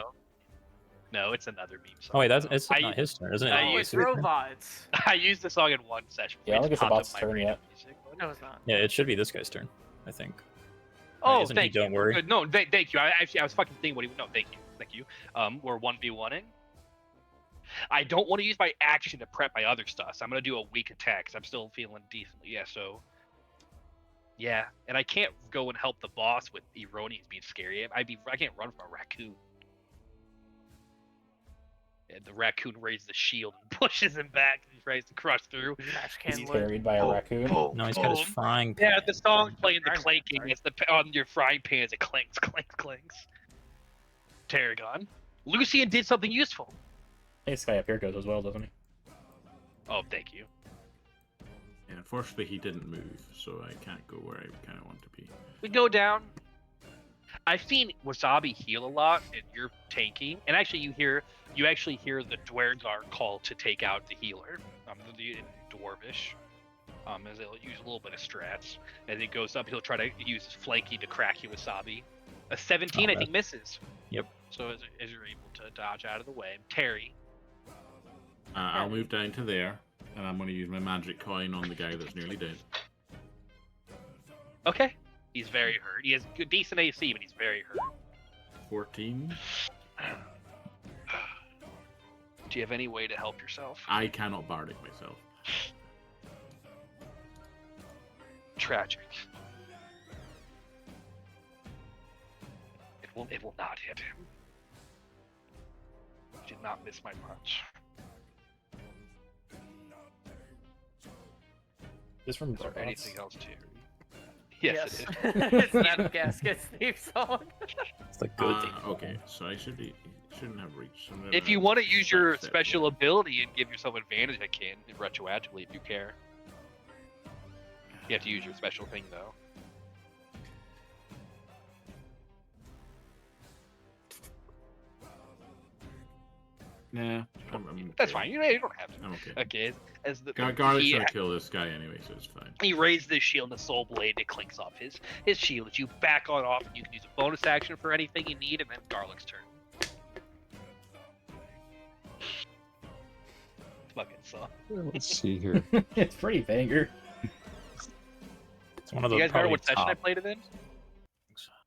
No, it's another meme song. Oh wait, it's I- not his turn, isn't it? I Oh, used it's His turn? robots. I used the song in one session. Yeah, I don't It's think it's the popped up bot's my turn radio yet. music. No, it's not. Yeah, it should be this guy's turn, I think. Oh, isn't he thank you. Don't Worry? No, thank you. I was fucking thinking what he. No, thank you. We're 1v1ing. I don't want to use my action to prep my other stuff. So I'm gonna do a weak attack because I'm still feeling decently. Yeah, so. Yeah, and I can't go and help the boss with Eronius being scary. I can't run from a raccoon. And the raccoon raises the shield and pushes him back. And he tries to crush through. Trash He's can lid. carried by a raccoon. No, he's got his frying pan. Yeah, the song playing the Frying pan, clanking sorry. as on your frying pan as it clanks, clanks, clanks. Tarragon. Lucian did something useful. Hey, this guy up here goes as well, doesn't he? Oh, thank you. Yeah, unfortunately, he didn't move, so I can't go where I kind of want to be. We go down. I've seen Wasabi heal a lot, and you're tanking. And actually, you actually hear the Dwergar call to take out the healer. In Dwarvish. As they'll use a little bit of strats. As it goes up, he'll try to use his flanking to crack you, Wasabi. A 17, Oh, I think, misses. Yep. So as you're able to dodge out of the way, Terry. I'll move down to there, and I'm going to use my magic coin on the guy that's nearly dead. Okay. He's very hurt. He has good, decent AC, but he's very hurt. 14. Do you have any way to help yourself? I cannot bardic myself. Tragic. It will not hit him. Did not miss my punch. This from Is there robots. anything else, Terry? Yes, it is. It's that Gasket's theme song. It's the good thing. Okay, so I shouldn't have reached. If you want to use your special ability and give yourself advantage, I can retroactively if you care. You have to use your special thing though. Nah, I'm That's okay. fine. You don't have to. I'm okay. Okay. As the Garlic's he, gonna kill this guy anyway, so it's fine. he raised his shield and the soul blade. It clinks off his shield. As you back on off, and you can use a bonus action for anything you need, and then Garlic's turn. Fucking suck. Let's see here. It's pretty banger. It's one of You the guys remember probably what session I top. played it in?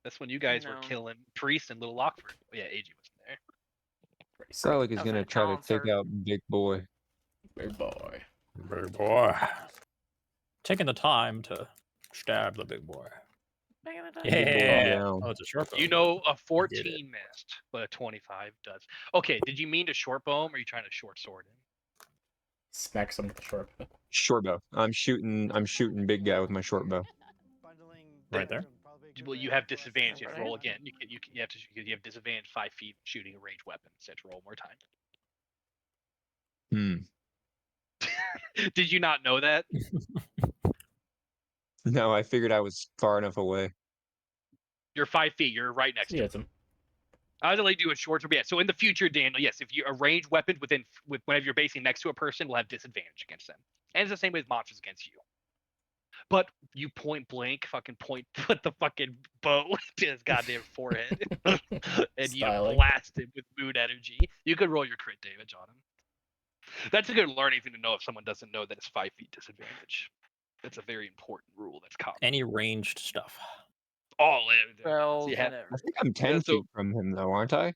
That's when you guys were No. killing Priest and Little Lockford. Oh, yeah, AG wasn't there. Garlic is That was gonna a try to take concert. out Big Boy. Big boy. Big boy. Taking the time to stab the big boy. Yeah. down. Oh, it's a short bow. You know, a Did 14 it. missed, but a 25 does. Okay, did you mean to short bow him, or are you trying to short sword him? Smacks him with the short bow. Short bow. I'm shooting big guy with my short bow. Right there? Well, you have disadvantage. You have to Right. roll again. You have disadvantage 5 feet shooting a ranged weapon. So you have to roll more time. Did you not know that? No, I figured I was far enough away. You're 5 feet. You're right next He to him. hits him. I was only doing short. Yeah. So in the future, Daniel, yes, if you arrange weapons whenever you're basing next to a person, will have disadvantage against them, and it's the same way as monsters against you. But you point blank, put the fucking bow to his goddamn forehead, and you Styling. blast him with mood energy. You could roll your crit damage on him. That's a good learning thing to know if someone doesn't know that it's 5 feet disadvantage. That's a very important rule. That's common. Any ranged stuff. All in. Well, Yeah. I think I'm 10 so- feet from him though, aren't I?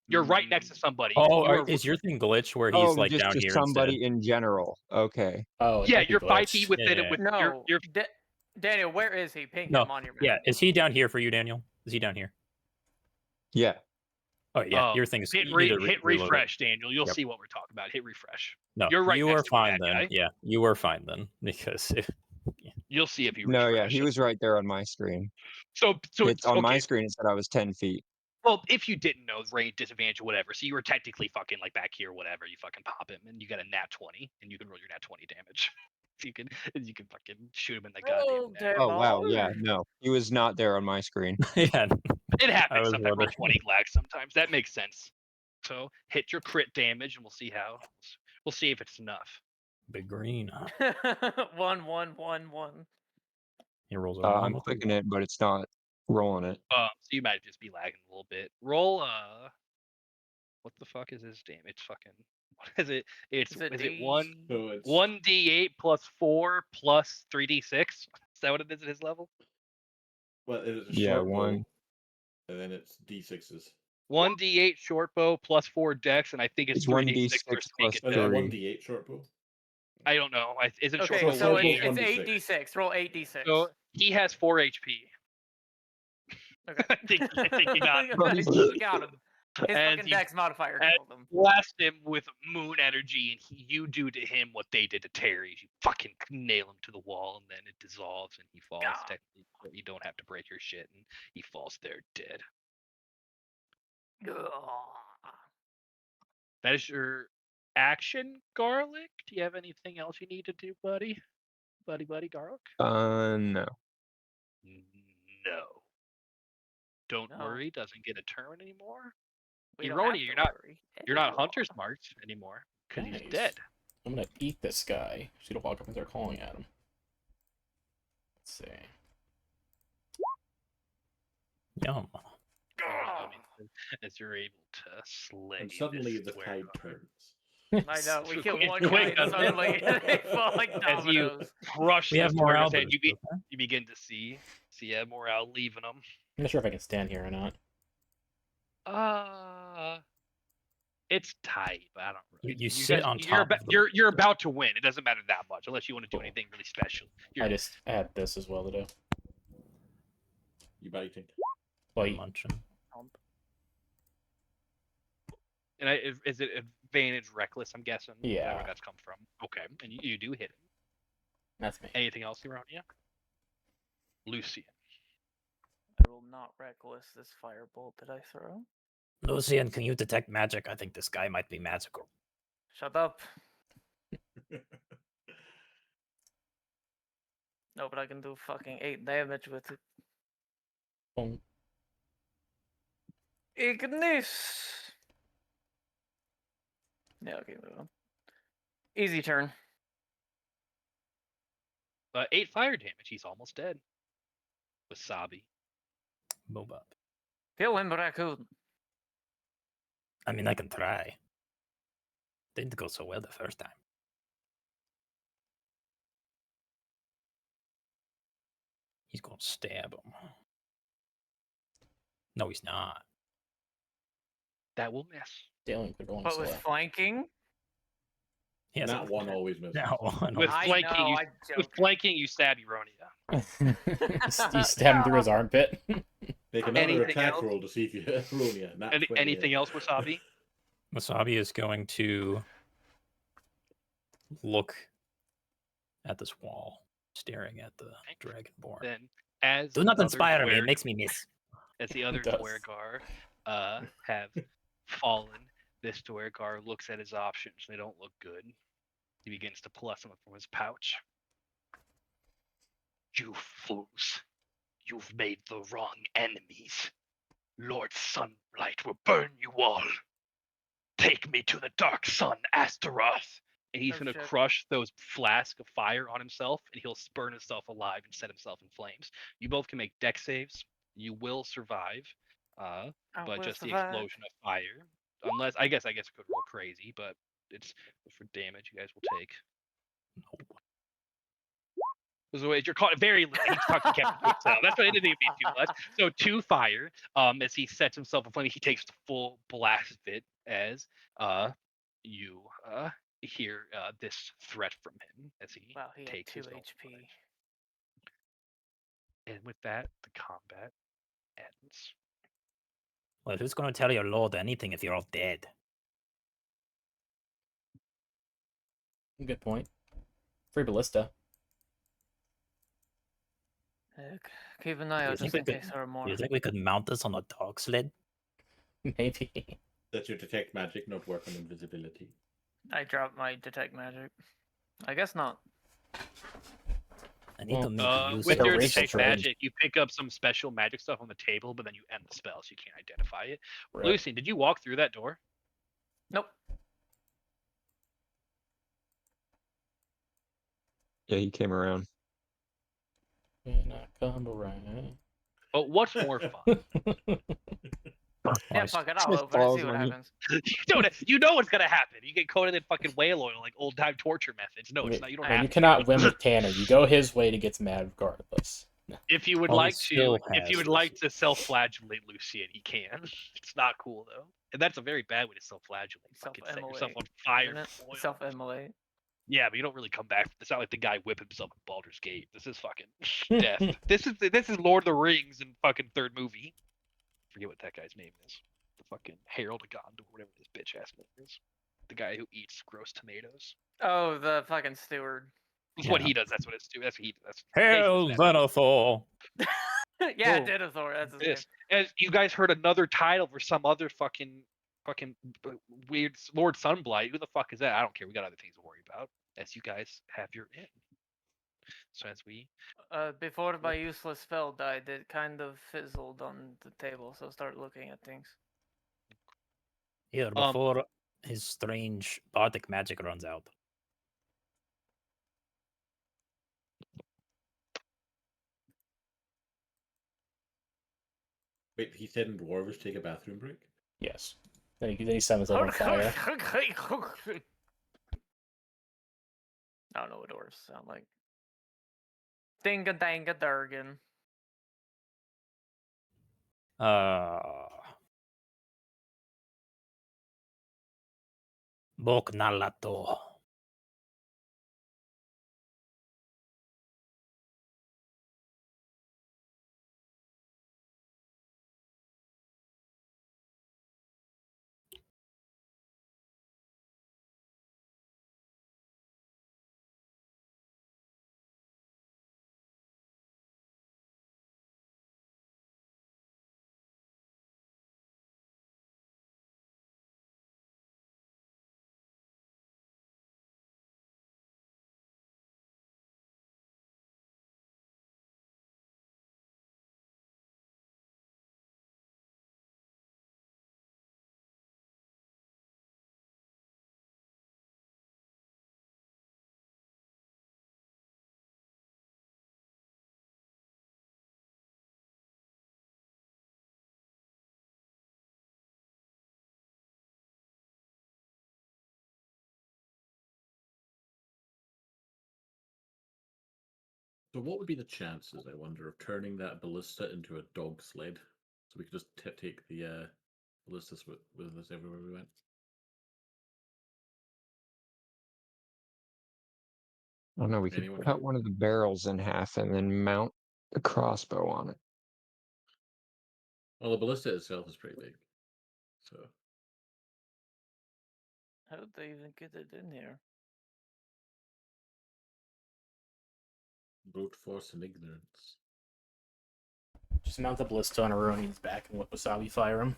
You're right next to somebody. Oh, You are- is your thing glitch where he's like just down to here somebody instead? in general. Okay. Oh, it yeah, might be you're 5 glitched. feet within Yeah, it with no, your Daniel, where is he? Ping No, him on your map. Yeah, is he down here for you, Daniel? Is he down here? Yeah. Oh yeah, your thing is hit you need to hit reload it. refresh, Daniel. You'll Yep. see what we're talking about. Hit refresh. No, You're right you next were to a fine bad then. guy. Yeah, you were fine then because You'll see if you No, refresh. yeah, he was right there on my screen. So It's on my okay. screen. It said I was 10 feet. Well, if you didn't know range disadvantage or whatever, so you were technically fucking like back here, whatever. You fucking pop him, and you got a nat 20, and you can roll your nat 20 damage. you can fucking shoot him in the goddamn Oh, neck. damn Oh wow, yeah, all. no, he was not there on my screen. yeah. It I happens was sometimes. Roll wondering. 20 lag sometimes. That makes sense. So hit your crit damage, and we'll see how. We'll see if it's enough. Big green. 1, 1, 1, 1. He rolls a I'm one with a clicking it, but it's not rolling it. So you might just be lagging a little bit. Roll what the fuck is his damage? It's fucking what is it? It's Is it is it D? one So it's 1d8 plus 4 plus 3d6? Is that what it is at his level? well, it's a Yeah, short one. bow, and then it's d6s. 1d8 short bow plus 4 dex, and I think it's It's 3d6 1d6 for sneak plus attack. Oh, is that three. 1d8 short bow? I don't know. Isn't short Okay, bow So so short it's, bow's it's 1d6. 8d6. Roll 8d6. So he has 4 HP. Okay. I think you got him. Nice, you got him. His And fucking you- dex modifier and- killed him. Blast him with moon energy, and you do to him what they did to Terry. You fucking nail him to the wall, and then it dissolves, and he falls. Ah. Technically, but you don't have to break your shit, and he falls there dead. Ugh. That is your action, Garlic. Do you have anything else you need to do, buddy? Buddy, Garlic? No. No. Don't No. worry, doesn't get a turn anymore. We Eroni, don't have to you're not- worry You're not anymore. Hunter's Marked anymore because he's Nice. dead. I'm gonna eat this guy. She's gonna walk up and start calling at him. Let's see. Yum. I mean, as you're able to slay. And suddenly this the square tide guard. turns. I know, we Quick- kill one quick, guy and doesn't it? suddenly they fall like As you dominoes. crush We have this morale tortoise head, boost. Okay? you begin to see morale leaving them. I'm not sure if I can stand here or not. It's tight, but I don't really. You sit on you're top of the you're about to win. It doesn't matter that much unless you want to do Cool. anything really special. I just add this as well to do. You biting. Well, munching. And is it advantage reckless? I'm guessing. Is that Yeah. where that's come from? Okay, and you do hit him. that's me. Anything else around you? Lucian. I will not reckless this firebolt that I throw. Lucian, can you detect magic? I think this guy might be magical. Shut up. No, but I can do fucking 8 damage with it. Boom. Ignis! Yeah, okay, move on. Easy turn. 8 fire damage. He's almost dead. Wasabi. Move up. Kill him, raccoon. I mean, I can try. Didn't go so well the first time. He's gonna stab him. No, he's not. That will miss. Dalen could roll But with slow. flanking? He has That one always misses. That one. With I flanking, know, you, I with joke. flanking, you stab Eronia. You stab him through his armpit. Make another Anything attack else? roll to see if you hit Ronia. Anything else, Wasabi? Wasabi is going to look at this wall, staring at the Dragonborn. Then, as Do not the other inspire me. It dwerg- makes me miss. as the other does. Dwergar have fallen, this Dwergar looks at his options. They don't look good. He begins to pull some from his pouch. You fools. You've made the wrong enemies. Lord Sunlight will burn you all. Take me to the dark sun, Astaroth. And he's Oh, going to shit. crush those flasks of fire on himself, and he'll burn himself alive and set himself in flames. You both can make deck saves. You will survive, I but will just the survive. explosion of fire. Unless I guess it could roll crazy, but it's for damage. You guys will take. So you're caught very little. He's fucking kept to himself. That's why it didn't be too much. So 2 fire. As he sets himself aflame, he takes the full blast of it as you hear this threat from him as he Wow, he had takes 2 his own HP. life. And with that, the combat ends. Well, who's going to tell your lord anything if you're all dead? Good point. Free ballista. Keep an eye Do you out think just we in could- case there are Do more. you think we could mount this on a dog sled? Maybe. That's your detect magic, not work on invisibility. I dropped my detect magic. I guess not. I need to make use With like a of your racial detect trait. magic, you pick up some special magic stuff on the table, but then you end the spell, so you can't identify it. Right. Lucian, did you walk through that door? Nope. Yeah, he came around. When I come around. But what's more fun? Yeah, fuck it. I'll Just open it. See falls what on you. happens. you know what's gonna happen. You get coated in fucking whale oil like old time torture methods. No, it's not. You don't Man, have you to. cannot win with Tanner. You go his way to get mad regardless. If you would Well, he like to, still if you has would like to self-flagellate Lucian, he can. It's not cool though, and that's a very bad way to self-flagellate. Fucking set yourself on fire. Isn't it? with oil. Self-immolate. Yeah, but you don't really come back. It's not like the guy whip himself in Baldur's Gate. This is fucking death. This is Lord of the Rings in fucking third movie. Forget what that guy's name is. The fucking Harold of Gondor, whatever this bitch ass name is. The guy who eats gross tomatoes. Oh, the fucking steward. That's what Yeah. he does. That's what it's do. That's what he does. That's Hail Nathan's that. Denethor! Yeah, Whoa. Denethor. That's his This. As you guys heard another title for some other fucking weird Lord Sunblight. Who the fuck is that? I don't care. We got other things to worry about. As you guys have your in. So as we name. Before my useless spell died, it kind of fizzled on the table, so start looking at things. Here, before his strange bardic magic runs out. Wait, he said in Dwarvish take a bathroom break? Yes. Then he set himself on fire. I don't know what dwarves sound like. Dinga danga durgan. Bok nalato. So what would be the chances, I wonder, of turning that ballista into a dog sled? So we could just take the ballistas with us everywhere we went. I don't know. We could Anyone cut here? one of the barrels in half and then mount a crossbow on it. Well, the ballista itself is pretty big. So How did they even get it in here? brute force and ignorance. Just mount the ballista on Aroni's back and let Wasabi fire him.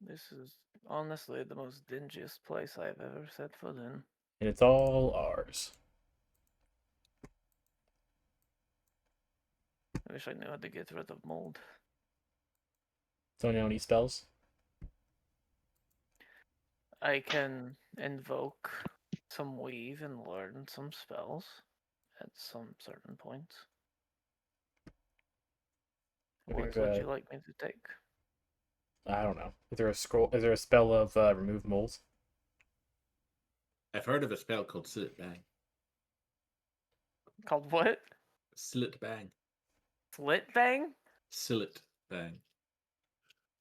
This is honestly the most dingiest place I've ever set foot in. And it's all ours. I wish I knew how to get rid of mold. Don't know any spells? I can invoke some weave and learn some spells at some certain points. I What think, would you like me to take? I don't know. Is there a scroll? Is there a spell of remove moles? I've heard of a spell called Slit Bang. Called what? Slit Bang. Slit bang? Slit Bang.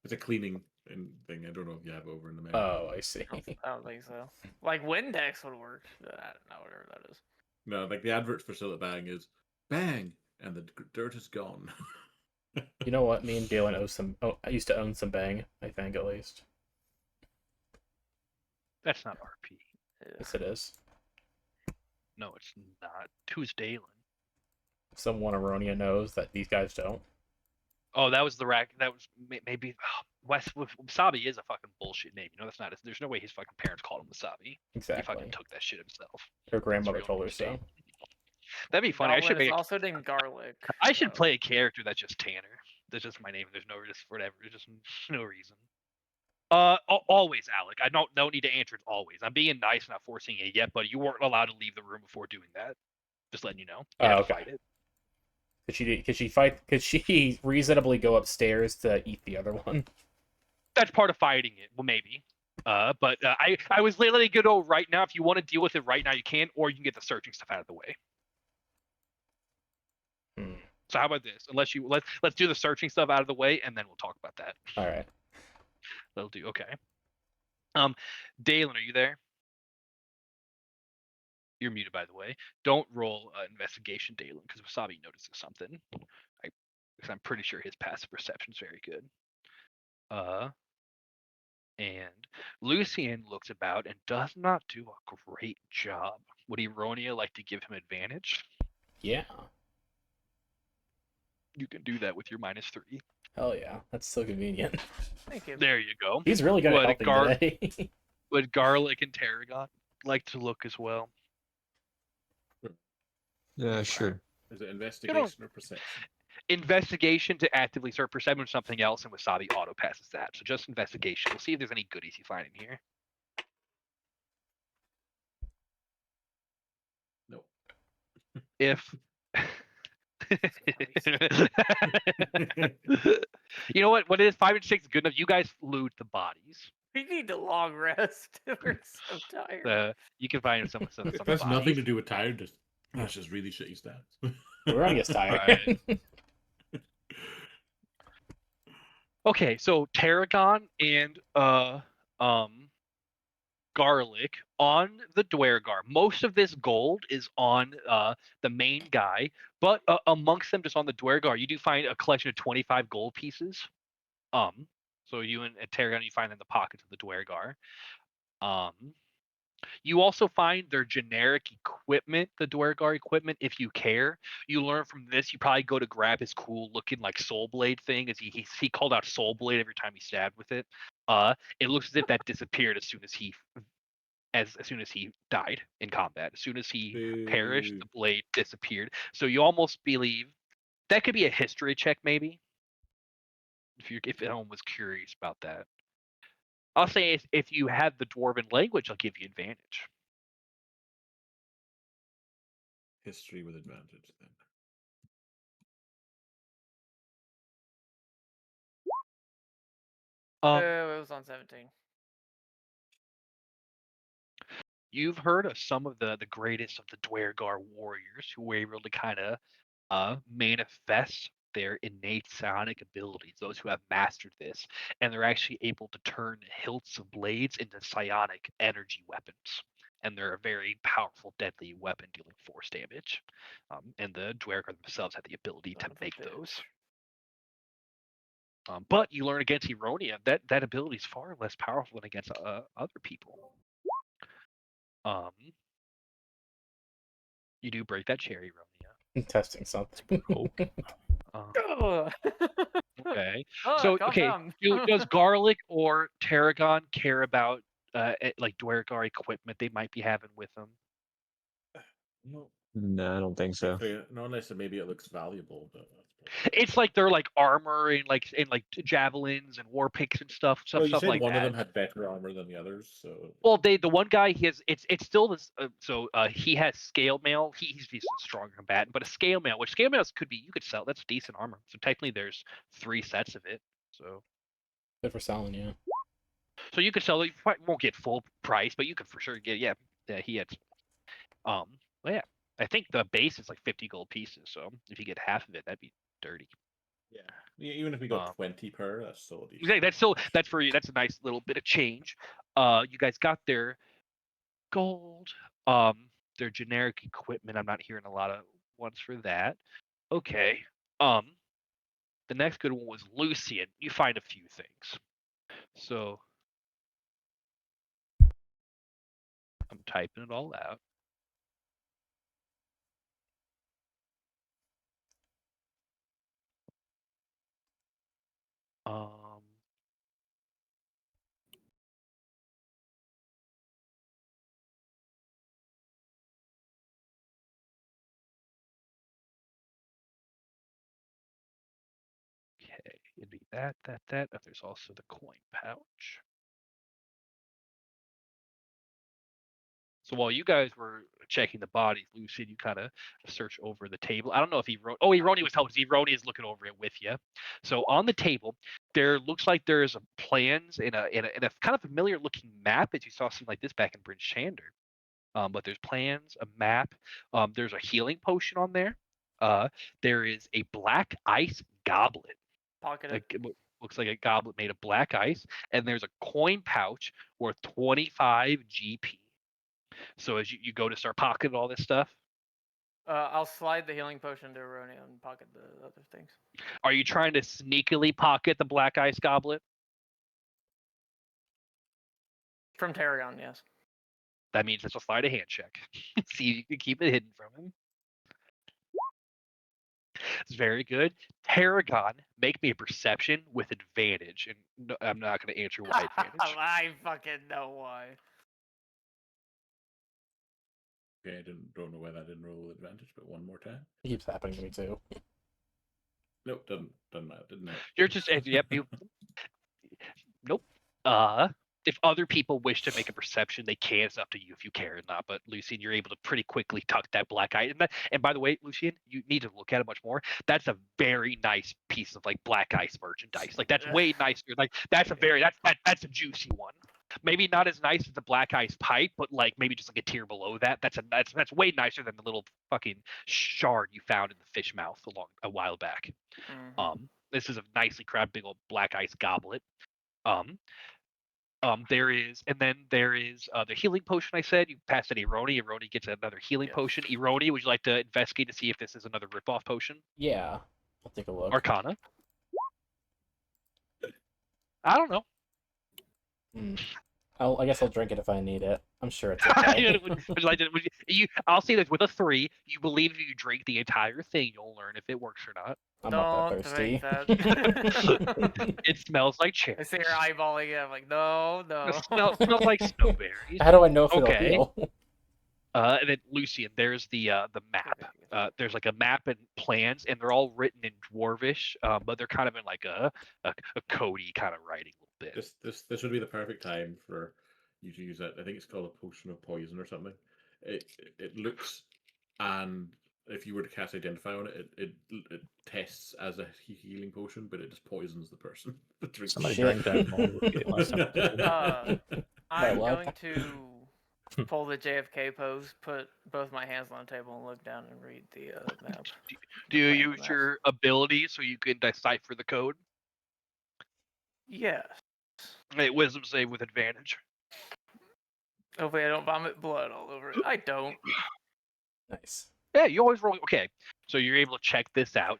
It's a cleaning thing. I don't know if you have over in the mail. Oh, I see. I don't think so. Like Windex would work. I don't know, whatever that is. No, like the advert for Still at Bang is bang, and the dirt is gone. You know what? Me and Galen owe some. Oh, I used to own some Bang. I think at least. That's not RP. Yes, it is. No, it's not. Who's Dalen? Someone Aronia knows that these guys don't. Oh, that was the rack. That was maybe Wasabi is a fucking bullshit name. You know, that's not. There's no way his fucking parents called him Wasabi. He fucking Exactly. took that shit himself. Her grandmother real told her mistake. so. That'd be funny. I Goblin should is make. also named Garlic. I should so- play a character that's just Tanner. That's just my name. There's no just whatever. There's just no reason. Always, Alec. I don't need to answer it always. I'm being nice, not forcing it yet, but you weren't allowed to leave the room before doing that. Just letting you know. You had to Okay. fight it. Could she reasonably go upstairs to eat the other one? That's part of fighting it. Well, maybe. But I was letting it go right now. If you want to deal with it right now, you can, or you can get the searching stuff out of the way. So how about this? Unless you let's do the searching stuff out of the way, and then we'll talk about that. All right. That'll do. Okay. Dalen, are you there? You're muted, by the way. Don't roll investigation, Dalen, because Wasabi notices something. Because I'm pretty sure his passive perception is very good. And Lucian looks about and does not do a great job. Would Eronia like to give him advantage? Yeah. You can do that with your -3. Hell yeah. That's so convenient. Thank you. There you go. He's really good at helping today. Would Garlic and Tarragon like to look as well? Yeah, sure. Is it investigation or perception? Investigation to actively search perception or something else, and Wasabi auto passes that. So just investigation. We'll see if there's any goodies you find in here. No. If you know what it is, 5 and 6 is good enough. You guys loot the bodies. We need a long rest. We're so tired. You can find some If that's bodies. nothing to do with tired, that's just really shitty stats. We're gonna get tired. Okay, so Tarragon and Garlic on the Dwergar. Most of this gold is on the main guy, but amongst them, just on the Dwergar, you do find a collection of 25 gold pieces. So you and Tarragon, you find in the pockets of the Dwergar. You also find their generic equipment, the Dwergar equipment, if you care. You learn from this, you probably go to grab his cool looking like soul blade thing, as he called out soul blade every time he stabbed with it. It looks as if that disappeared as soon as he died in combat. As soon as he perished, the blade disappeared. So you almost believe that could be a history check, maybe. If anyone was curious about that. I'll say if you had the dwarven language, I'll give you advantage. History with advantage, then. It was on 17. You've heard of some of the greatest of the Dwergar warriors who were able to kind of manifest their innate psionic abilities, those who have mastered this, and they're actually able to turn hilts of blades into psionic energy weapons. And they're a very powerful, deadly weapon dealing force damage. And the Dwergar themselves have the ability to make those. But you learn against Eronia that ability is far less powerful than against other people. You do break that cherry, Eronia. Testing something. Okay. Oh, So calm okay, down. does Garlic or Tarragon care about like Dwergar equipment they might be having with them? No, No, I don't think so. not unless maybe it looks valuable. But It's like they're like armor and like javelins and war picks and stuff well, you stuff said like one that. of them had better armor than the others, so. Well, the one guy he has it's still this. He has scale mail. He's a strong combatant, but a scale mail, which scale mails could be you could sell. That's decent armor. So technically, there's 3 sets of it. So. Good for selling, yeah. So you could sell it. You won't get full price, but you could for sure get. Yeah, he had. Well, yeah. I think the base is like 50 gold pieces. So if you get half of it, that'd be dirty. Yeah, even if we got Um, 20 per, that's still a decent. Exactly. That's for you. That's a nice little bit of change. You guys got their gold, their generic equipment. I'm not hearing a lot of ones for that. Okay. The next good one was Lucian. You find a few things. So I'm typing it all out. Um, okay, it'd be that. Oh, there's also the coin pouch. So while you guys were checking the bodies, Lucian, you kind of search over the table. I don't know if he wrote. Oh, Ironi was helping. Ironi is looking over it with you. So on the table, there looks like there's plans in a kind of familiar looking map as you saw something like this back in Bryn Shander. But there's plans, a map. There's a healing potion on there. There is a black ice goblet. Pocket it. Like, looks like a goblet made of black ice, and there's a coin pouch worth 25 GP. So as you go to start pocketing all this stuff, I'll slide the healing potion to Aroni and pocket the other things. are you trying to sneakily pocket the black ice goblet? From Tarion, yes. That means it's a sleight of hand check. See if you can keep it hidden from him. It's very good. Tarragon, make me a perception with advantage. And no, I'm not going to answer why advantage. I fucking know why. Okay, don't know why that didn't roll with advantage, but one more time. It keeps happening to me too. Nope, doesn't matter. Didn't help. You're just, yep, you. Nope. If other people wish to make a perception, they can. It's up to you if you care or not. But Lucian, you're able to pretty quickly tuck that black eye. And by the way, Lucian, you need to look at it much more. That's a very nice piece of like black ice merchandise. Like that's way nicer. Like that's a juicy one. Maybe not as nice as the black ice pipe, but like maybe just like a tier below that. That's way nicer than the little fucking shard you found in the fish mouth a while back. Mm-hmm. This is a nicely crafted big old black ice goblet. There is the healing potion. I said you pass it Ironi. Ironi gets another healing Yes. potion. Ironi, would you like to investigate to see if this is another ripoff potion? Yeah, I'll take a look. Arcana. I don't know. I guess I'll drink it if I need it. I'm sure it's okay. Would you like to, I'll say this with a 3. You believe if you drink the entire thing, you'll learn if it works or not. I'm not Don't that thirsty. drink that. It smells like I cherry. see her eyeballing it. I'm like, no. It smells like snowberries. How do I know if Okay. it'll heal? And then Lucian, there's the map. There's like a map and plans, and they're all written in Dwarvish, but they're kind of in like a Cody kind of writing a little bit. This would be the perfect time for you to use that. I think it's called a potion of poison or something. It looks, and if you were to cast Identify on it, it tests as a healing potion, but it just poisons the person. that drinks Somebody it. Shit. drank that last time. I'm what? going to pull the JFK pose, put both my hands on the table, and look down and read the map. Do you Playing use maps. your ability so you can decipher the code? Yes. Hey, wisdom save with advantage. Hopefully I don't vomit blood all over it. I don't. Nice. Yeah, you always roll. Okay, so you're able to check this out.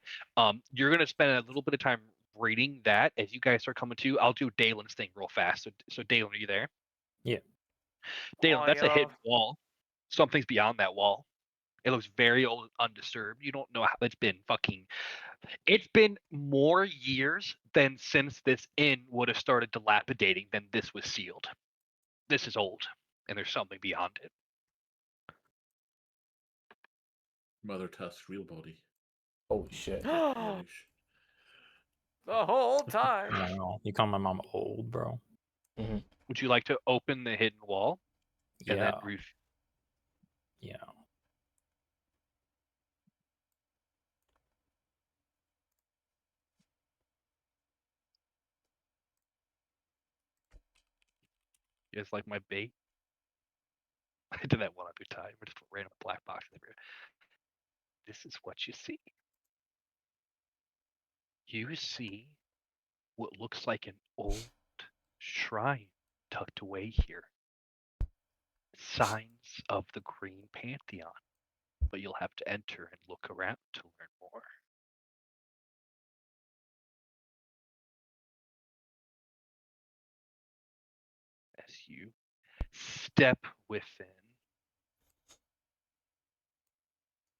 You're gonna spend a little bit of time reading that as you guys start coming to. I'll do Dalen's thing real fast. So Dalen, are you there? Yeah. Dalen, that's a yeah. hidden wall. Something's beyond that wall. It looks very old, undisturbed. You don't know how it's been fucking. It's been more years than since this inn would have started dilapidating than this was sealed. This is old, and there's something beyond it. Mother Tusk's real body. Holy shit. The whole I time. don't know. You call my mom old, bro? Would you like to open the hidden wall? And Yeah. then Yeah. you guys like my bait? I did that one other time. I just put random black box everywhere. This is what you see. you see what looks like an old shrine tucked away here. Signs of the Green Pantheon, but you'll have to enter and look around to learn more. As you step within,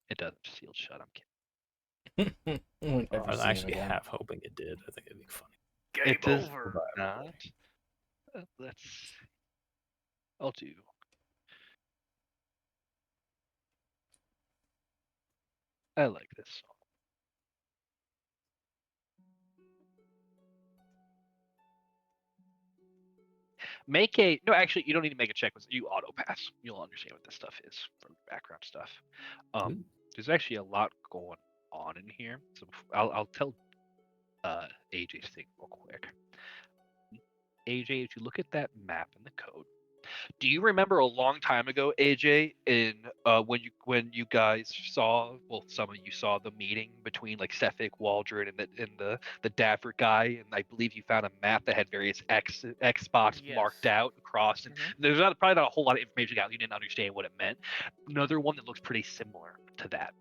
it doesn't seal shut. I'm kidding. We'll never I was see him actually again. half hoping it did. I think it'd be funny. It Game does over. not. Let's. I'll do. I like this song. Make a no. Actually, you don't need to make a check. You auto pass. You'll understand what this stuff is from background stuff. Ooh. There's actually a lot going on in here. So I'll tell AJ's thing real quick. AJ, if you look at that map in the code, do you remember a long time ago, AJ, in when you guys saw, well, some of you saw the meeting between like Sefik, Waldron, and the Dapper guy, and I believe you found a map that had various X spots marked Yes. out across, and Mhm. there's probably not a whole lot of information out. You didn't understand what it meant. Another one that looks pretty similar to that.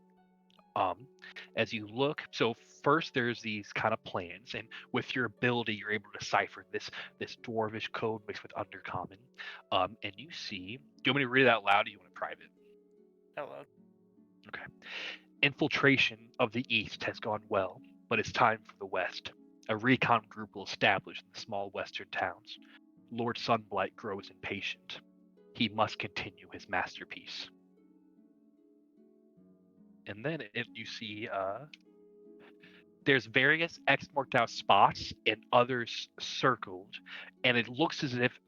As you look, so first there's these kind of plans, and with your ability you're able to decipher this dwarvish code mixed with undercommon. And you see, do you want me to read it out loud, or do you want it private? Hello. Okay. Infiltration of the east has gone well, but it's time for the west. A recon group will establish in the small western towns. Lord Sunblight grows impatient. He must continue his masterpiece. And then you see there's various X marked out spots and others circled, and it looks as if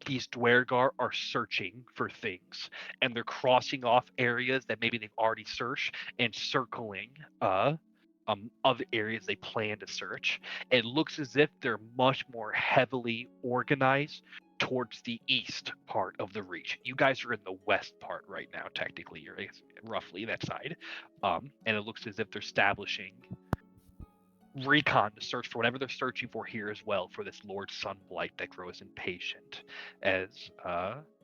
these Dwergar are searching for things, and they're crossing off areas that maybe they've already searched and circling other areas they plan to search. It looks as if they're much more heavily organized towards the east part of the reach. You guys are in the west part right now, technically. You're roughly that side, and it looks as if they're establishing recon to search for whatever they're searching for here as well, for this Lord Sunblight that grows impatient, as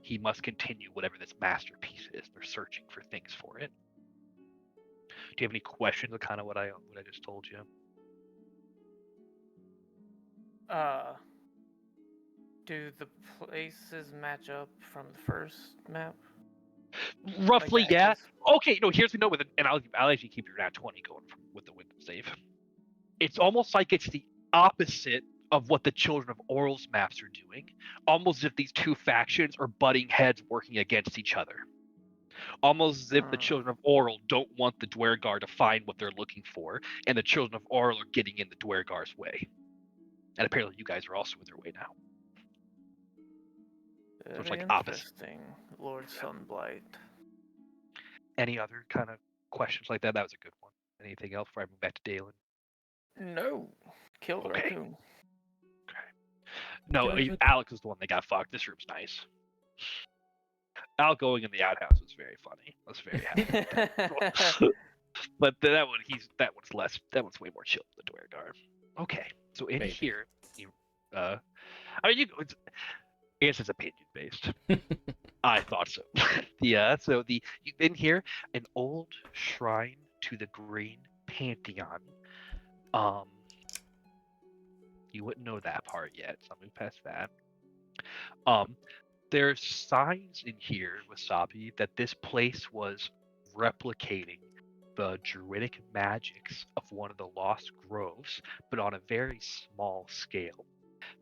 he must continue whatever this masterpiece is. They're searching for things for it. Do you have any questions on kind of what I just told you? Do the places match up from the first map? Roughly, Like the yeah. X's? Okay, no. Here's the note with it, and I'll actually keep your nat 20 going with the Wisdom save. It's almost like it's the opposite of what the Children of Oral's maps are doing. Almost as if these two factions are butting heads, working against each other. Almost as if the Children of Oral don't want the Dwergar to find what they're looking for, and the Children of Oral are getting in the Dwergar's way. And apparently, you guys are also in their way now. So it's Very like opposite. interesting, Lord Sunblight. Any other kind of questions like that? That was a good one. Anything else before I move back to Dalen? No. Kill the Okay. raccoon. No, Good. Alex is the one that got fucked. This room's nice. Al going in the outhouse was very funny. I was very happy. But that one's way more chill than the Dwergar. Okay, so in Maybe. here, I mean, I guess it's opinion based. I thought so. In here, an old shrine to the Green Pantheon. You wouldn't know that part yet, so I'll move past that. There's signs in here, Wasabi, that this place was replicating the druidic magics of one of the lost groves, but on a very small scale.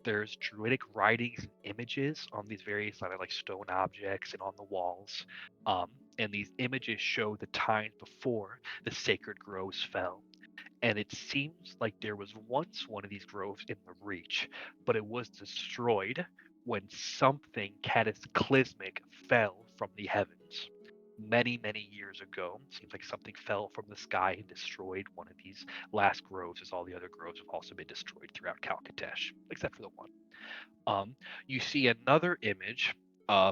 There's druidic writings and images on these various like stone objects and on the walls, and these images show the times before the sacred groves fell. And it seems like there was once one of these groves in the Reach, but it was destroyed when something cataclysmic fell from the heavens. Many, many years ago, seems like something fell from the sky and destroyed one of these last groves, as all the other groves have also been destroyed throughout Calcatesh, except for the one. You see another image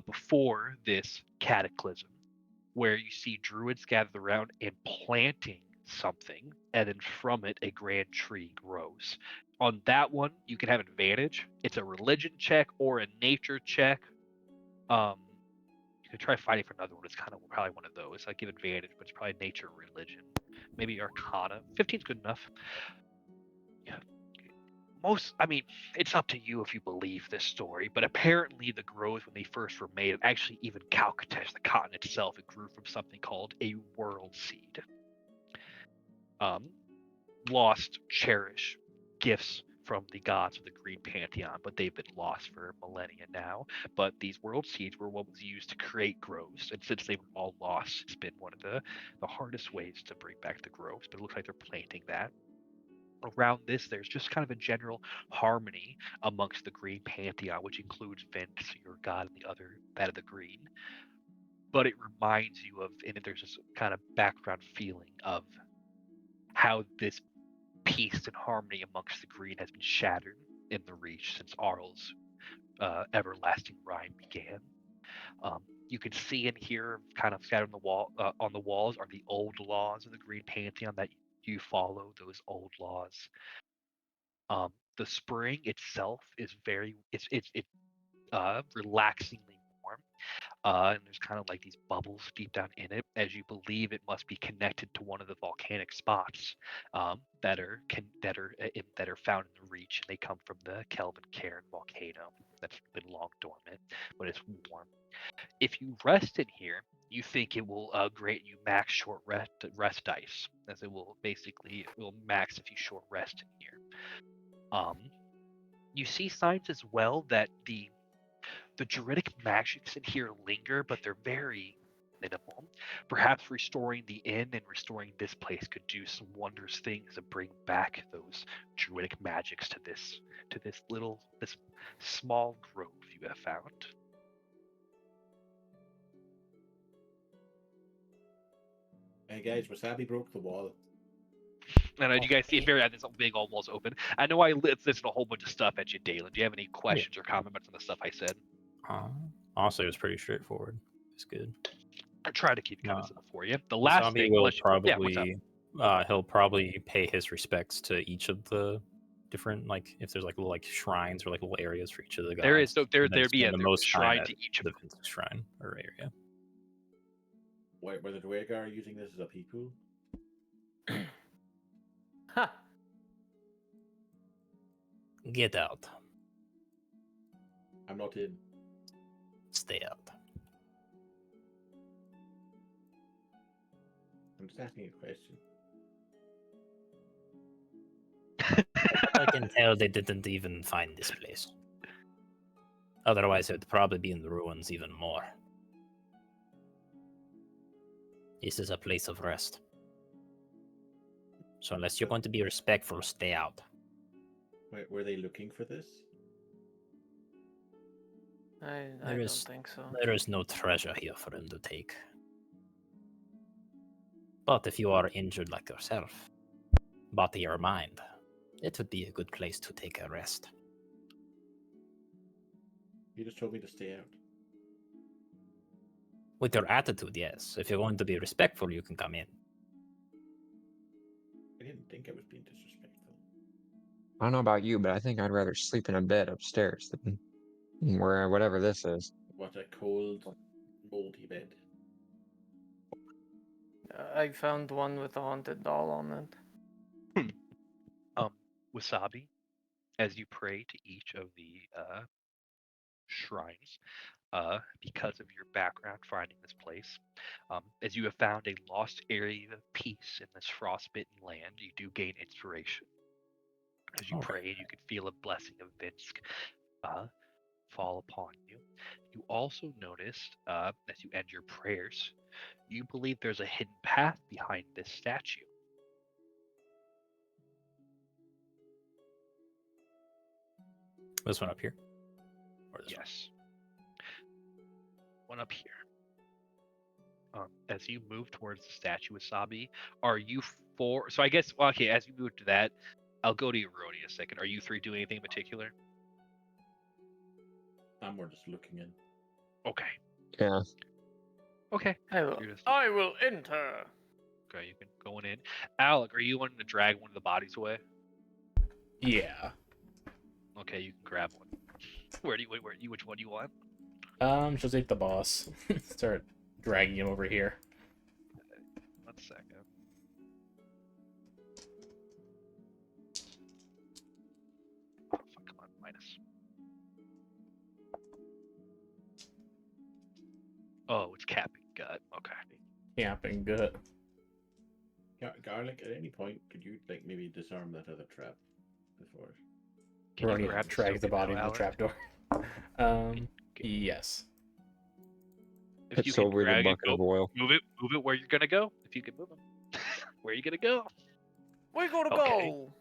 before this cataclysm, where you see druids gathered around and planting something, and then from it a grand tree grows. On that one, you can have advantage. It's a religion check or a nature check. You could try fighting for another one. It's kind of probably one of those. I give advantage, but it's probably nature or religion. Maybe Arcana. 15's good enough. Yeah. I mean, it's up to you if you believe this story, but apparently the grows when they first were made, actually even Calcatesh, the cotton itself, it grew from something called a world seed. Lost, cherish gifts from the gods of the Green Pantheon, but they've been lost for millennia now. But these world seeds were what was used to create groves, and since they were all lost, it's been one of the hardest ways to bring back the groves. But it looks like they're planting that. Around this, there's just kind of a general harmony amongst the Green Pantheon, which includes Vince, your god, and the other that of the Green. But it reminds you of, and there's this kind of background feeling of how this peace and harmony amongst the Green has been shattered in the Reach since Arl's everlasting rime began. You can see and hear, kind of scattered on the walls, are the old laws of the Green Pantheon that you follow. Those old laws. The spring itself is relaxingly warm. And there's kind of like these bubbles deep down in it, as you believe it must be connected to one of the volcanic spots that are found in the Reach, and they come from the Kelvin Cairn volcano that's been long dormant, but it's warm. If you rest in here, you think it will grant you max short rest dice, as it will max if you short rest in here. You see signs as well that the Druidic magics in here linger, but they're very minimal. Perhaps restoring the inn and restoring this place could do some wondrous things to bring back those Druidic magics to this small grove you have found. Hey guys, Wasabi broke the wall. And you guys see it very this big old wall's open. I know I listed a whole bunch of stuff at you, Dalen. Do you have any questions or comments on the stuff I said? Honestly, it was pretty straightforward. It's good. I try to keep it kind of simple for you. The last thing, will what's up? he'll probably pay his respects to each of the different, like, if there's like little shrines or like little areas for each of the gods. There is, so there'd be the most shrine to each of the them. Vince's shrine or area. Wait, were the Dwagar using this as a pee pool? Ha! Get out. I'm not in. Stay out. I'm just asking a question. I can tell they didn't even find this place. Otherwise, it would probably be in the ruins even more. This is a place of rest. So unless you're going to be respectful, stay out. Wait, were they looking for this? I There don't is- think so. There is no treasure here for them to take. But if you are injured like yourself, body or mind, it would be a good place to take a rest. You just told me to stay out. With your attitude, yes. If you're going to be respectful, you can come in. I didn't think I was being disrespectful. I don't know about you, but I think I'd rather sleep in a bed upstairs than whatever this is. What a cold, moldy bed. I found one with a haunted doll on it. Wasabi, as you pray to each of the shrines, because of your background finding this place, as you have found a lost area of peace in this frostbitten land, you do gain inspiration. As you pray, you can feel a blessing of Vinsk fall upon you. You also noticed, as you end your prayers, you believe there's a hidden path behind this statue. This one up here? Or this Yes. One up here. As you move towards the statue, Wasabi, are you four? So I guess, well, okay, as you move to that, I'll go to you, Rody, in a second. Are you three doing anything in particular? I'm more just looking in. Okay. Yeah. Okay. I will enter. Okay, you can going in. Alec, are you wanting to drag one of the bodies away? Yeah. Okay, you can grab one. Which one do you want? She'll take the boss. Start dragging him over here. 1 second. Oh, fuck, come on, minus. Oh, it's capping gut. Okay. Camping good. Garlic, at any point, could you like maybe disarm that other trap before? Can you Ronnie grab the drags the soapy body now, into the Alec? trapdoor. Yes. If It's you can over the drag it, bucket go of oil. move it where you're gonna go. If you can move them, where are you gonna go? We gotta Okay. go.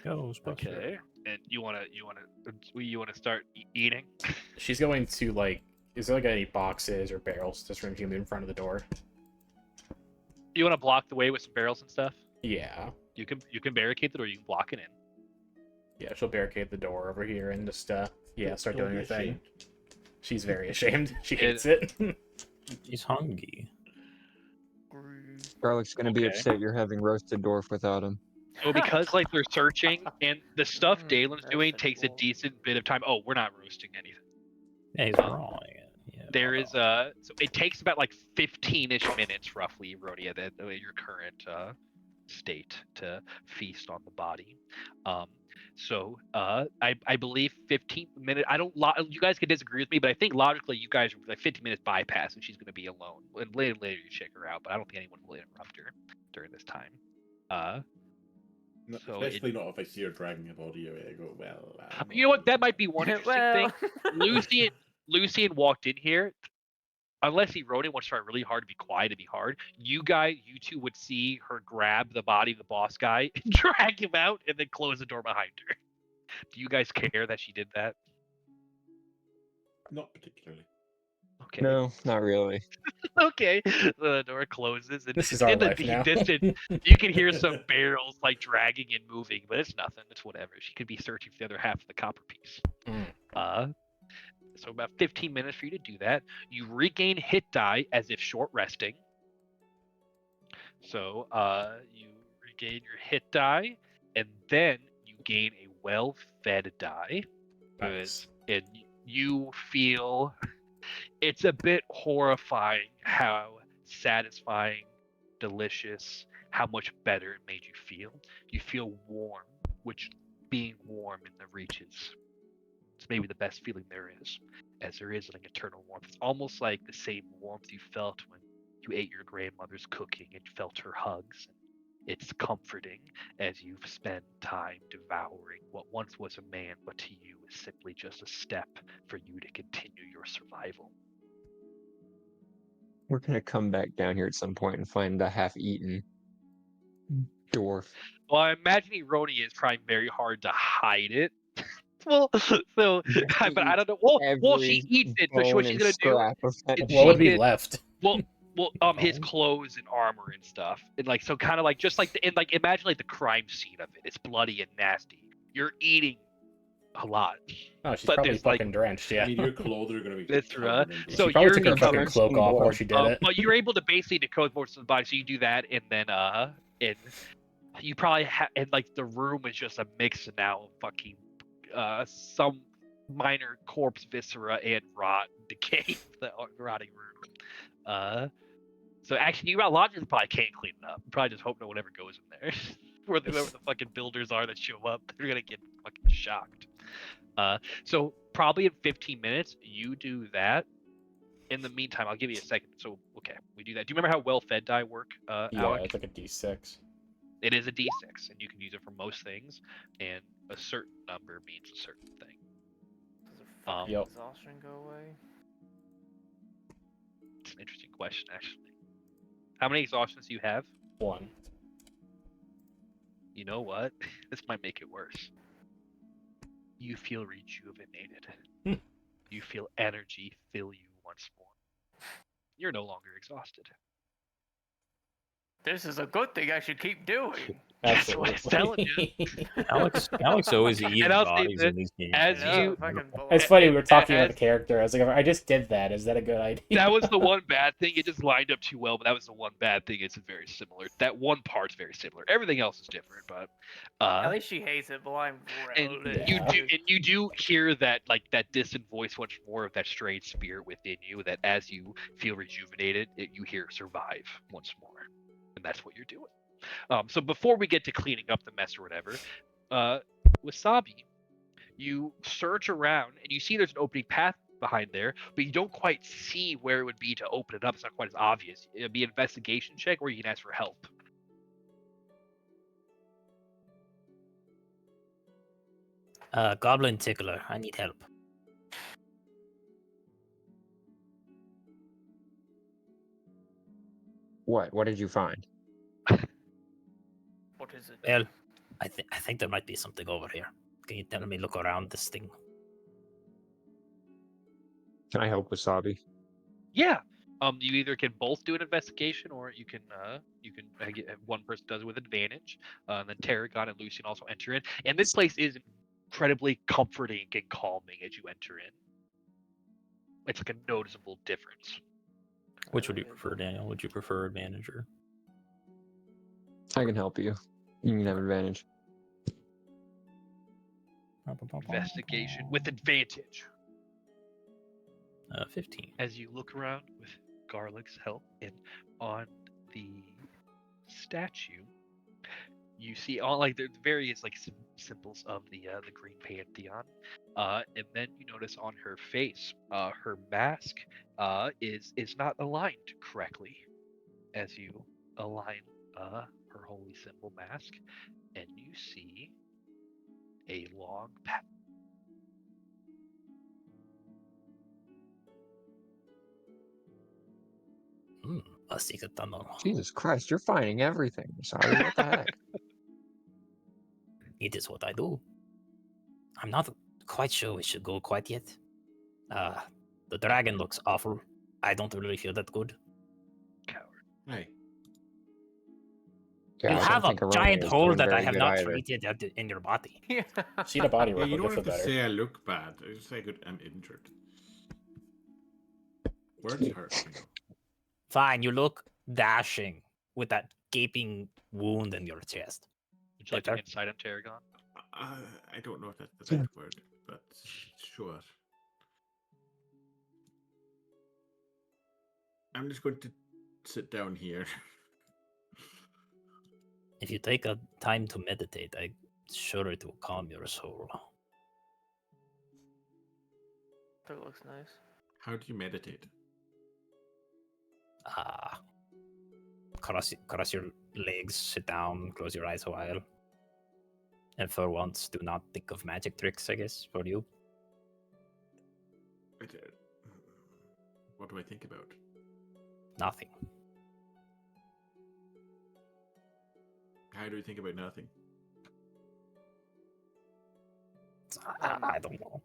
Ghostbuster. Okay. And you wanna start eating? She's going to, like, is there, like, any boxes or barrels just for him in front of the door? You wanna block the way with some barrels and stuff? Yeah. You can barricade the door. You can block it in. Yeah, she'll barricade the door over here and just, yeah, start Don't doing be her thing. ashamed. She's very ashamed. She hates it. He's hungry. Garlic's gonna be Okay. upset you're having roasted dwarf without him. So because like they're searching and the stuff Dalen's doing Roasted takes a wolf. decent bit of time. Oh, we're not roasting anything. Yeah, he's Um, wrong. Yeah, There is so it takes about like 15-ish minutes roughly, Rhodia, that your current state to feast on the body. I believe 15 minutes. I don't. You guys can disagree with me, but I think logically you guys are like 15 minutes bypass, and she's going to be alone. And later you check her out, but I don't think anyone will interrupt her during this time. No, So especially not if I see her dragging a body away. I go, well. I'm you know what? not That doing might be one interesting Well. thing. Lucian walked in here. Unless he wrote it, wants to try really hard to be quiet and be hard. You two would see her grab the body of the boss guy, and drag him out, and then close the door behind her. Do you guys care that she did that? Not particularly. Okay. No, not really. Okay. The door closes, and This is our in the life now. distance, you can hear some barrels like dragging and moving, but it's nothing. It's whatever. She could be searching for the other half of the copper piece. Mm. So about 15 minutes for you to do that. You regain hit die as if short resting. So you regain your hit die, and then you gain a well-fed die. Nice. And you feel it's a bit horrifying how satisfying, delicious, how much better it made you feel. You feel warm, which being warm in the reaches, it's maybe the best feeling there is, as there is an eternal warmth. It's almost like the same warmth you felt when you ate your grandmother's cooking and felt her hugs. It's comforting as you've spent time devouring what once was a man, but to you is simply just a step for you to continue your survival. We're gonna come back down here at some point and find a half-eaten dwarf. Well, I imagine Eroni is trying very hard to hide it. Well, so, but I don't know. Well, she Every eats it. So bone what she's and gonna do scrap of that is What she would be can left? well his Bone? clothes and armor and stuff, and like so kind of like just like imagine like the crime scene of it. It's bloody and nasty. You're eating a lot, Oh, she's but probably there's fucking drenched, yeah. I mean, your clothes are going to be This, covered in blood. so She probably you're took her becoming fucking cloak off before she did it. well, you're able to basically decode most of the body, so you do that, and then and you probably have, and like the room is just a mix now of fucking some minor corpse viscera and rot decay, the rotting room. So actually, you logically probably can't clean it up. You probably just hope no one ever goes in there. Whoever the fucking builders are that show up, they're gonna get fucking shocked. So probably in 15 minutes, you do that. In the meantime, I'll give you a second. So okay, we do that. Do you remember how well-fed die work, Yeah, Alec? it's like a D6. It is a D6, and you can use it for most things, and a certain number means a certain thing. Does her fucking Yep. exhaustion go away? It's an interesting question, actually. How many exhaustions do you have? 1. You know what? This might make it worse. You feel rejuvenated. You feel energy fill you once more. You're no longer exhausted. This is a good thing I should keep doing. That's what I'm telling you. Alex always eats And I'll say bodies this, in these games. as man. you- fucking bullet. It's funny, we were talking about As- the character. I was like, I just did that. Is that a good idea? That was the one bad thing. It just lined up too well, but that was the one bad thing. It's very similar. That one part's very similar. Everything else is different, but At least she hates it, but I'm and relish. you do hear that that distant voice once more of that strange spirit within you. That as you feel rejuvenated, you hear survive once more, and that's what you're doing. So before we get to cleaning up the mess or whatever, Wasabi, you search around and you see there's an opening path behind there, but you don't quite see where it would be to open it up. It's not quite as obvious. It'd be an investigation check, or you can ask for help. Goblin tickler, I need help. What did you find? What is it? Well, I think there might be something over here. Can you tell me look around this thing? Can I help Wasabi? Yeah. You either can both do an investigation, or you can get one person does it with advantage. And then Tarragon and Lucian also enter in. And this place is incredibly comforting and calming as you enter in. It's like a noticeable difference. Which would you prefer, Daniel? Would you prefer advantage or? I can help you. You can have advantage. Investigation with advantage. 15. As you look around with Garlic's help, and on the statue, you see all like the various like symbols of the Green Pantheon, and then you notice on her face, her mask is not aligned correctly. As you align her holy symbol mask, and you see a long path. A secret tunnel. Jesus Christ, you're finding everything, Wasabi. What the heck? It is what I do. I'm not quite sure we should go quite yet. The dragon looks awful. I don't really feel that good. Coward. Hey, Yeah, You I have don't a think Aroni giant is hole doing that I very have good not either. treated in your body. See the body yeah, work, you you'll don't feel have to better. say I look bad. I just say I'm injured. Words hurt. You know. Fine, you look dashing with that gaping wound in your chest. Would you like to Better. insight on Tarragon? I don't know if that's the best word, but sure. I'm just going to sit down here. If you take a time to meditate, I'm sure it will calm your soul. That looks nice. How do you meditate? Cross your legs, sit down, close your eyes a while. And for once, do not think of magic tricks, I guess, for you. What do I think about? Nothing. How do we think about nothing? I don't know.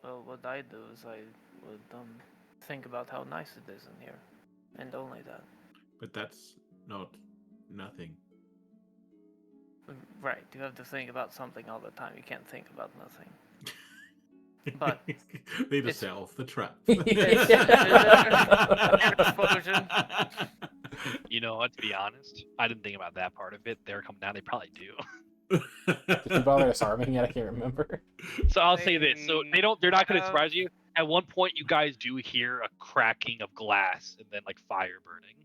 Well, what I do is I would think about how nice it is in here, and only that. But that's not nothing. Right, you have to think about something all the time. You can't think about nothing. But they just it's- set off the trap. Explosion. You know what? To be honest, I didn't think about that part of it. They're coming down. They probably do. Did you bother disarming yet? I can't remember. So I'll say this: so they're not going to have- surprise you. At one point, you guys do hear a cracking of glass and then like fire burning.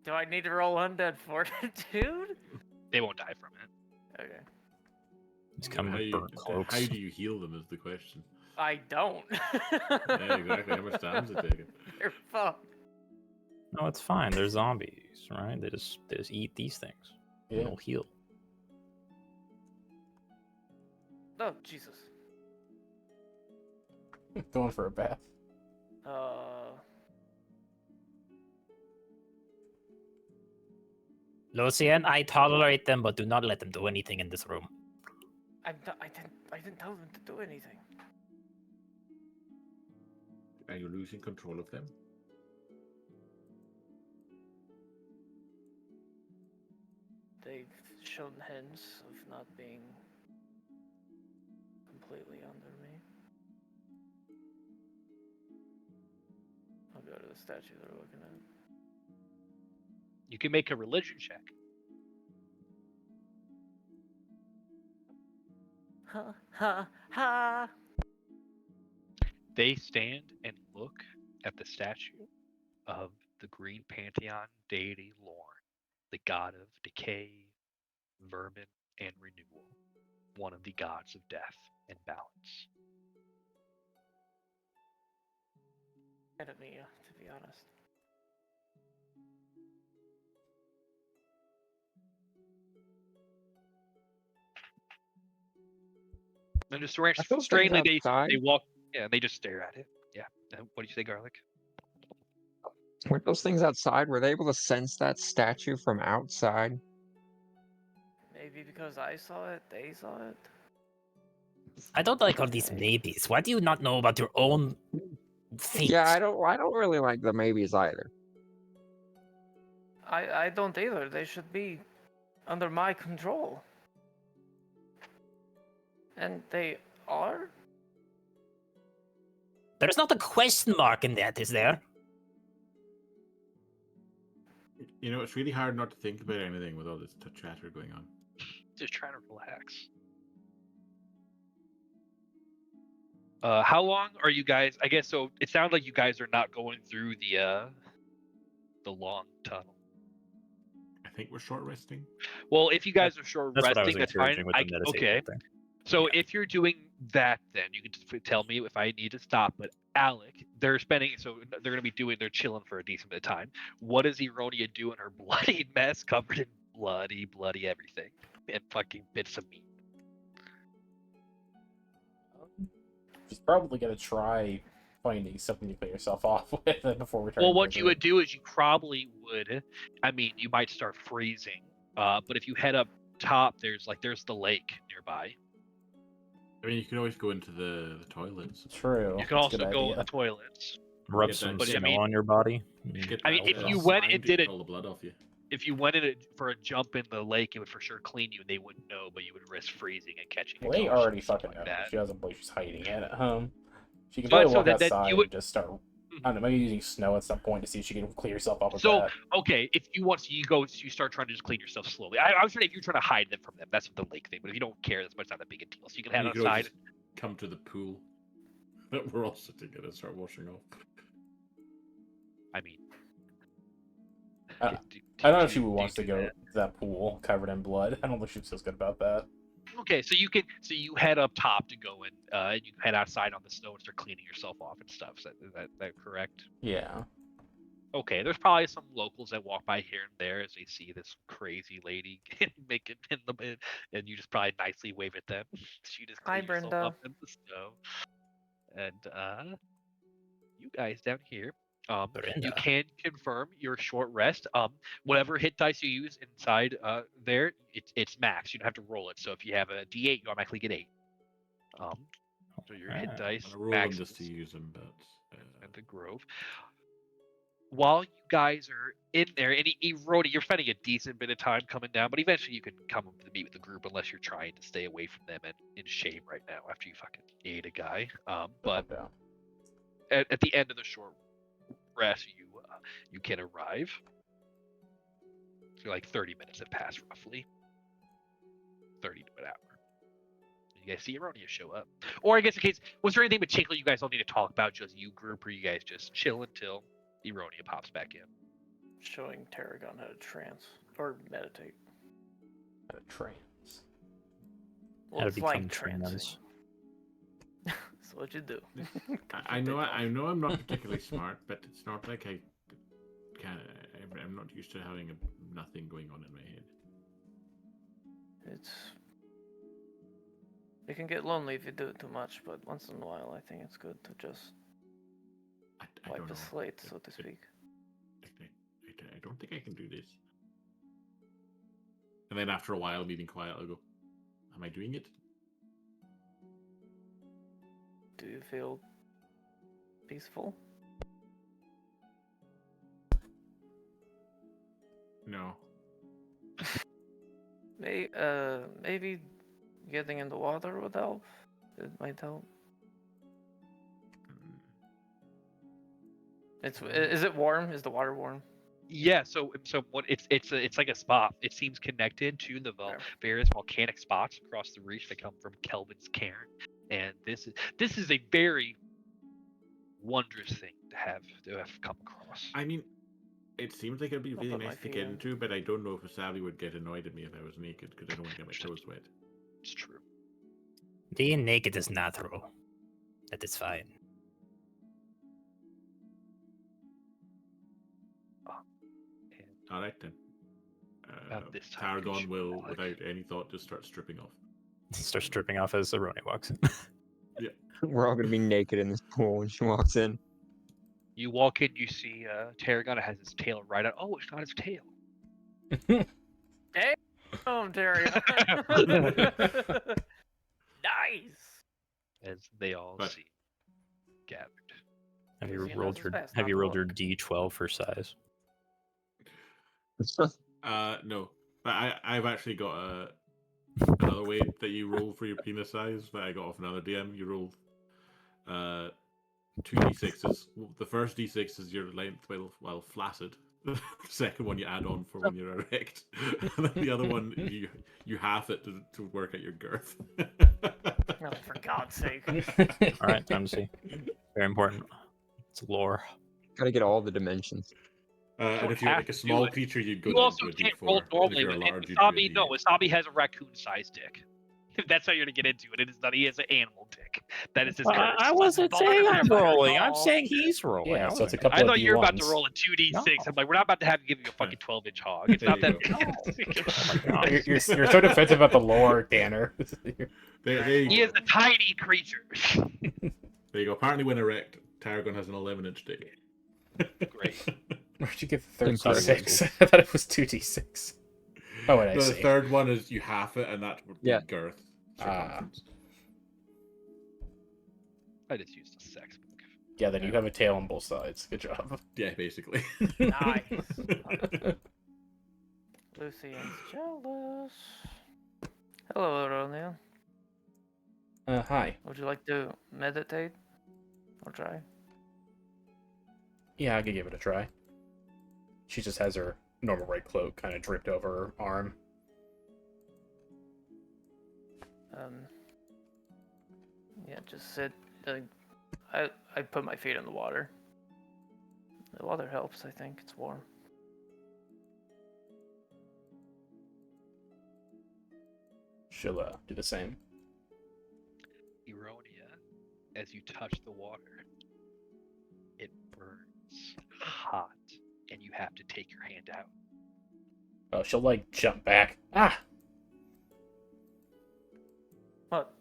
Do I need to roll undead fortitude? They won't die from it. Okay. He's coming with burnt cloaks. How do you heal them is the question. I don't. Yeah, exactly. How much damage is it taking? They're fucked. No, it's fine. They're zombies, right? They just eat these things. Yeah. They'll heal. Oh, Jesus. Going for a bath. Lucian, I tolerate them, but do not let them do anything in this room. I didn't tell them to do anything. Are you losing control of them? they've shown hints of not being completely under me. I'll go to the statue they're looking at. You can make a religion check. Ha ha ha! They stand and look at the statue of the Green Pantheon deity Lorn, the god of decay, vermin, and renewal, one of the gods of death and balance. Enemy, to be honest. And just I feel things strangely, outside. they walk, yeah, they just stare at it. Yeah. What do you say, Garlic? Were those things outside? Were they able to sense that statue from outside? Maybe because I saw it, they saw it. I don't like all these Okay. maybes. Why do you not know about your own fate? Yeah, I don't really like the maybes either. I don't either. They should be under my control. And they are? There's not a question mark in that, is there? You know, it's really hard not to think about anything with all this chatter going on. Just trying to relax. How long are you guys? I guess so. It sounds like you guys are not going through the long tunnel. I think we're short resting. Well, if you guys are short That's what I was resting, that's fine. encouraging with the meditation Okay. thing. So Yeah. if you're doing that, then you can just tell me if I need to stop. But Alec, they're going to be they're chilling for a decent bit of time. What does Eronia do in her bloody mess, covered in bloody everything and fucking bits of meat? She's probably gonna try finding something to clean yourself off with before returning. Well, what to you the- would do is you probably would. I mean, you might start freezing. But if you head up top, there's the lake nearby. I mean, you can always go into the toilets. True. You can that's a also good go in idea. the toilets. Rub Get some that- snow I mean- on your body. Get I mean, that, if you slime went and to did get it- all the blood off you. If you went in it for a jump in the lake, it would for sure clean you, and they wouldn't know, but you would risk freezing and catching. Well, they exhaustion already and stuff fucking like know. that. She doesn't believe she's hiding it at home. She can So probably so walk that you outside would- and just start. I don't know, maybe using snow at some point to see if she can clear herself up with So that. okay, if you want to, you start trying to just clean yourself slowly. I was trying if you're trying to hide them from them, that's the lake thing. But if you don't care, that's much not that big a deal. So you can head You could always outside. just come to the pool that we're all sitting in and start washing off. I mean, I don't know if she wants to go to that pool covered in blood. I don't think she feels good about that. Okay, so you head up top to go in, and you head outside on the snow and start cleaning yourself off and stuff. Is that correct? Yeah. Okay, there's probably some locals that walk by here and there as they see this crazy lady make it in the, and you just probably nicely wave at them. She just Hi, clean yourself Brenda. up in the snow. And you guys down here, you Brenda. can confirm your short rest. Whatever hit dice you use inside there, it's max. You don't have to roll it. So if you have a D8, you automatically get 8. So your hit Ah. dice I roll max them just to use them, but at the Grove. While you guys are in there, and Rody, you're spending a decent bit of time coming down, but eventually you can come to meet with the group unless you're trying to stay away from them and in shame right now after you fucking ate a guy. But Yeah. at the end of the short rest, you can arrive. So like 30 minutes have passed roughly. 30 to an hour. You guys see Eronia show up. Or I guess in case, was there anything particular you guys all need to talk about, just you group, or you guys just chill until Eronia pops back in? Showing Tarragon how to trance or meditate. At a trance. Well, How to it's like become trancing. trans. That's what you do. I know I'm not particularly smart, but it's not like I'm not used to having nothing going on in my head. It can get lonely if you do it too much, but once in a while, I think it's good to just I wipe don't the know. slate, so to speak. I don't think I can do this. And then after a while, being quiet, I'll go, am I doing it? Do you feel peaceful? No. Maybe getting in the water would help. It might help. Is it warm? Is the water warm? Yeah, so what it's like a spot. It seems connected to the Okay. various volcanic spots across the reach that come from Kelvin's cairn, and this is a very wondrous thing to have come across. I mean, it seems like it'd be I'll really put my nice to feet get in. into, but I don't know if Wasabi would get annoyed at me if I was naked because I don't want to get my toes wet. It's true. Being naked is natural. That is fine. All right then. About this time, Targon will, Alec. without any thought, just start stripping off. Start stripping off as Aroni walks in. We're all gonna be naked in this pool when she walks in. You walk in, you see Tarragon has his tail right out. Oh, it's not his tail. Terry. Nice. As they all But- see gathered. Have you Because he rolled knows your it's best Have not you to rolled your look. D12 for size? No, but I've actually got another way that you roll for your penis size that I got off another DM. You roll 2d6s. The first d6 is your length while flaccid. The second one you add on for when you're erect. And then the other one you half it to work out your girth. Oh, for God's sake. All right, time to see. Very important. It's lore. Gotta get all the dimensions. And if you're like a have to do small it. creature, you'd go You down also to a can't d4. roll And if normally, you're a but large, you'd do a Wasabi, no, d8. Wasabi has a raccoon-sized dick. That's how you're gonna get into it. It is not. He has an animal dick. That is his curse. I wasn't Bottom saying I'm if I rolling. I'm recall. saying he's rolling. Yeah, I so it's a wasn't- couple I of thought you were about to D1s. roll a 2d6. No. I'm like, we're not about to have you give you a fucking 12-inch hog. It's There not you that go. big. Oh my god. You're so defensive about the lore, Danner. There you He go. is a tiny creature. There you go. Apparently, when erect, Tarragon has an 11-inch dick. Great. Where'd you get the third Impressive. D6? I thought it was 2D6. Oh, wait, I No, the see. third one is you half it, and that would be Yeah. girth. Ah. Circumference. I just used a sex book. Yeah, then you have a tail on both sides. Good job. Yeah, basically. Nice. Lucian's jealous. Hello, Aronia. Hi. Would you like to meditate? Or try? Yeah, I could give it a try. She just has her normal red cloak kind of draped over her arm. Yeah, just sit. I put my feet in the water. The water helps, I think. It's warm. She'll do the same. Eronia, as you touch the water, it burns hot, and you have to take your hand out. Oh, she'll like jump back. Ah! What?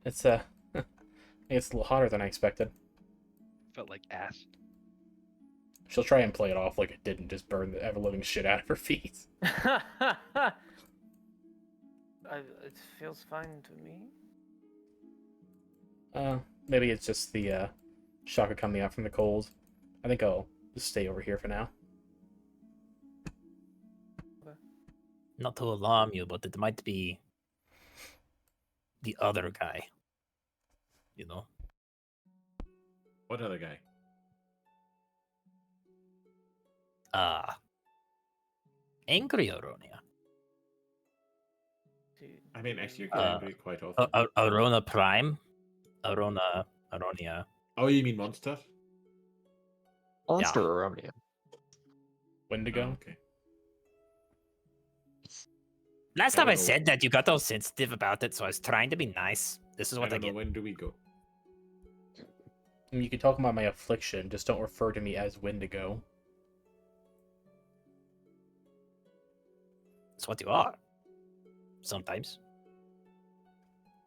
It's it's a little hotter than I expected. Felt like acid. She'll try and play it off like it didn't just burn the ever living shit out of her feet. It feels fine to me. Maybe it's just the shocker coming out from the cold. I think I'll just stay over here for now. Not to alarm you, but it might be the other guy. You know? What other guy? Angry Aronia. Dude, I mean, actually, you get angry quite often. Arona Prime? Aronia. Oh, you mean Monster? Monster Aronia. Wendigo? Oh, okay. Last I time I don't know. said that, you got all sensitive about it, so I was trying to be nice. This is I what I don't know, get. when do we go? You can talk about my affliction, just don't refer to me as Wendigo. It's what you are. Sometimes.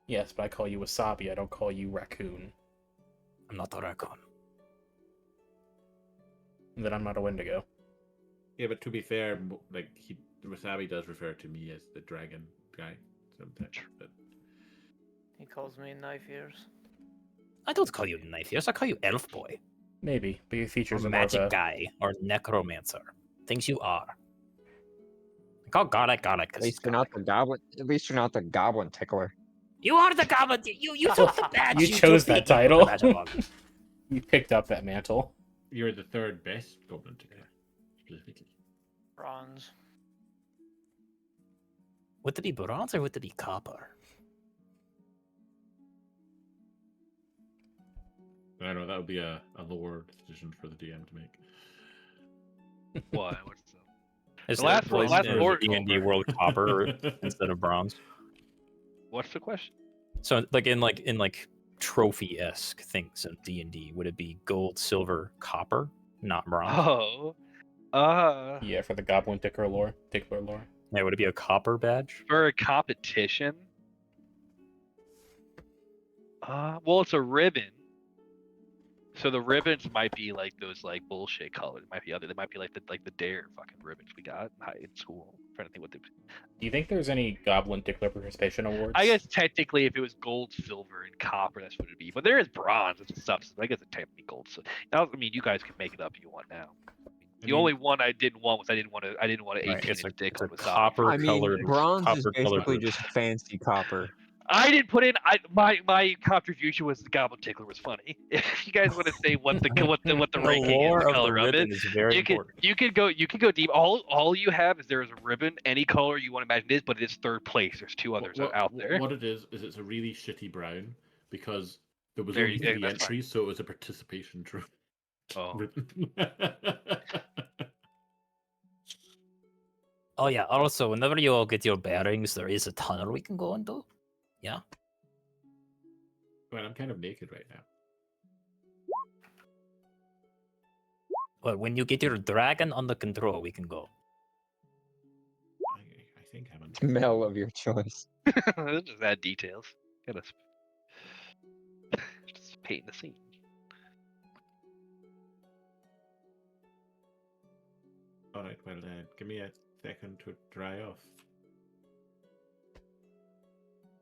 Yes, but I call you Wasabi, I don't call you Raccoon. I'm not a raccoon. And then I'm not a Wendigo. Yeah, but to be fair, like Wasabi does refer to me as the dragon guy sometimes. But he calls me knife ears. I don't call you knife ears, I call you elf boy. Maybe, but your Or features are more of magic a... guy. Or necromancer. Things you are. call garlic garlic. At 'cause least it's you're not garlic. the goblin. At least you're not the goblin tickler. You are the goblin. You took the badge. You chose took that the- you took the title. badge of honor. You picked up that mantle. You're the third best goblin tickler, specifically. Bronze. Would it be bronze or would it be copper? I know that would be a lower decision for the DM to make. What? What's the... Is The there last a one- place last in board D&D over. world copper instead of bronze? What's the question? So in trophy-esque things in D&D, would it be gold, silver, copper, not bronze? Oh, Yeah, for the Goblin Tickler lore. Yeah, would it be a copper badge? for a competition. Well, it's a ribbon. So the ribbons might be like those like bullshit colors. It might be other. They might be like the dare fucking ribbons we got in school. I'm trying to think what they. Do you think there's any Goblin Tickler participation awards? I guess technically, if it was gold, silver, and copper, that's what it'd be. But there is bronze. It's a substance. I guess it's technically gold. So I mean, you guys can make it up if you want now. The only one I didn't want was I didn't want to 18 It's a, dick it's a with copper I mean, colored. bronze is copper colored basically roof. just fancy copper. I didn't put in. My contribution was the Goblin Tickler was funny. If you guys want to say what the The ranking is, lore the of the color of ribbon it, is very you important. can go deep. All you have is there is a ribbon, any color you want to imagine it is, but it is third place. There's two others out there. What it is it's a really shitty brown because there was There only you go, 3 that's fine. entries, so it was a participation trophy. Oh, Oh yeah. Also, whenever you all get your bearings, there is a tunnel we can go into. Yeah. Well, I'm kind of naked right now. Well, when you get your dragon under control, we can go. I think I'm on. Male of your choice. just add details. Gotta just paint the scene. All right, well, give me a second to dry off.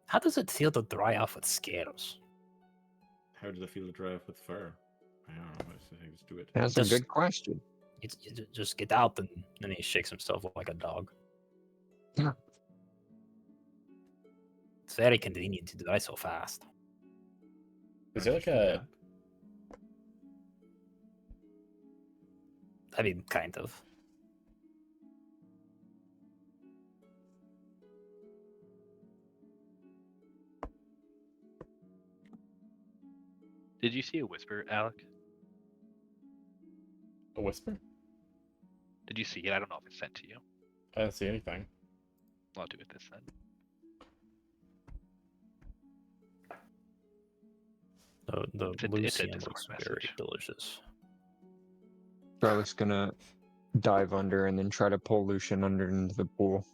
How does it feel to dry off with scales? How does it feel to dry off with fur? I don't know. Let's do it. That's Just- a good question. You just get out, and then he shakes himself like a dog. Yeah. It's very convenient to dry so fast. Is there like a I mean, kind of. Did you see a whisper, Alec? a whisper? Did you see it? I don't know if it's sent to you. I didn't see anything. I'll do it this then. The It's a Lucian Discord looks message. very delicious. Garlic's gonna dive under and then try to pull Lucian under into the pool.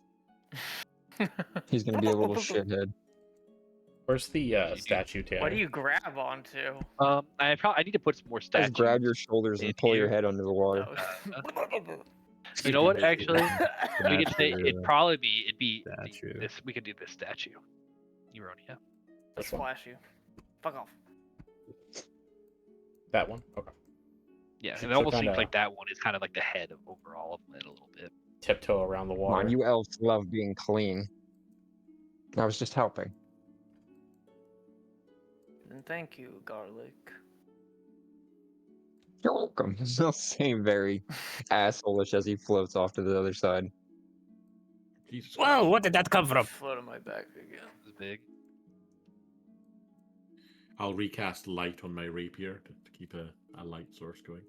He's gonna be a little shithead. Where's the statue, Tanner? What do you grab onto? I need to put some more Just statues. grab your shoulders and in pull your here. head under the water. Oh. You know what? Actually, we could say Statue. it'd probably be Statue. this. We could do this statue. Euronia. This one? Splash you. Fuck off. That one? Okay. Yeah, So and it almost seems kinda- like that one is kind of like the head of overall of it a little bit. Tiptoe around the Come water. on, you elves love being clean. I was just helping. And thank you, garlic. You're welcome. He'll seem very asshole-ish as he floats off to the other side. Jesus Whoa! Christ. What did that come from? Float on my back again. It's big. I'll recast light on my rapier to keep a light source going.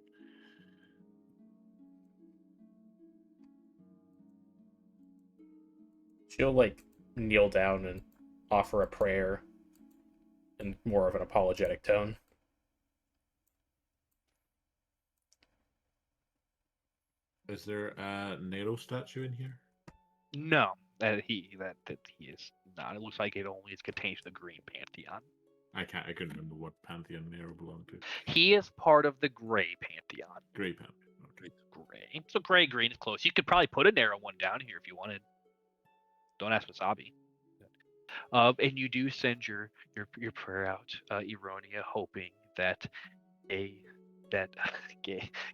She'll like kneel down and offer a prayer in more of an apologetic tone. Is there a Nero statue in here? No, that he is not. It looks like it only is contained to the Green Pantheon. I couldn't remember what pantheon Nero belonged to. He is part of the Gray Pantheon. Grey pantheon. Okay. It's gray. So gray green is close. You could probably put a narrow one down here if you wanted. Don't ask Wasabi. And you do send your prayer out, Eronia, hoping that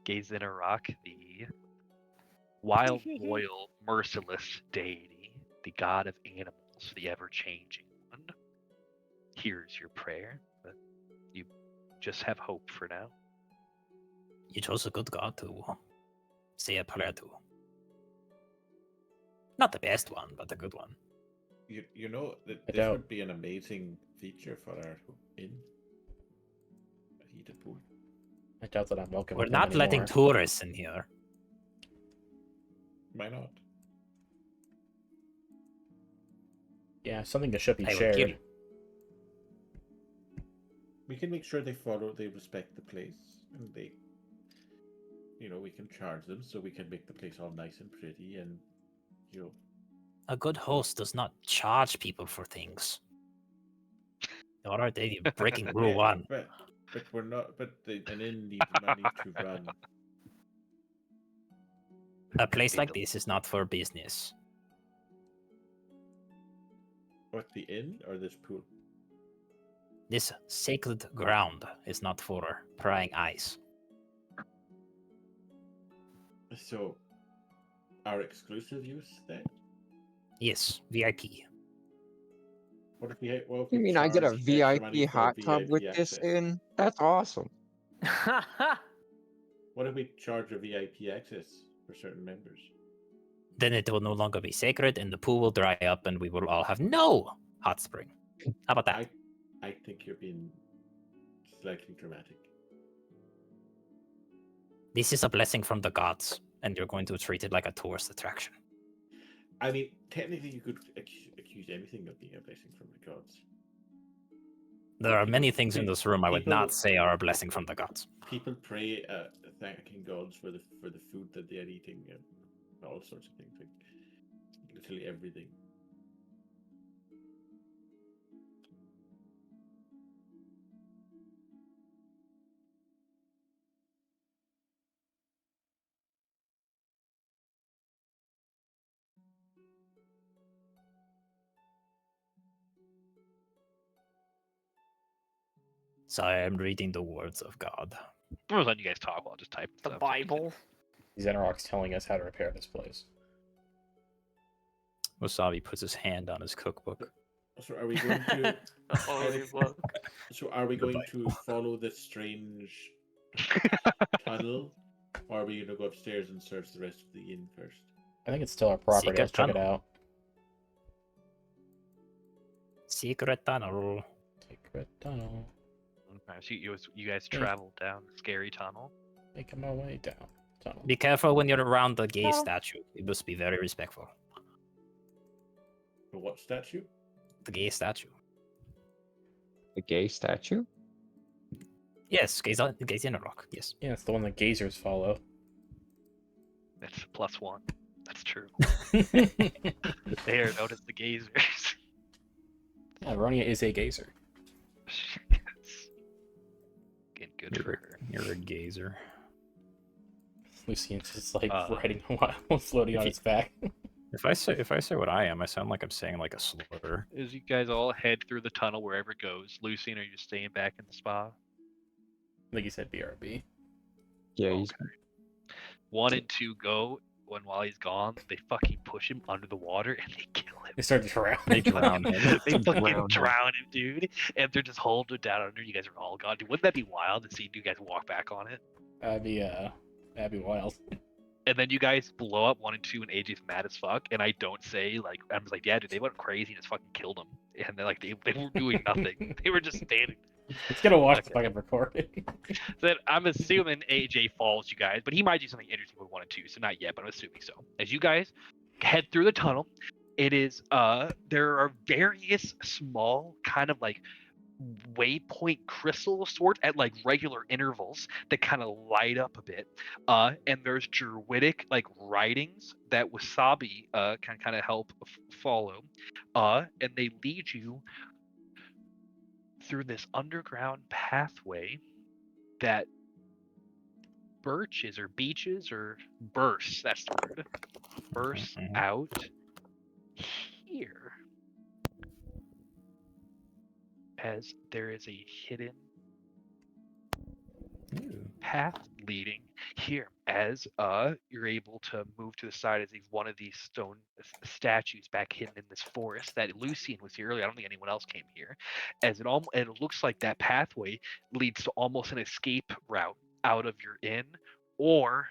Gaze in Iraq, Wild, loyal, merciless deity, the god of animals, the ever-changing one, here's your prayer, but you just have hope for now. You chose a good god to say a prayer to. Not the best one, but a good one. You know, I this doubt. would be an amazing feature for our inn. A heated pool. I doubt that I'm welcome We're with them not letting anymore. tourists in here. Why not? Yeah, something that should be I will kill shared. you. We can make sure they respect the place, and they, we can charge them so we can make the place all nice and pretty, and A good host does not charge people for things. All right, you're breaking rule one. But we're not. But an inn needs money to run. A place like this is not for business. What, the inn or this pool? This sacred ground is not for prying eyes. So, our exclusive use then? Yes, VIP. What if we? Well, if You we mean I get a charge extra money VIP for hot tub VIP with this access? in? That's awesome. What if we charge a VIP access for certain members? Then it will no longer be sacred, and the pool will dry up, and we will all have no hot spring. How about that? I think you're being slightly dramatic. This is a blessing from the gods, and you're going to treat it like a tourist attraction. I mean, technically, you could accuse anything of being a blessing from the gods. There are many things in this room I would not say are a blessing from the gods. People pray, thanking gods for the food that they're eating, and all sorts of things, like literally everything. So I am reading the words of God. I'm gonna let you guys talk while I just type The stuff. Bible. Xenarok's telling us how to repair this place. Wasabi puts his hand on his cookbook. So are we going to? Holy book. So are we going to follow this strange tunnel, or are we going to go upstairs and search the rest of the inn first? I think it's still our property. Secret Let's check it tunnel. out. Secret tunnel. Secret tunnel. Okay, so you guys Yeah. travel down the scary tunnel. Making my way down. Tunnel. Be careful when you're around the gay Oh. statue. You must be very respectful. The what statue? The gay statue. The gay statue? Yes, gays in a rock. Yes. Yeah, it's the one that gazers follow. That's +1. That's true. Yeah, There, notice the gazers. Ronia is a gazer. Yes. Getting good for her. You're a gazer. Lucian's just like Uh, riding while floating on his back. If I say what I am, I sound like I'm saying like a slur. As you guys all head through the tunnel wherever it goes, Lucian, are you staying back in the spa? Like you said, BRB. Yeah, he's Okay. 1 and 2 go. While he's gone, they fucking push him under the water and they kill him. They start to drown. They drown him. They fucking Drown him. drown him, dude. And they're just holding him down under. You guys are all gone. Dude, wouldn't that be wild to see you guys walk back on it? That'd be wild. And then you guys blow up 1 and 2, and AJ's mad as fuck. And I don't say like, I'm just like, yeah, dude, they went crazy and just fucking killed him. And they're like, they were doing nothing. They were just standing. Let's get a watch the Okay. fucking recording. So I'm assuming AJ follows you guys, but he might do something interesting with 1 and 2, so not yet, but I'm assuming so. As you guys head through the tunnel, it is there are various small kind of like waypoint crystal sorts at like regular intervals that kind of light up a bit. And there's druidic like writings that Wasabi can kind of help follow. And they lead you through this underground pathway that birches or beaches or bursts, that's the word, bursts Mhm. out here. As there is a hidden Ooh. path leading here as you're able to move to the side as one of these stone statues back hidden in this forest that Lucian was here earlier. I don't think anyone else came here. As it looks like that pathway leads to almost an escape route out of your inn, or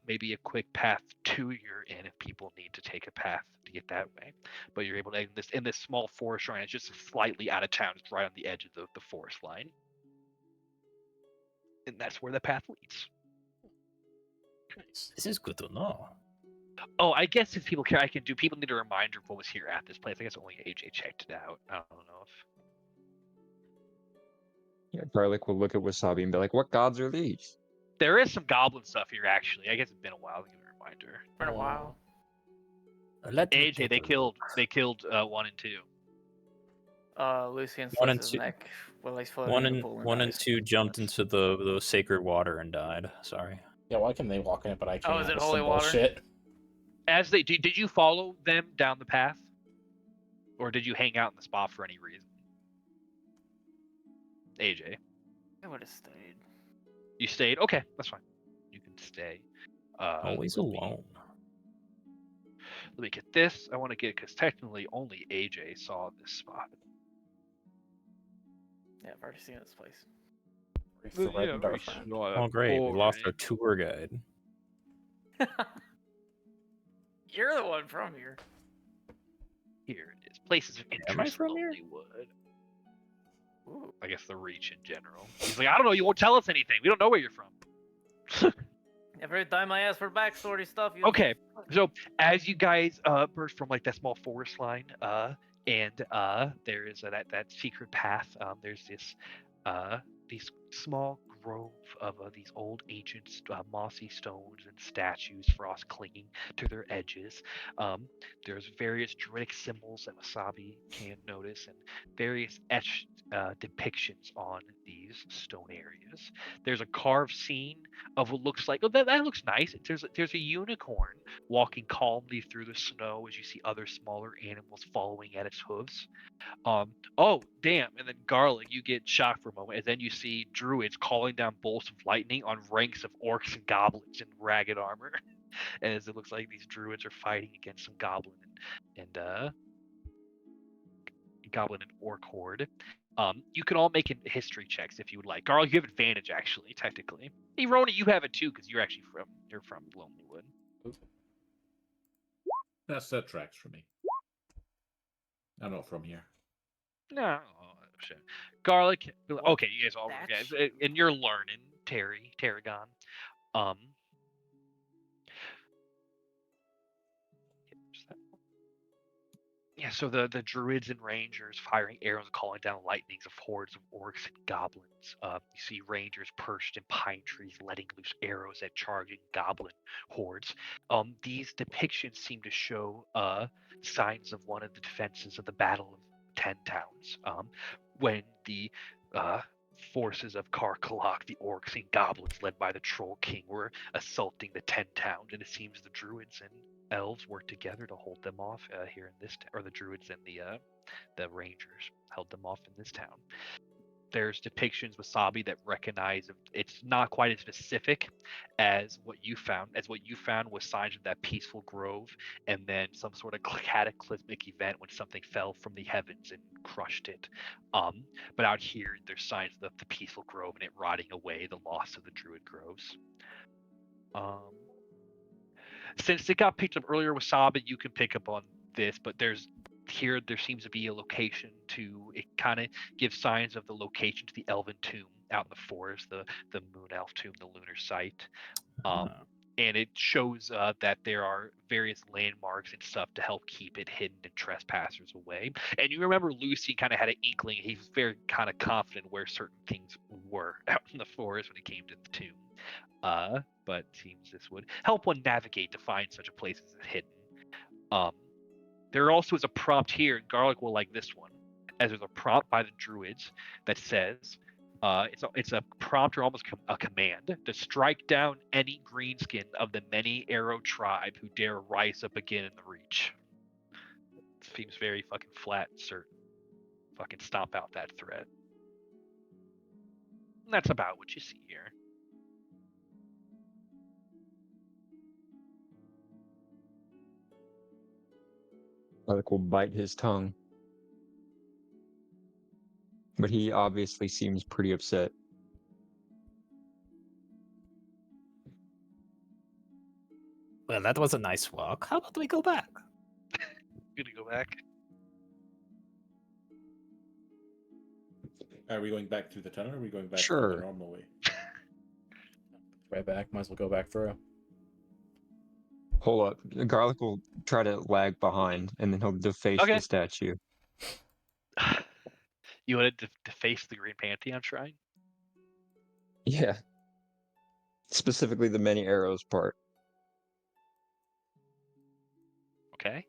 maybe a quick path to your inn if people need to take a path to get that way. But you're able to in this small forest shrine. It's just slightly out of town. It's right on the edge of the forest line, and that's where the path leads. Nice. This is good to know. Oh, I guess if people care, I can do. People need a reminder of what was here at this place. I guess only AJ checked it out. I don't know if. Yeah, Garlic will look at Wasabi and be like, "What gods are these?" There is some goblin stuff here, actually. I guess it's been a while to give a reminder. Been a while. Let me AJ, take they a killed. look. They killed 1 and 2. Lucian One slits and his two- neck while he's floating One in the and pool. one and dies. two jumped into the sacred water and died. Sorry. Yeah, why can they walk in it, but I can't? Oh, is it That's holy some water? bullshit. As they did you follow them down the path, or did you hang out in the spot for any reason? AJ, I would have stayed. you stayed. Okay, that's fine. You can stay. Always let me- alone. Let me get this. I want to get because technically only AJ saw this spot. Yeah, I've already seen this place. The red and dark friend. Oh, great. We lost our tour guide. You're the one from here. Here it is. Places of Am I interest. from here? Lonelywood. Ooh. I guess the Reach in general. He's like, I don't know. You won't tell us anything. We don't know where you're from. Every time I ask for backstory stuff, you. Okay, so as you guys burst from like that small forest line, and there is that secret path. There's this these small grove of these old ancient mossy stones and statues, frost clinging to their edges. There's various druidic symbols that Wasabi can notice, and various etched depictions on these stone areas. There's a carved scene of what looks like that looks nice. There's a unicorn walking calmly through the snow as you see other smaller animals following at its hooves. Oh damn! And then Garlic, you get shocked for a moment, and then you see druids calling down bolts of lightning on ranks of orcs and goblins in ragged armor, and as it looks like these druids are fighting against some goblin and orc horde. You can all make history checks if you would like. Garlic, you have advantage actually, technically. Hey, Rona, you have it too because you're from Lonelywood. That tracks for me. I'm not from here. No, shit. Garlic. Okay, you guys all That's- and you're learning Tarragon. Yeah, so the druids and rangers firing arrows and calling down lightnings of hordes of orcs and goblins. You see rangers perched in pine trees letting loose arrows at charging goblin hordes. These depictions seem to show signs of one of the defenses of the Battle of 10 Towns, when the forces of Karkalak, the orcs and goblins led by the Troll King, were assaulting the 10 Towns, and it seems the druids and elves worked together to hold them off here in this or the druids and the rangers held them off in this town. There's depictions with Wasabi that recognize it's not quite as specific as what you found. As what you found was signs of that peaceful grove, and then some sort of cataclysmic event when something fell from the heavens and crushed it. But out here, there's signs of the peaceful grove and it rotting away, the loss of the druid groves. Since it got picked up earlier with Wasabi, you can pick up on this, but there seems to be a location to it kind of gives signs of the location to the elven tomb out in the forest, the moon elf tomb, the lunar site. And it shows that there are various landmarks and stuff to help keep it hidden and trespassers away. And you remember Lucy kind of had an inkling. He was very kind of confident where certain things were out in the forest when it came to the tomb. But seems this would help one navigate to find such a place as hidden. There also is a prompt here, and Garlic will like this one, as there's a prompt by the druids that says, it's a prompt or almost a command to strike down any greenskin of the many arrow tribe who dare rise up again in the Reach. It seems very fucking flat and certain. Fucking stomp out that threat. And that's about what you see here. Garlic will bite his tongue. But he obviously seems pretty upset. Well, that was a nice walk. How about we go back? Gonna go back. Are we going back through the tunnel, or are we going back through Sure. the normal way? Right back. Might as well go back through. Hold up. Garlic will try to lag behind, and then he'll deface Okay. the statue. You wanted to deface the Green Pantheon Shrine? Yeah. Specifically the many arrows part. Okay.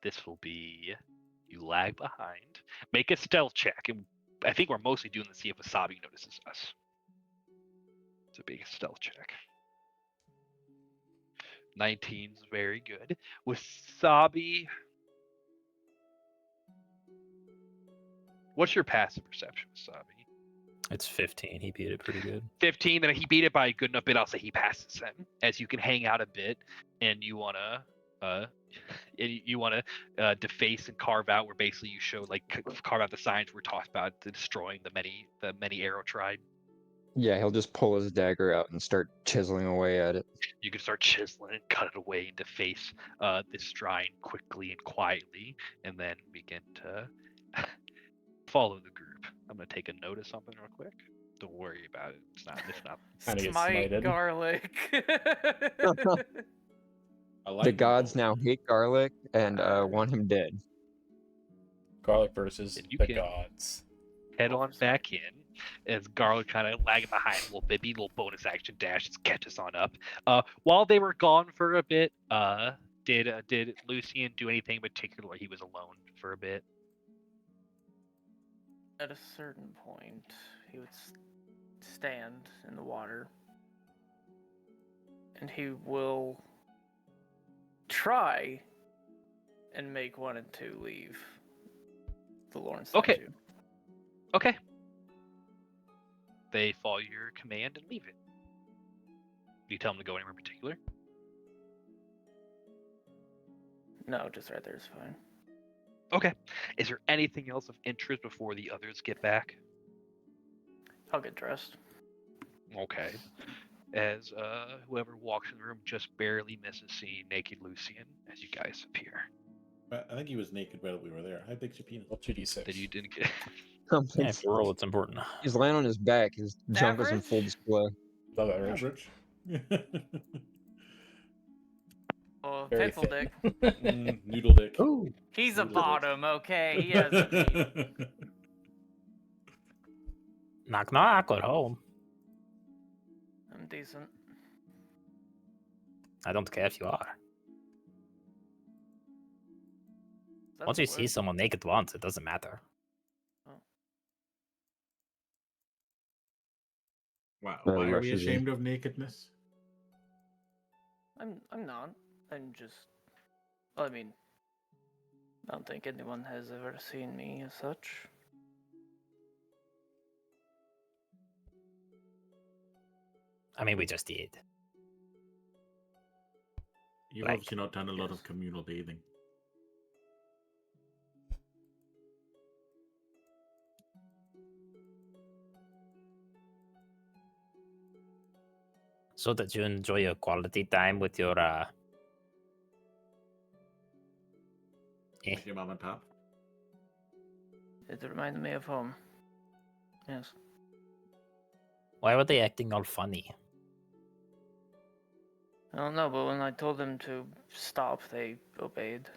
This will be you lag behind. Make a stealth check, and I think we're mostly doing this to see if Wasabi notices us. So big stealth check. 19's very good. Wasabi. What's your passive perception, Wasabi? It's 15. He beat it pretty good. 15, then he beat it by a good enough bit. I'll say he passes him, as you can hang out a bit, and you wanna deface and carve out, where basically you show like carve out the signs we're talking about, the destroying the many arrow tribe. Yeah, he'll just pull his dagger out and start chiseling away at it. You can start chiseling and cut it away and deface this shrine quickly and quietly, and then begin to follow the group. I'm gonna take a note of something real quick. Don't worry about it. It's not. Kinda get Smite smited. garlic. I like The them gods both. now hate Garlic and want him dead. Garlic versus And you the can- gods. Head on back in as Garlic kind of lagging behind a little bit. Be a little bonus action dash to catch us on up. While they were gone for a bit, did Lucian do anything in particular while he was alone for a bit? At a certain point, he would stand in the water, and he will try and make 1 and 2 leave the Lorne statue. Okay. Okay. They follow your command and leave it. Do you tell them to go anywhere in particular? No, just right there is fine. Okay. Is there anything else of interest before the others get back? I'll get dressed. Okay. As whoever walks in the room just barely misses seeing naked Lucian as you guys appear. I think he was naked while we were there. How big's your penis? Well, 2d6. That you didn't get. Yeah, for roll, it's important. He's laying on his back. His junk is in Average? full display. Above average. Average. Oh, Very pencil thin. dick. Noodle dick. Ooh. He's a Noodle dick. bottom, okay? He has a meat. Knock knock at home. I'm decent. I don't care if you are. That's Once you a see word. someone naked once, it doesn't matter. Wow. Well, Why are we rushes in. ashamed of nakedness? I'm not. I'm just. I mean, I don't think anyone has ever seen me as such. I mean, we just did. You've Like, obviously not done a lot yes. of communal bathing. So that you enjoy your quality time with your With your mom and pop. It reminded me of home. Yes. Why were they acting all funny? I don't know, but when I told them to stop, they obeyed.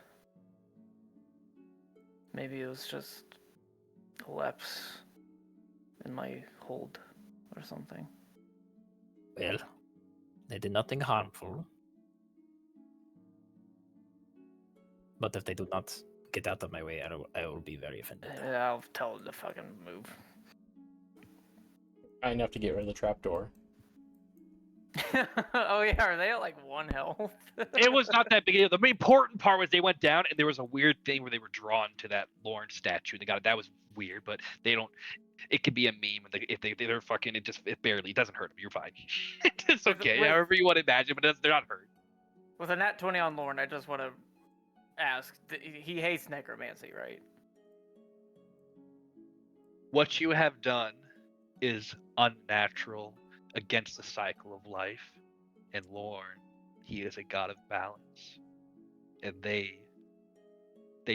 Maybe it was just a lapse in my hold or something. Well, they did nothing harmful. But if they do not get out of my way, I will be very offended. I'll tell them to fucking move. Enough to get rid of the trapdoor. Oh yeah, are they at like 1 health? It was not that big. The important part was they went down, and there was a weird thing where they were drawn to that Lorne statue. They got that was weird, but they don't. It could be a meme if they're fucking. It barely. It doesn't hurt them. You're fine. It's okay. With- However you want to imagine, but they're not hurt. With a nat 20 on Lorne, I just want to ask. He hates necromancy, right? What you have done is unnatural, against the cycle of life. And Lorne, he is a god of balance. And they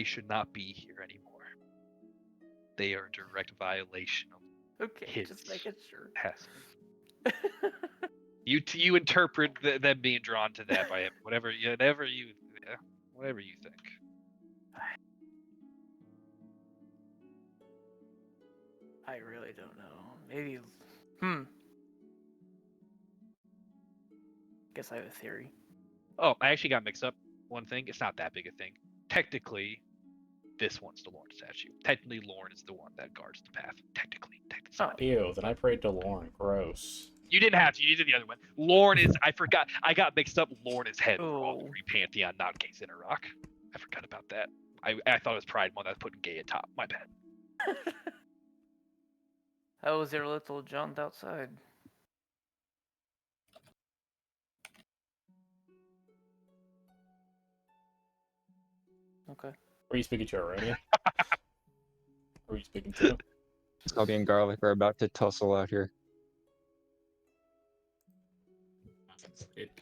should not be here anymore. They are a direct violation of Okay, his just making sure. passive. You interpret them being drawn to that by whatever you think. I really don't know. Maybe. Guess I have a theory. Oh, I actually got mixed up. One thing, it's not that big a thing. Technically, this one's the Lorne statue. Technically, Lorne is the one that guards the path. Technically. Oh. Ew, then I prayed to Lorne. Gross. You didn't have to. You did the other one. Lorne is. I forgot. I got mixed up. Lorne is head for all Oh. three Pantheon, not Case Rock. I forgot about that. I thought it was Pride one. I was putting gay at top. My bad. How was your little jaunt outside? Okay. Were you speaking to Aronian? Who are you speaking to? Shelby and Garlic are about to tussle out here.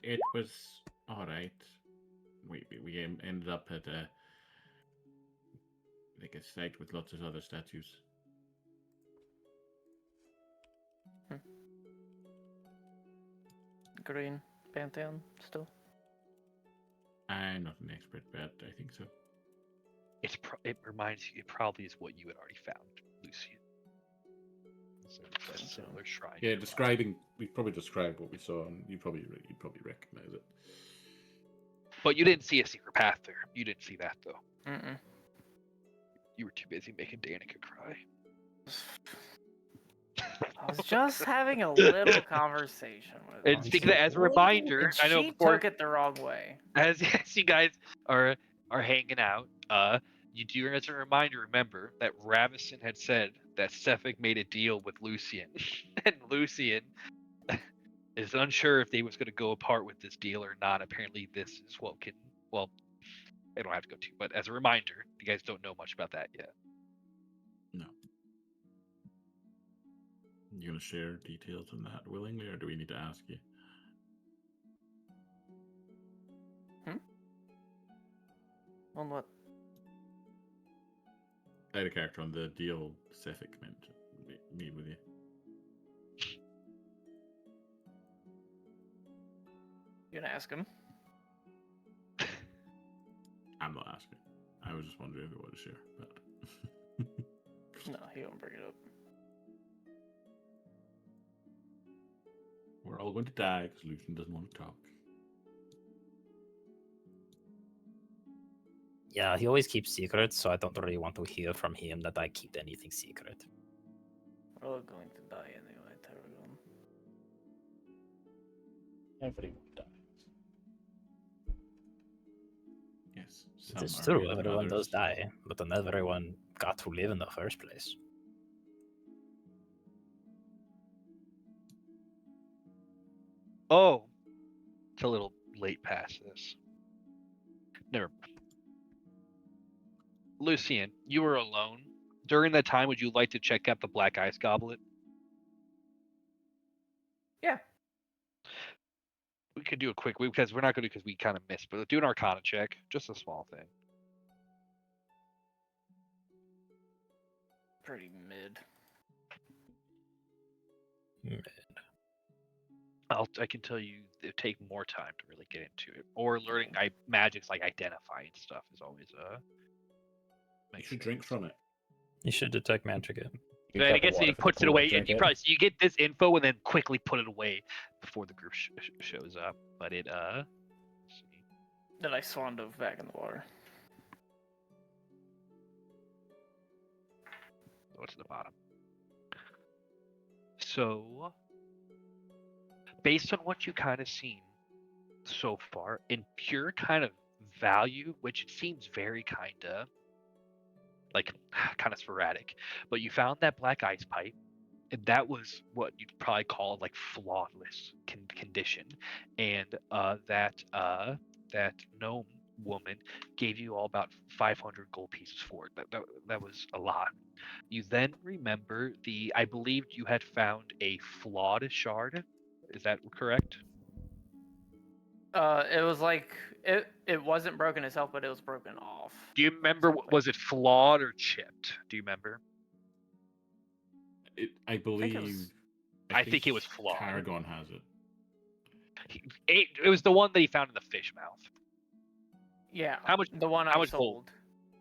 It was all right. We ended up at a site with lots of other statues. Green Pantheon still? I'm not an expert, but I think so. It reminds you. It probably is what you had already found, Lucian. So it's a similar shrine. Yeah, we probably described what we saw, and you probably recognize it. But you didn't see a secret path there. You didn't see that though. Mm-mm. You were too busy making Danica cry. I was just having a little conversation with And her. speaking of, as a reminder, And I know she before, took it the wrong way. as you guys are hanging out, you do, as a reminder, remember that Ravison had said that Sefik made a deal with Lucian, and Lucian is unsure if they was going to go apart with this deal or not. Apparently, this is what can. Well, I don't have to go to, but as a reminder, you guys don't know much about that yet. No. You gonna share details on that willingly, or do we need to ask you? On what? I had a character on the deal Sefik made with you. You gonna ask him? I'm not asking. I was just wondering if you wanted to share. But No, he won't bring it up. we're all going to die because Lucian doesn't want to talk. Yeah, he always keeps secrets, so I don't really want to hear from him that I keep anything secret. We're all going to die anyway, Tarragon. Everyone dies. Yes. It is some are true, greater than everyone does others. die, but then everyone got to live in the first place. Oh, it's a little late past this. Never mind. Lucian, you were alone. During that time, would you like to check out the Black Ice Goblet? Yeah. We could do a quick, because we're not going to, because we kind of missed, but do an Arcana check. Just a small thing. Pretty mid. I can tell you it take more time to really get into it. Or learning magics like identifying stuff is always You makes should drink from it. You should detect magic it. You Then I cut the guess water he for the puts it pool, away, drink and you it. probably so you get this info and then quickly put it away before the group shows up. But it let's see. Then I swan dove back in the water. Go to the bottom. So, based on what you kind of seen so far, in pure kind of value, which it seems very kind of sporadic, but you found that black ice pipe, and that was what you'd probably call like flawless condition, and that gnome woman gave you all about 500 gold pieces for it. That was a lot. You then remember I believed you had found a flawed shard. Is that correct? It was like it wasn't broken itself, but it was broken off. Do you remember, Something. was it flawed or chipped? Do you remember? I believe. was- I think it was flawed. Paragon has it. It was the one that he found in the fish mouth. Yeah. How much? The one how I much gold? sold.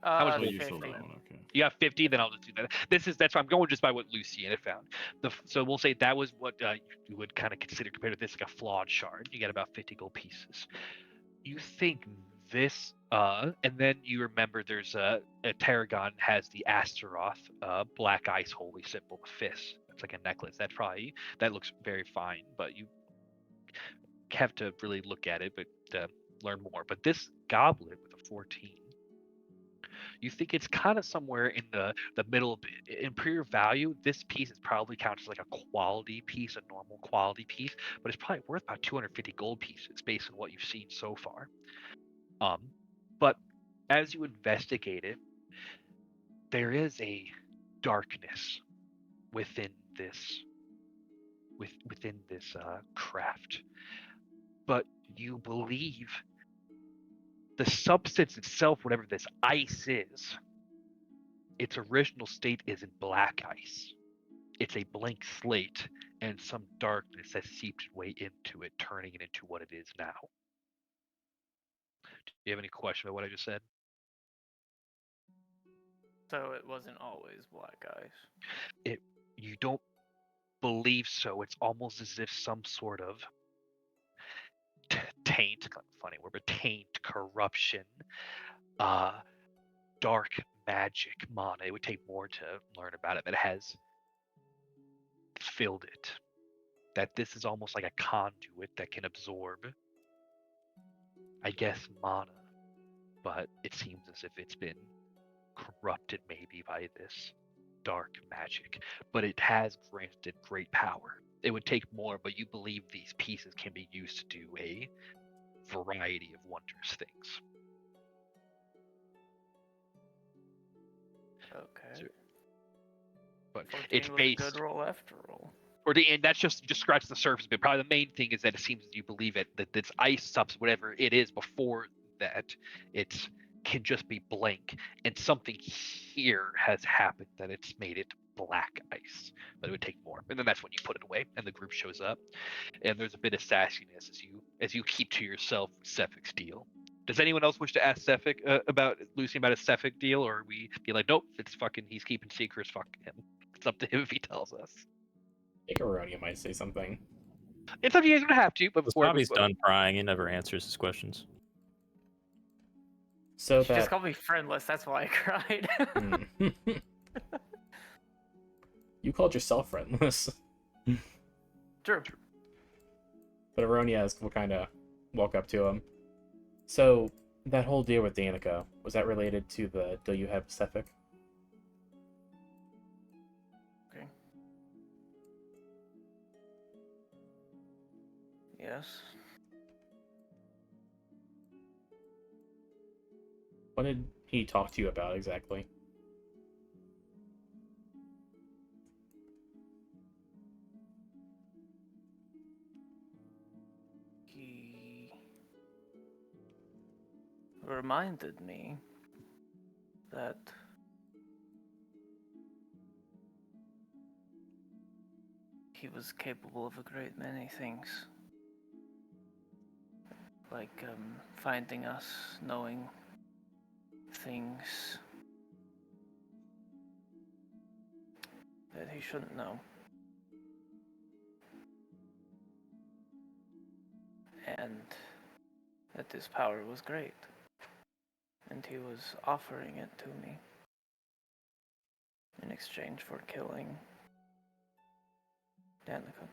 How much Oh, gold? you 50. sold that one, okay. You got 50, then I'll just do that. That's why I'm going just by what Lucian had found. So we'll say that was what you would kind of consider compared to this, like a flawed shard. You got about 50 gold pieces. You think this, and then you remember there's a Tarragon has the Astaroth black ice holy symbol, the fist. It's like a necklace. That looks very fine, but you have to really look at it, but learn more. But this goblet with a 14. You think it's kind of somewhere in the middle of imperial value. This piece is probably counted as like a quality piece, a normal quality piece, but it's probably worth about 250 gold pieces based on what you've seen so far. But as you investigate it, there is a darkness within this craft. But you believe the substance itself, whatever this ice is, its original state isn't black ice. It's a blank slate, and some darkness has seeped its way into it, turning it into what it is now. Do you have any question about what I just said? So it wasn't always black ice. You don't believe so. It's almost as if some sort of taint, funny word, but taint, corruption, dark magic mana. It would take more to learn about it, that has filled it. That this is almost like a conduit that can absorb, I guess, mana. But it seems as if it's been corrupted maybe by this dark magic. But it has granted great power. It would take more, but you believe these pieces can be used to do a variety of wondrous things. Okay. But 14 it's was based, a good roll after all. and that's just scratch the surface. But probably the main thing is that it seems you believe it, that this ice substance, whatever it is before that, it can just be blank, and something here has happened that it's made it black ice. But it would take more, and then that's when you put it away, and the group shows up, and there's a bit of sassiness as you keep to yourself Cephic's deal. Does anyone else wish to ask Cephic about Lucian about his Cephic deal, or we be like, nope, it's fucking, he's keeping secrets, fuck him. It's up to him if he tells us. I think Aronia might say something. It's up to you, you don't have to, but before Bobby's done prying. He never answers his questions. So She just that called me friendless, that's why I cried. you called yourself friendless. True. But Aronia will kind of walk up to him. So, that whole deal with Danica, was that related to the deal you had with Cephik? Okay. Yes. What did he talk to you about exactly? He reminded me that he was capable of a great many things. Like finding us, knowing things that he shouldn't know. And that this power was great. And he was offering it to me in exchange for killing Danica.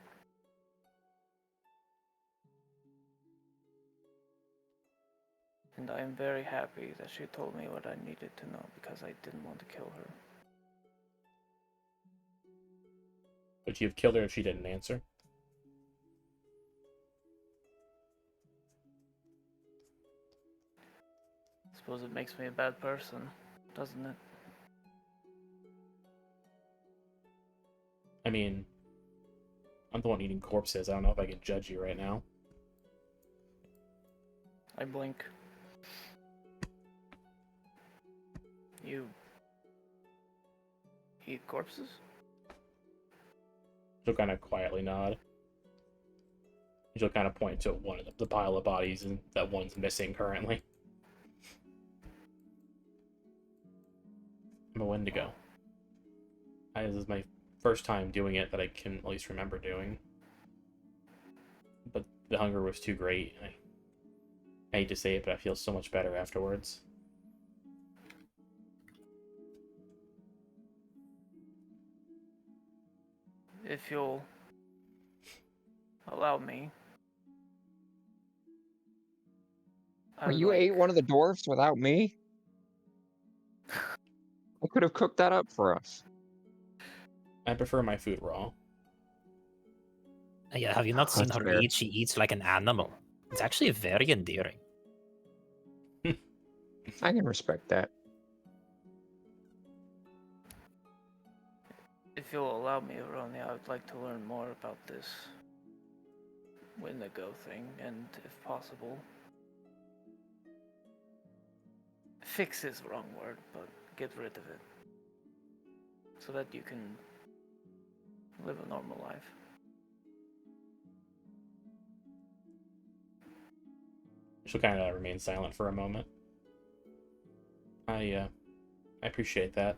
And I am very happy that she told me what I needed to know because I didn't want to kill her. Would you have killed her if she didn't answer? Suppose it makes me a bad person, doesn't it? I mean, I'm the one eating corpses. I don't know if I can judge you right now. I blink. You eat corpses? She'll kind of quietly nod. She'll kind of point to one of the pile of bodies and that one's missing currently. I'm a Wendigo. This is my first time doing it that I can at least remember doing. But the hunger was too great. I hate to say it, but I feel so much better afterwards. If you'll allow me. Oh, you ate one of the dwarfs without me? I could have cooked that up for us. I prefer my food raw. Yeah, have you not seen That's her fair. eat? She eats like an animal. It's actually very endearing. I can respect that. If you'll allow me, Ronnie, I would like to learn more about this Wendigo thing, and if possible, fix is the wrong word, but get rid of it. So that you can live a normal life. She'll kind of remain silent for a moment. I appreciate that.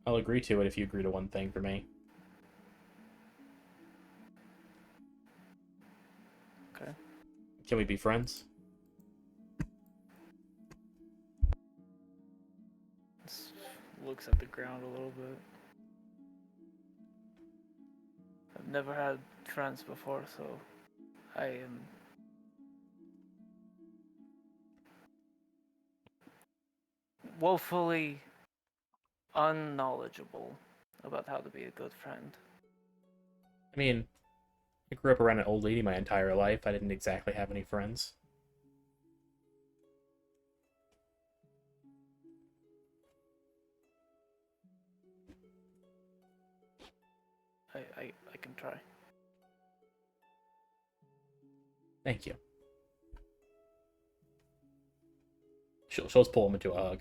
I'll agree to it if you agree to one thing for me. Okay. Can we be friends? Just looks at the ground a little bit. I've never had friends before, so I am woefully unknowledgeable about how to be a good friend. I mean, I grew up around an old lady my entire life. I didn't exactly have any friends. I can try. Thank you. She'll just pull him into a hug.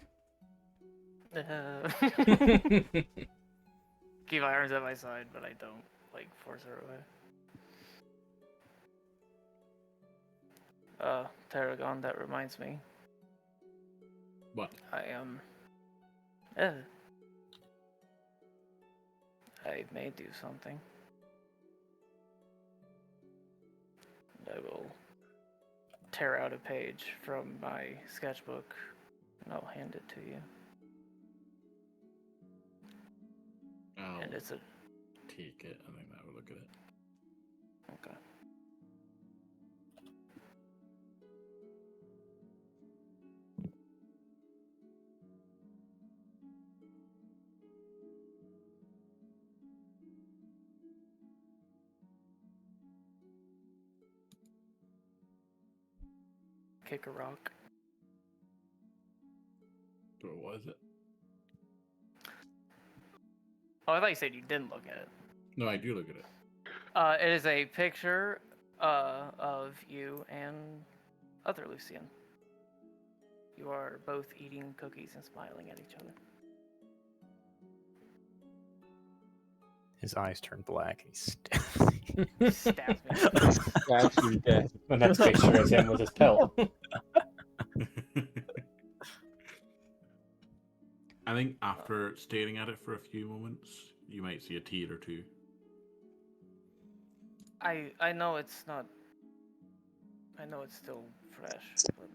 Keep my arms at my side, but I don't force her away. Tarragon, that reminds me. What? I may do something. I will tear out a page from my sketchbook and I'll hand it to you. I'll And it's a take it and then have a look at it. okay. Kick a rock. So what is it? Oh, I thought you said you didn't look at it. No, I do look at it. It is a picture of you and other Lucian. You are both eating cookies and smiling at each other. His eyes turn black and he Stabs me. Stabs you to death. The next picture is him with his pelt. I think after staring at it for a few moments, you might see a tear or two. I know it's not. I know it's still fresh, but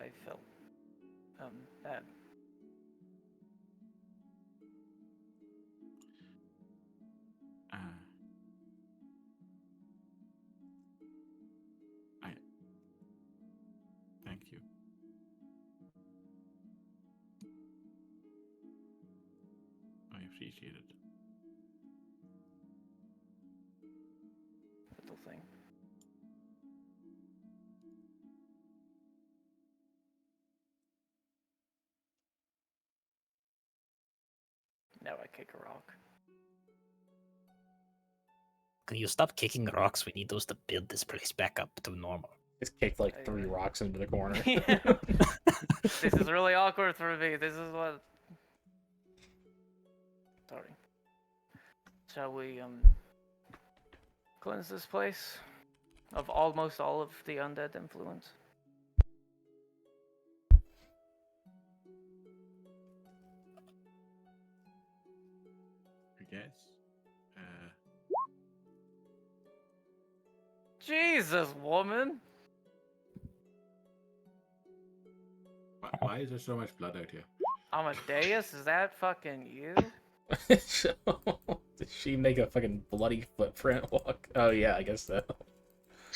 I felt bad. Thank you. I appreciate it. Little thing. kick a rock. Can you stop kicking rocks? We need those to build this place back up to normal. Just kicked like 3 rocks into the corner. This is really awkward for me. This is what. Sorry. Shall we cleanse this place of almost all of the undead influence? I guess. Jesus, woman! Why is there so much blood out here? Amadeus, is that fucking you? Did she make a fucking bloody footprint walk? Oh yeah, I guess so.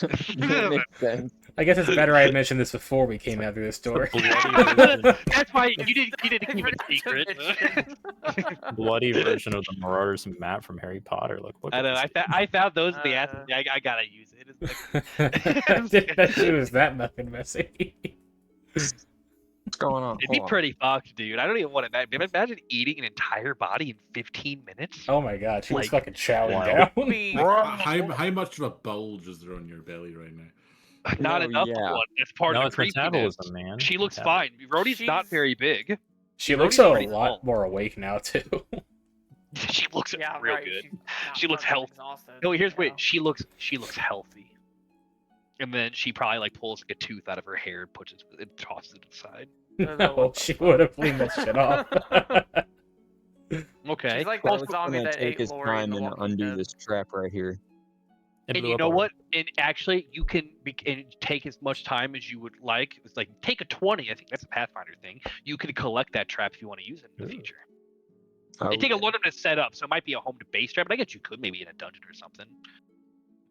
That makes sense. I guess it's better I had mentioned this before we came out through the store. That's why you didn't keep it a secret. Bloody version of the Marauders map from Harry Potter. Like, look I at know. this. I found those in the ass. I gotta use it. It's I didn't know she was that fucking messy. What's going on? It'd be Hold on. pretty fucked, dude. I don't even want to imagine eating an entire body in 15 minutes. Oh my god, she was Like, fucking chowing wow. down. How much of a bulge is there on your belly right now? Not No, enough yeah. of one. That's part No, of it's the creepiness. metabolism, man. She looks Metabolism. fine. Rhodey's not She's- very big. She Rhodey's looks a pretty lot small. more awake now too. She looks Yeah, real right. good. She's not She looks fucking healthy. exhausted, No, here's you wait. know? She looks healthy. And then she probably like pulls like a tooth out of her hair and puts it and tosses it aside. No, she would have cleaned that shit off. Okay. She's like Well, that it's zombie gonna that take ate his Lori in time The and Walking undo Dead. this trap right here. It And blew you up know already. what? And actually, you can and take as much time as you would like. It's like take a 20. I think that's a Pathfinder thing. You can collect that trap if you want to use it in the Ooh. future. Oh, It take a lot of time to set up, so it might be a home to base trap. But I guess you could maybe in a dungeon or something.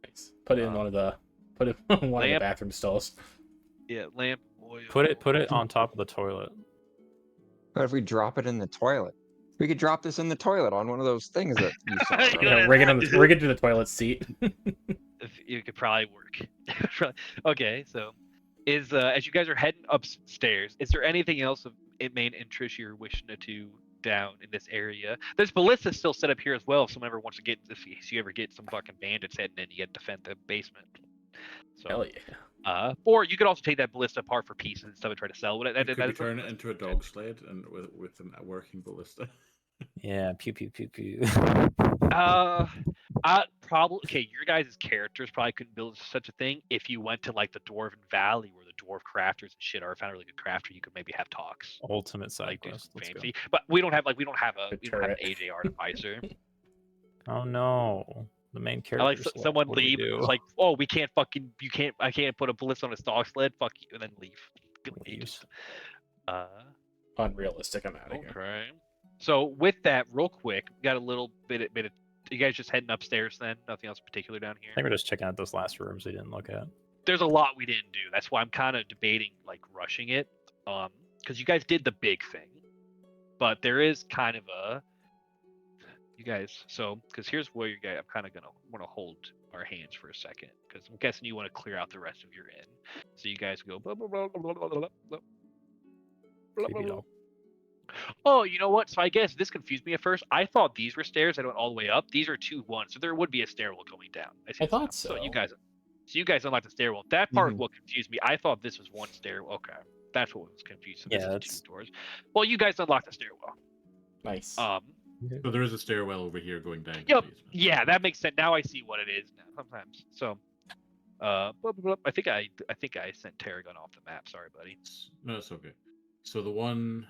Nice. Put it in one of the one of the Lamp. bathroom stalls. Yeah, lamp, oil. Put it on top of the toilet. What if we drop it in the toilet? We could drop this in the toilet on one of those things that you saw. Yeah. earlier. Yeah, rig it to the toilet seat. If it could probably work. Okay, so is as you guys are heading upstairs, is there anything else of main interest you're wishing to do down in this area? There's ballistas still set up here as well. If someone ever wants to get, if you ever get some fucking bandits heading in, you get to defend the basement. So, Hell yeah. or you could also take that ballista apart for pieces and stuff and try to sell it. Could we turn it into a dog sled and with a working ballista? Yeah, pew pew pew pew. Probably okay. Your guys' characters probably couldn't build such a thing. If you went to like the Dwarven Valley where the dwarf crafters and shit are, found a really good crafter, you could maybe have talks. Ultimate side Like do quest. some Let's go. fancy, but we don't have an turret. AJ artificer. Oh no, the main character. I like select. someone What do we leave. do? It's like, oh, I can't put a ballista on a stock sled. Fuck you, and then leave. Good Leaves. Unrealistic. I'm out of here. Okay. So with that, real quick, we got a little bit of. You guys just heading upstairs then? Nothing else particular down here? I think we're just checking out those last rooms we didn't look at. There's a lot we didn't do. That's why I'm kind of debating like rushing it, because you guys did the big thing, but there is kind of a you guys. So because here's where you guys, I'm kind of gonna want to hold our hands for a second because I'm guessing you want to clear out the rest of your inn. So you guys go. Blah, blah, blah, blah, blah, blah, blah, blah, blah, Creepy blah. dog. Oh, you know what? So I guess this confused me at first. I thought these were stairs that went all the way up. These are 2-1, so there would be a stairwell going down. see I this now. thought so. You guys unlocked the stairwell. That part Mhm. what confused me. I thought this was one stairwell. Okay, that's what was confused. So this Yeah, is that's- 2 doors. Well, you guys unlocked the stairwell. Nice. So there is a stairwell over here going down. to the Yep. basement. Yeah, that makes sense. Now I see what it is. Now, sometimes. So, blah, blah, blah. I think I sent Tarragon off the map. Sorry, buddy. No, it's okay. So the one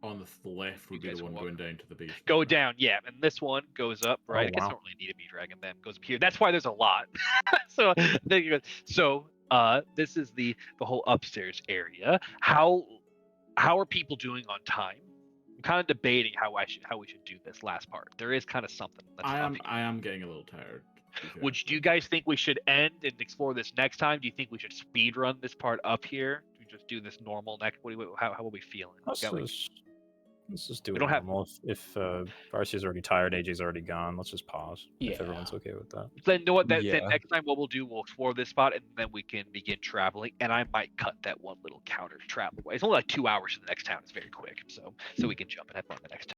on the left would You be guys the one walk. going down to the basement. Go right? down, yeah, and this one goes up, right? Oh, I guess I wow. don't really need a bee dragon then. Goes up here. That's why there's a lot. So there you go. So this is the whole upstairs area. How are people doing on time? I'm kind of debating how we should do this last part. There is kind of something that's I up am here. I am getting a little tired. to be fair, Would so- you guys think we should end and explore this next time? Do you think we should speed run this part up here? Do we just do this normal next? How are we feeling? We got, like, Let's just do We it don't have- normal. If Varsi's already tired, AJ's already gone. Let's just pause. If Yeah. everyone's okay with that. Then you know what? Then Yeah. next time what we'll do, we'll explore this spot and then we can begin traveling. And I might cut that one little counter travel away. It's only like 2 hours to the next town. It's very quick, so we can jump and have fun the next time.